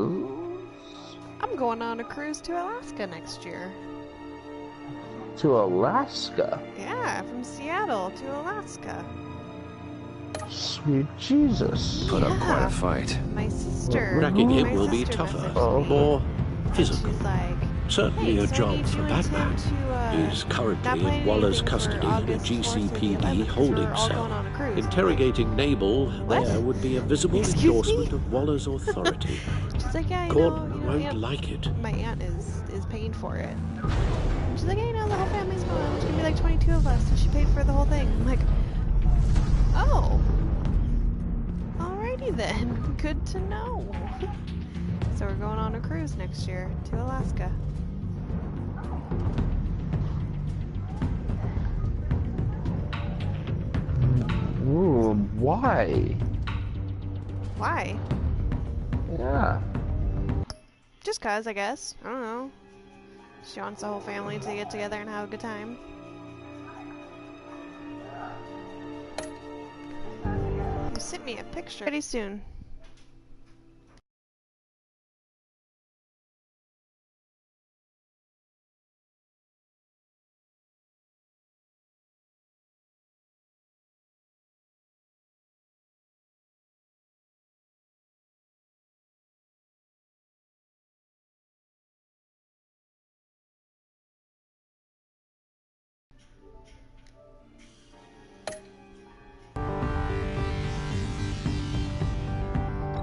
Speaker 11: I'm going on a cruise to Alaska next year.
Speaker 2: To Alaska?
Speaker 11: Yeah, from Seattle to Alaska.
Speaker 2: Sweet Jesus.
Speaker 1: Put up quite a fight.
Speaker 11: My sister.
Speaker 18: tracking him
Speaker 11: my
Speaker 18: will be
Speaker 11: sister
Speaker 18: tougher,
Speaker 11: messaged me.
Speaker 18: more physical.
Speaker 11: She's like,
Speaker 18: Certainly
Speaker 11: hey,
Speaker 18: a
Speaker 11: so I
Speaker 18: job
Speaker 11: need
Speaker 18: for
Speaker 11: you and
Speaker 18: Batman.
Speaker 11: Tim to,
Speaker 18: Is
Speaker 11: not
Speaker 18: currently
Speaker 11: plan
Speaker 18: in Waller's
Speaker 11: anything for
Speaker 18: custody in a
Speaker 11: August 4th through the
Speaker 18: GCPD
Speaker 11: 11th, 'cause we're
Speaker 18: holding
Speaker 11: all going
Speaker 18: cell.
Speaker 11: on a cruise.
Speaker 18: Interrogating Nabel
Speaker 11: What?
Speaker 18: there would be a visible
Speaker 11: Excuse
Speaker 18: endorsement
Speaker 11: me?
Speaker 18: of Waller's authority.
Speaker 11: She's like, yeah,
Speaker 18: Gordon won't
Speaker 11: Aunt,
Speaker 18: like it.
Speaker 11: my aunt is paying for it. She's like, yeah, the whole family's going. There's gonna be like 22 of us, so she paid for the whole thing. I'm like, oh, alrighty then, good to know. So we're going on a cruise next year to Alaska.
Speaker 2: Ooh, why?
Speaker 11: Why?
Speaker 2: Yeah.
Speaker 11: Just cause, I guess. I don't know. She wants the whole family to get together and have a good time. You sent me a picture. Pretty soon.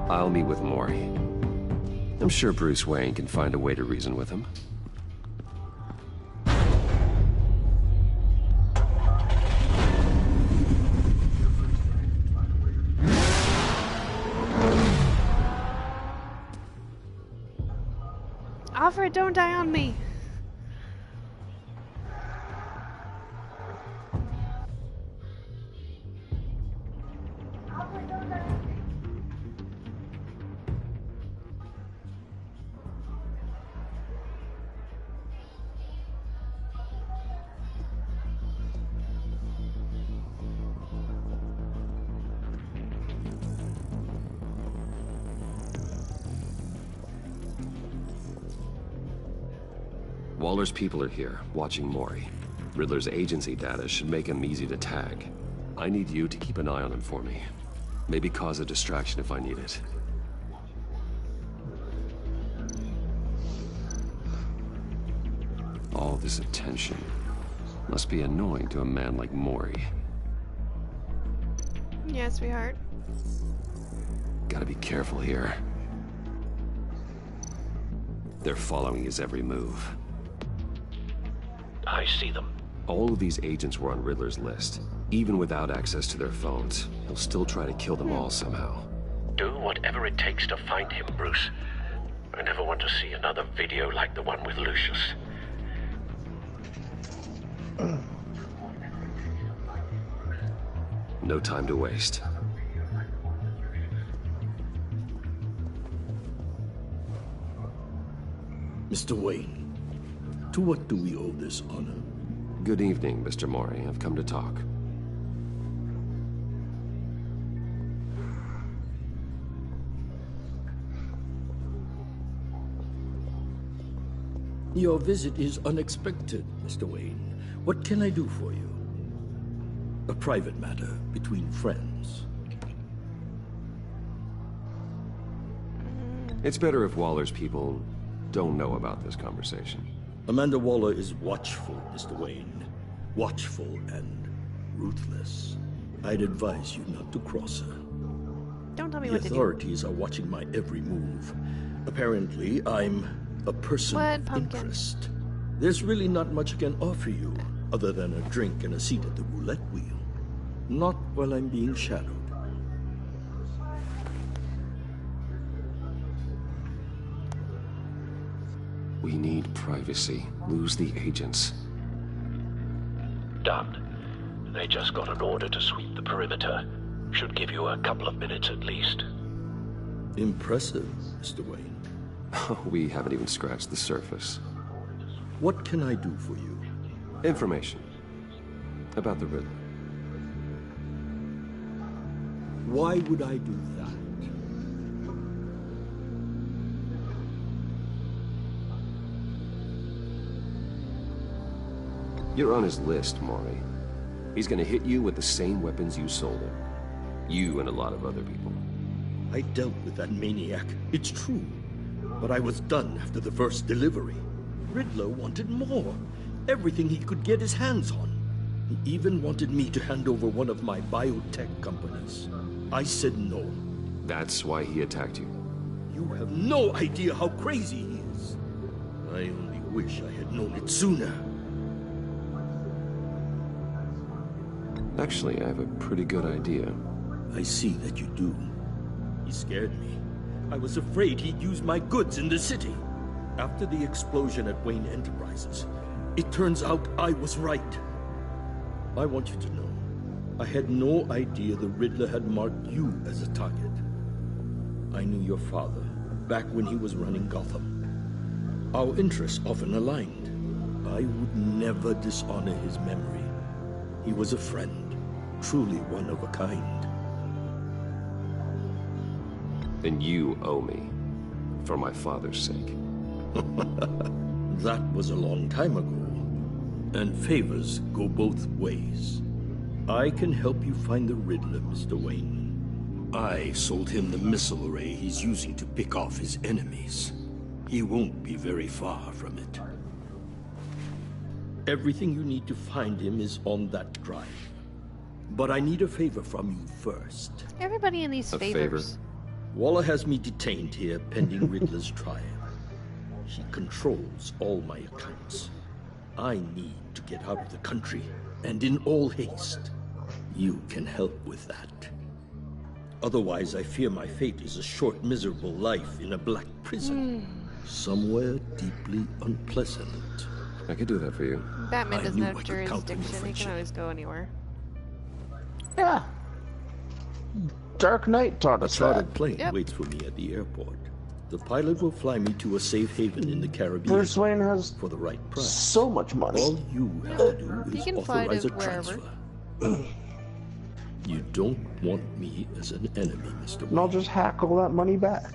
Speaker 1: I'll meet with Mori. I'm sure Bruce Wayne can find a way to reason with him.
Speaker 11: Alfred, don't die on me!
Speaker 1: Waller's people are here, watching Mori. Riddler's agency data should make him easy to tag. I need you to keep an eye on him for me. Maybe cause a distraction if I need it. All this attention must be annoying to a man like Mori.
Speaker 11: Yeah, sweetheart.
Speaker 1: Gotta be careful here. They're following his every move.
Speaker 18: I see them.
Speaker 1: All of these agents were on Riddler's list. Even without access to their phones, he'll still try to kill them all somehow.
Speaker 18: Do whatever it takes to find him, Bruce. I never want to see another video like the one with Lucius.
Speaker 1: No time to waste.
Speaker 6: Mr. Wayne, to what do we owe this honor?
Speaker 1: Good evening, Mr. Mori. I've come to talk.
Speaker 6: Your visit is unexpected, Mr. Wayne. What can I do for you? A private matter between friends.
Speaker 1: It's better if Waller's people don't know about this conversation.
Speaker 6: Amanda Waller is watchful, Mr. Wayne. Watchful and ruthless. I'd advise you not to cross her.
Speaker 11: Don't tell me
Speaker 6: The
Speaker 11: what to do.
Speaker 6: authorities are watching my every move. Apparently, I'm a person
Speaker 11: What,
Speaker 6: of
Speaker 11: pumpkin?
Speaker 6: interest. There's really not much I can offer you, other than a drink and a seat at the roulette wheel. Not while I'm being shadowed.
Speaker 1: We need privacy. Lose the agents.
Speaker 18: Done. They just got an order to sweep the perimeter. Should give you a couple of minutes at least.
Speaker 6: Impressive, Mr. Wayne.
Speaker 1: We haven't even scratched the surface.
Speaker 6: What can I do for you?
Speaker 1: Information. About the Riddler.
Speaker 6: Why would I do that?
Speaker 1: You're on his list, Maury. He's gonna hit you with the same weapons you sold him. You and a lot of other people.
Speaker 6: I dealt with that maniac, it's true. But I was done after the first delivery. Riddler wanted more. Everything he could get his hands on. He even wanted me to hand over one of my biotech companies. I said no.
Speaker 1: That's why he attacked you.
Speaker 6: You have no idea how crazy he is. I only wish I had known it sooner.
Speaker 1: Actually, I have a pretty good idea.
Speaker 6: I see that you do. He scared me. I was afraid he'd use my goods in the city. After the explosion at Wayne Enterprises, it turns out I was right. I want you to know, I had no idea the Riddler had marked you as a target. I knew your father back when he was running Gotham. Our interests often aligned. I would never dishonor his memory. He was a friend, truly one of a kind.
Speaker 1: And you owe me, for my father's sake.
Speaker 6: That was a long time ago, and favors go both ways. I can help you find the Riddler, Mr. Wayne. I sold him the missile array he's using to pick off his enemies. He won't be very far from it. Everything you need to find him is on that drive. But I need a favor from you first.
Speaker 11: Everybody in these favors.
Speaker 6: Waller has me detained here pending Riddler's trial. He controls all my accounts. I need to get out of the country, and in all haste. You can help with that. Otherwise, I fear my fate is a short, miserable life in a black prison. Somewhere deeply unpleasant.
Speaker 1: I could do that for you.
Speaker 11: Batman doesn't have jurisdiction. He can always go anywhere.
Speaker 2: Yeah. Dark Knight taught us
Speaker 6: A chartered
Speaker 2: that.
Speaker 6: plane waits for me at the airport. The pilot will fly me to a safe haven in the Caribbean.
Speaker 2: Bruce Wayne has
Speaker 6: for the right price.
Speaker 2: So much money.
Speaker 6: All you have to do
Speaker 11: He
Speaker 6: is
Speaker 11: can fly
Speaker 6: authorize
Speaker 11: to
Speaker 6: a
Speaker 11: wherever.
Speaker 6: transfer. You don't want me as an enemy, Mr. Wayne.
Speaker 2: And I'll just hack all that money back.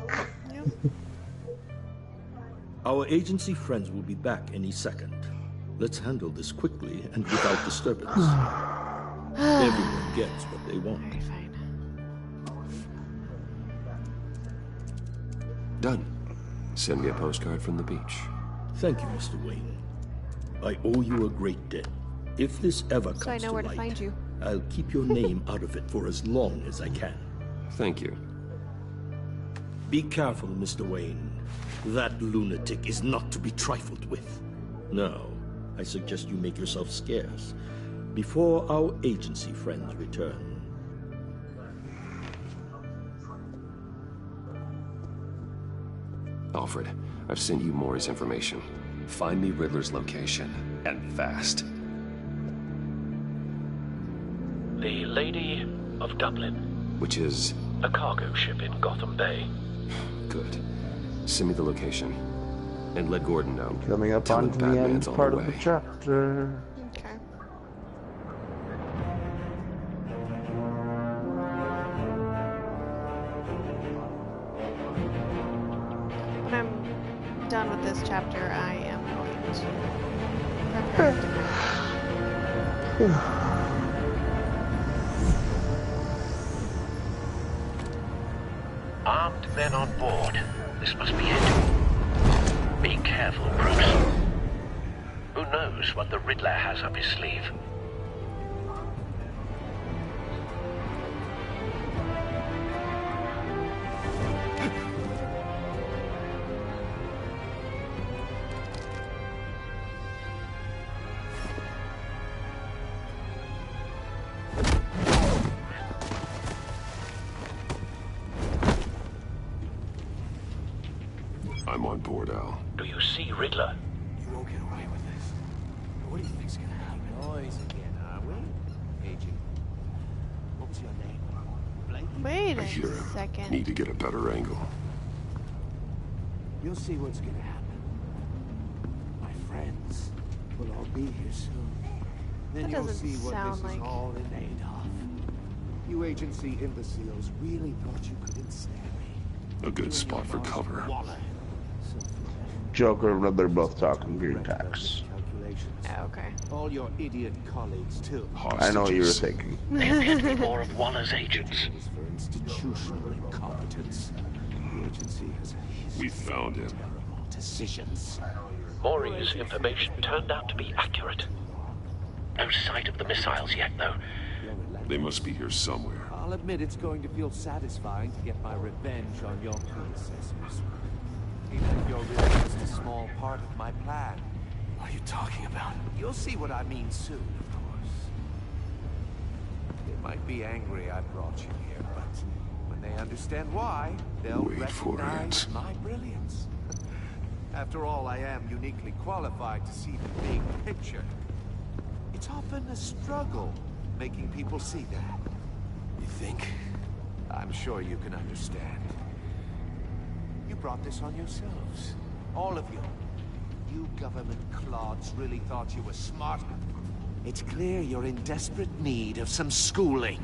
Speaker 6: Our agency friends will be back any second. Let's handle this quickly and without disturbance. Everyone gets what they want.
Speaker 1: Done. Send me a postcard from the beach.
Speaker 6: Thank you, Mr. Wayne. I owe you a great debt. If this ever comes
Speaker 11: So I know
Speaker 6: to
Speaker 11: where
Speaker 6: light,
Speaker 11: to find you.
Speaker 6: I'll keep your name out of it for as long as I can.
Speaker 1: Thank you.
Speaker 6: Be careful, Mr. Wayne. That lunatic is not to be trifled with. Now, I suggest you make yourself scarce before our agency friends return.
Speaker 1: Alfred, I've sent you Maury's information. Find me Riddler's location, and fast.
Speaker 18: The Lady of Dublin.
Speaker 1: Which is?
Speaker 18: A cargo ship in Gotham Bay.
Speaker 1: Good. Send me the location. And let Gordon know.
Speaker 2: Coming up
Speaker 1: Tell him
Speaker 2: onto the
Speaker 1: Batman's
Speaker 2: end
Speaker 1: on
Speaker 2: part
Speaker 1: the
Speaker 2: of the
Speaker 1: way.
Speaker 2: chapter.
Speaker 11: Okay. When I'm done with this chapter, I am going to prepare to
Speaker 18: Armed men on board. This must be it. Be careful, Bruce. Who knows what the Riddler has up his sleeve?
Speaker 1: I'm on board.
Speaker 14: Cordell.
Speaker 18: Do you see Riddler?
Speaker 12: You won't get away with this. What do you think's gonna happen?
Speaker 19: Noise again, are we? Agent. What was your name? Blake?
Speaker 11: Wait
Speaker 14: I hear
Speaker 11: a
Speaker 14: him.
Speaker 11: second.
Speaker 14: Need to get a better angle.
Speaker 19: You'll see what's gonna happen. My friends will all be here soon. Then
Speaker 11: That
Speaker 19: you'll
Speaker 11: doesn't
Speaker 19: see what
Speaker 11: sound
Speaker 19: this
Speaker 11: like...
Speaker 19: is all in aid of. You agency imbeciles really thought you could ensnare me.
Speaker 14: A good spot for cover.
Speaker 2: Joker and Riddler both talking green tax.
Speaker 11: Oh, okay.
Speaker 19: All your idiot colleagues, too.
Speaker 2: I know what you were thinking.
Speaker 18: There must be more of Waller's agents.
Speaker 19: For institutional incompetence. The agency has
Speaker 14: We found him.
Speaker 19: terrible decisions.
Speaker 18: Maury's information turned out to be accurate. No sight of the missiles yet, though.
Speaker 14: They must be here somewhere.
Speaker 19: I'll admit it's going to feel satisfying to get my revenge on your predecessors. Even if you're really just a small part of my plan.
Speaker 12: What are you talking about?
Speaker 19: You'll see what I mean soon, of course. They might be angry I brought you here, but when they understand why, they'll
Speaker 14: Wait for
Speaker 19: recognize
Speaker 14: it.
Speaker 19: my brilliance. After all, I am uniquely qualified to see the big picture. It's often a struggle making people see that.
Speaker 12: You think?
Speaker 19: I'm sure you can understand. You brought this on yourselves. All of you. You government clods really thought you were smart. It's clear you're in desperate need of some schooling.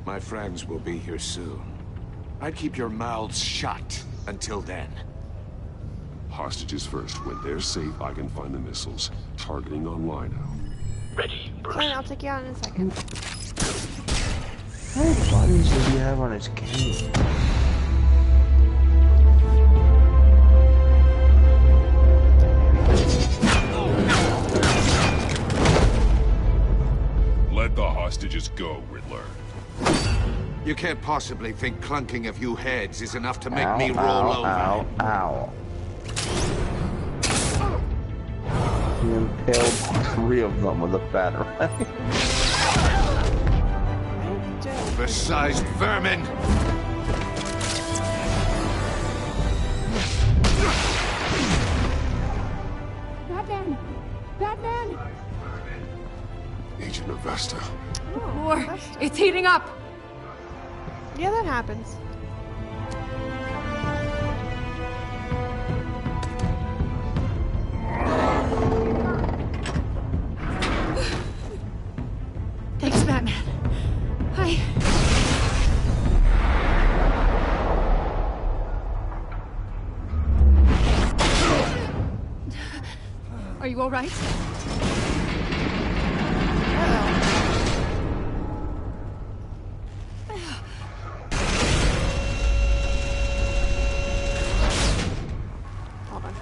Speaker 3: My friends will be here soon. I'd keep your mouths shut until then.
Speaker 14: Hostages first. When they're safe, I can find the missiles. Targeting on Lino.
Speaker 18: Ready, Bruce?
Speaker 11: Fine, I'll take you out in a second.
Speaker 2: How many bodies does he have on his cane?
Speaker 14: Let the hostages go, Riddler.
Speaker 3: You can't possibly think clunking a few heads is enough to make
Speaker 2: Ow,
Speaker 3: me roll over.
Speaker 2: Ow, ow. He impaled 3 of them with a batarang.
Speaker 3: Oversized vermin!
Speaker 22: Batman! Batman!
Speaker 14: Agent Avesta.
Speaker 22: More! It's heating up!
Speaker 11: Yeah, that happens.
Speaker 22: Thanks, Batman. Hi. Are you all right?
Speaker 11: Hold on.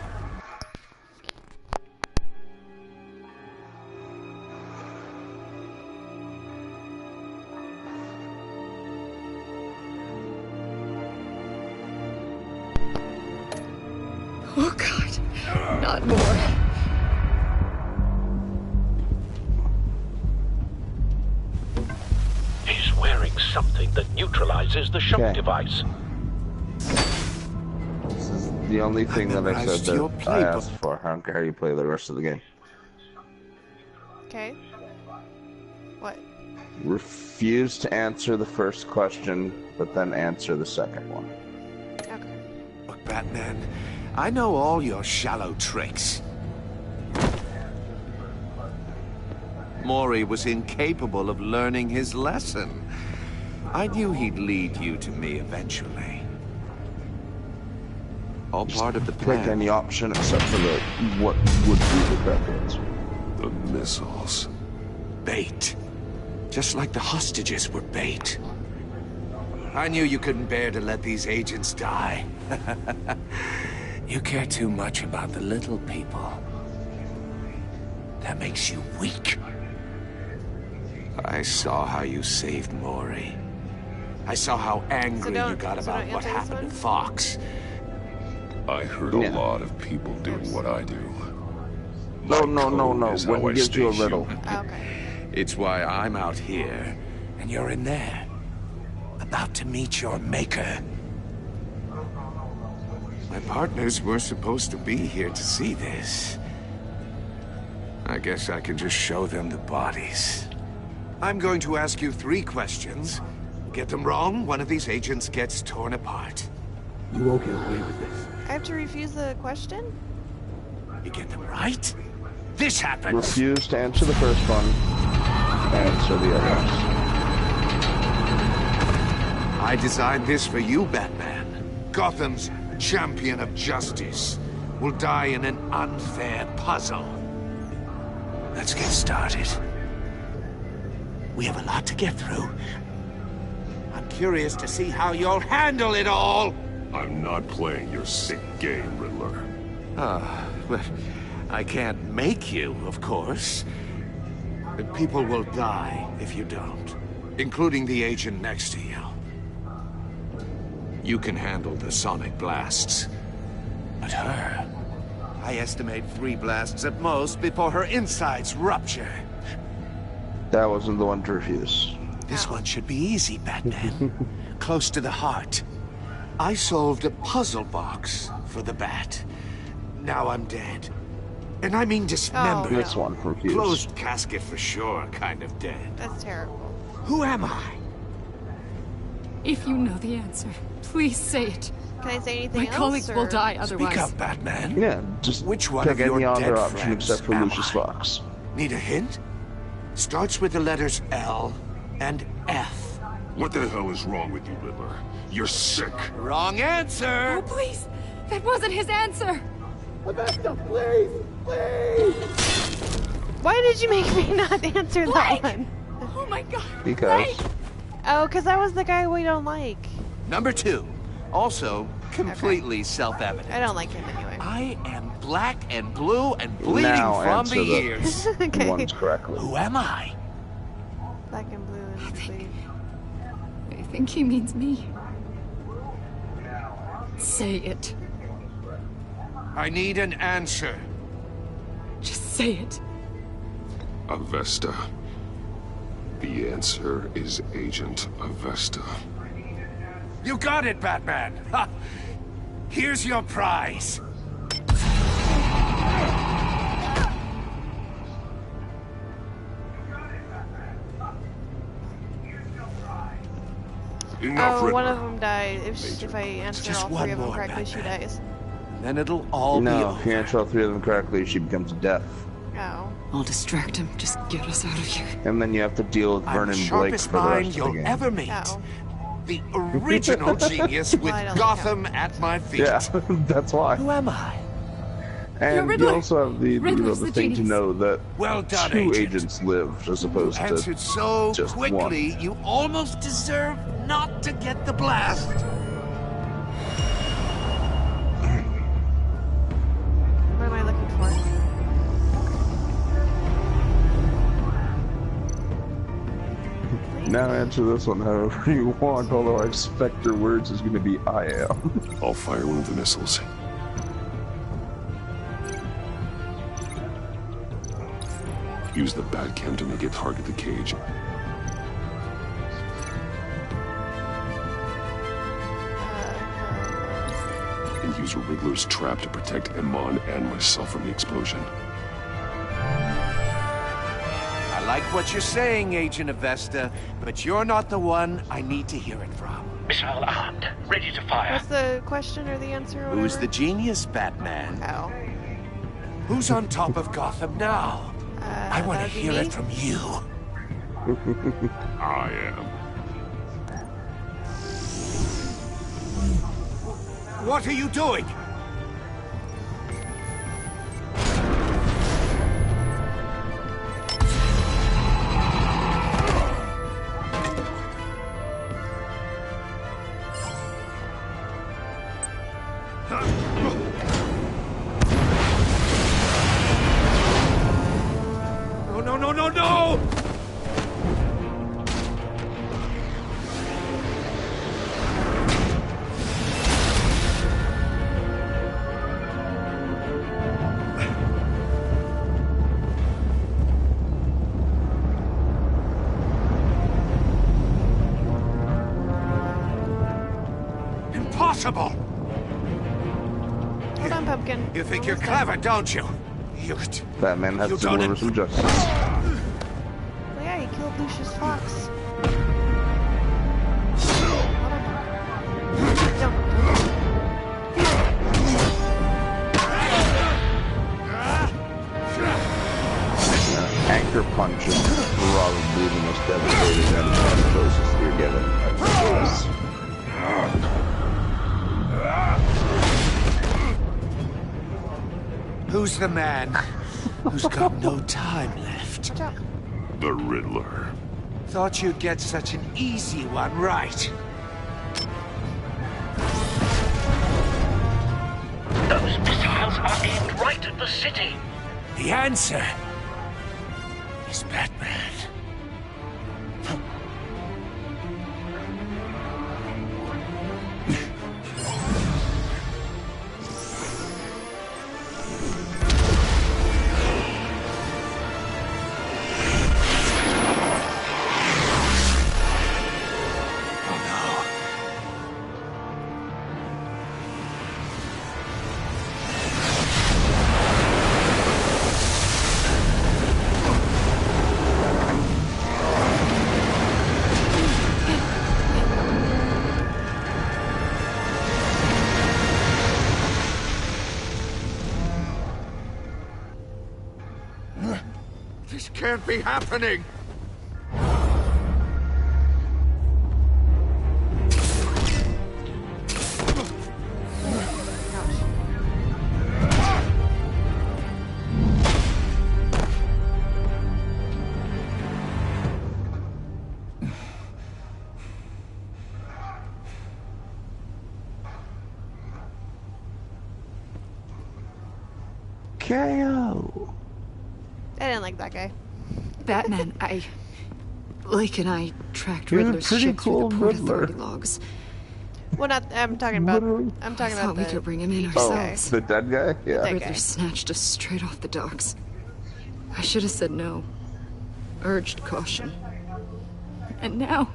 Speaker 22: Oh, God. Not more.
Speaker 18: He's wearing something that neutralizes the shock device.
Speaker 2: This is the only thing that I said that I asked for. I don't care how you play the rest of the game.
Speaker 11: Okay. What?
Speaker 2: Refuse to answer the first question, but then answer the second one.
Speaker 11: Okay.
Speaker 3: Look, Batman, I know all your shallow tricks. Maury was incapable of learning his lesson. I knew he'd lead you to me eventually. All part of the plan.
Speaker 2: Pick any option except for the what would be the correct answer.
Speaker 14: The missiles.
Speaker 3: Bait. Just like the hostages were bait. I knew you couldn't bear to let these agents die. You care too much about the little people. That makes you weak. I saw how you saved Maury. I saw how angry you got about what happened to Fox.
Speaker 14: I heard a lot of people doing what I do.
Speaker 2: No. When he gives you a riddle.
Speaker 11: Okay.
Speaker 3: It's why I'm out here, and you're in there. about to meet your maker. My partners were supposed to be here to see this. I guess I can just show them the bodies. I'm going to ask you 3 questions. Get them wrong, one of these agents gets torn apart.
Speaker 1: You won't get away with this.
Speaker 11: I have to refuse the question?
Speaker 3: You get them right, this happens.
Speaker 2: Refuse to answer the first one. Answer the others.
Speaker 3: I designed this for you, Batman. Gotham's champion of justice will die in an unfair puzzle. Let's get started. We have a lot to get through. I'm curious to see how you'll handle it all.
Speaker 14: I'm not playing your sick game, Riddler.
Speaker 3: But I can't make you, of course. But people will die if you don't, including the agent next to you. You can handle the sonic blasts. But her... I estimate 3 blasts at most before her insides rupture.
Speaker 2: That wasn't the one to refuse.
Speaker 3: This one should be easy, Batman. Close to the heart. I solved a puzzle box for the Bat. Now I'm dead. And I mean dismembered.
Speaker 11: Oh, no.
Speaker 2: This one refused.
Speaker 3: Closed casket for sure, kind of dead.
Speaker 11: That's terrible.
Speaker 3: Who am I?
Speaker 22: If you know the answer, please say it.
Speaker 11: Can I say anything
Speaker 22: My
Speaker 11: else?
Speaker 22: colleagues will die otherwise.
Speaker 3: Speak up, Batman.
Speaker 2: Yeah, just
Speaker 3: Which one
Speaker 2: pick
Speaker 3: of your
Speaker 2: any other
Speaker 3: dead
Speaker 2: option
Speaker 3: friends
Speaker 2: except for
Speaker 3: am
Speaker 2: Lucius
Speaker 3: I?
Speaker 2: Fox.
Speaker 3: Need a hint? Starts with the letters L and F.
Speaker 14: What the hell is wrong with you, Riddler? You're sick.
Speaker 3: Wrong answer!
Speaker 22: Oh, please! That wasn't his answer!
Speaker 1: Augusta, please! Please!
Speaker 11: Why did you make me not answer that one?
Speaker 22: Oh my god!
Speaker 2: Because...
Speaker 11: Oh, because that was the guy we don't like.
Speaker 3: Number 2. Also, completely self-evident.
Speaker 11: I don't like him anyway.
Speaker 3: I am black and blue and bleeding
Speaker 2: Now
Speaker 3: from the
Speaker 2: answer the
Speaker 3: ears.
Speaker 11: Okay.
Speaker 2: ones correctly.
Speaker 3: Who am I?
Speaker 11: Black and blue and bleeding.
Speaker 22: I think he means me. Say it.
Speaker 3: I need an answer.
Speaker 22: Just say it.
Speaker 14: Avesta. The answer is Agent Avesta.
Speaker 3: You got it, Batman! Ha! Here's your prize.
Speaker 14: Enough,
Speaker 11: Oh,
Speaker 14: Riddler.
Speaker 11: one of them died. If I answer
Speaker 3: Just
Speaker 11: all
Speaker 3: one
Speaker 11: 3 of them
Speaker 3: more,
Speaker 11: correctly, she
Speaker 3: Batman.
Speaker 11: dies.
Speaker 3: Then it'll all be
Speaker 2: No,
Speaker 3: over.
Speaker 2: if you answer all 3 of them correctly, she becomes deaf.
Speaker 11: Oh.
Speaker 22: I'll distract him. Just get us out of here.
Speaker 2: And then you have to deal with
Speaker 3: I'm
Speaker 2: Vernon
Speaker 3: the
Speaker 2: Blake
Speaker 3: sharpest
Speaker 2: for the rest
Speaker 3: mind
Speaker 2: of the
Speaker 3: you'll
Speaker 2: game.
Speaker 3: ever meet.
Speaker 11: Oh.
Speaker 3: The original genius with
Speaker 11: I don't like
Speaker 3: Gotham at my feet.
Speaker 2: Yeah, that's why.
Speaker 3: Who am I?
Speaker 22: You're
Speaker 2: And you
Speaker 22: Riddler.
Speaker 2: also have the
Speaker 22: Riddler's
Speaker 2: the
Speaker 22: the
Speaker 2: thing to
Speaker 22: genius.
Speaker 2: know that
Speaker 3: Well done,
Speaker 2: 2
Speaker 3: Agent.
Speaker 2: agents lived as opposed to
Speaker 3: Answered so
Speaker 2: just
Speaker 3: quickly,
Speaker 2: one.
Speaker 3: you almost deserve not to get the blast.
Speaker 11: What am I looking for?
Speaker 2: Now answer this one however you want, although I expect your words is going to be I am.
Speaker 14: I'll fire one of the missiles. Use the Batcam to make it target the cage. And use Riddler's trap to protect Iman and myself from the explosion.
Speaker 3: I like what you're saying, Agent Avesta, but you're not the one I need to hear it from.
Speaker 7: Missile armed, ready to fire.
Speaker 11: What's the question or the answer or whatever?
Speaker 3: Who's the genius, Batman?
Speaker 11: Oh.
Speaker 3: Who's on top of Gotham now? I want to
Speaker 11: that'd be
Speaker 3: hear
Speaker 11: me?
Speaker 3: it from you.
Speaker 14: I am.
Speaker 3: What are you doing? No, no, no, no, no! impossible!
Speaker 11: Hold on, Pumpkin.
Speaker 3: You think you're clever, don't you?
Speaker 2: Batman has to deliver some justice.
Speaker 11: Well, yeah, he killed Lucius Fox.
Speaker 2: Anchor punch is probably the most devastating enemy closest you're getting.
Speaker 3: Who's the man who's got no time left?
Speaker 14: The Riddler.
Speaker 3: Thought you'd get such an easy one right.
Speaker 7: Those missiles are aimed right at the city.
Speaker 3: The answer is Batman. This can't be happening!
Speaker 2: KO.
Speaker 11: I didn't like that guy.
Speaker 22: Batman, Lake and I tracked
Speaker 2: You're a
Speaker 22: Riddler's
Speaker 2: pretty
Speaker 22: ship
Speaker 2: cool
Speaker 22: through the Port
Speaker 2: Riddler.
Speaker 22: Authority logs.
Speaker 11: Well, not. I'm talking about. I'm talking
Speaker 22: I
Speaker 11: about
Speaker 22: thought we
Speaker 11: the.
Speaker 22: could bring him in
Speaker 2: Oh,
Speaker 22: ourselves.
Speaker 2: the dead guy? Yeah.
Speaker 11: dead
Speaker 22: Riddler
Speaker 11: guy.
Speaker 22: snatched us straight off the docks. I should have said no. Urged caution. And now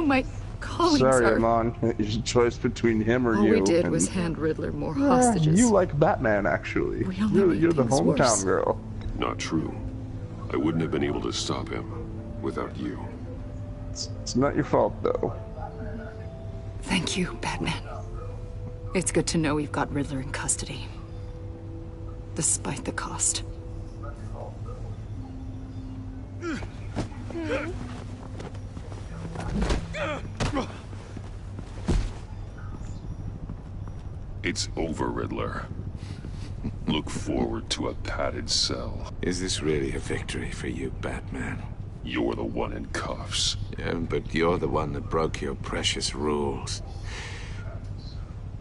Speaker 22: my colleagues
Speaker 2: Sorry,
Speaker 22: are...
Speaker 2: Amon. It's a choice between him or
Speaker 22: All
Speaker 2: you.
Speaker 22: we did
Speaker 2: and-
Speaker 22: was hand Riddler more
Speaker 2: Yeah,
Speaker 22: hostages.
Speaker 2: you like Batman, actually.
Speaker 22: We only
Speaker 2: You're the
Speaker 22: made things
Speaker 2: hometown
Speaker 22: worse.
Speaker 2: girl.
Speaker 14: Not true. I wouldn't have been able to stop him without you.
Speaker 2: It's not your fault, though.
Speaker 22: Thank you, Batman. It's good to know we've got Riddler in custody. Despite the cost.
Speaker 14: It's over, Riddler. Look forward to a padded cell.
Speaker 17: Is this really a victory for you, Batman?
Speaker 14: You're the one in cuffs.
Speaker 17: Yeah, but you're the one that broke your precious rules.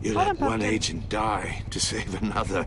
Speaker 17: You let one agent die to save another.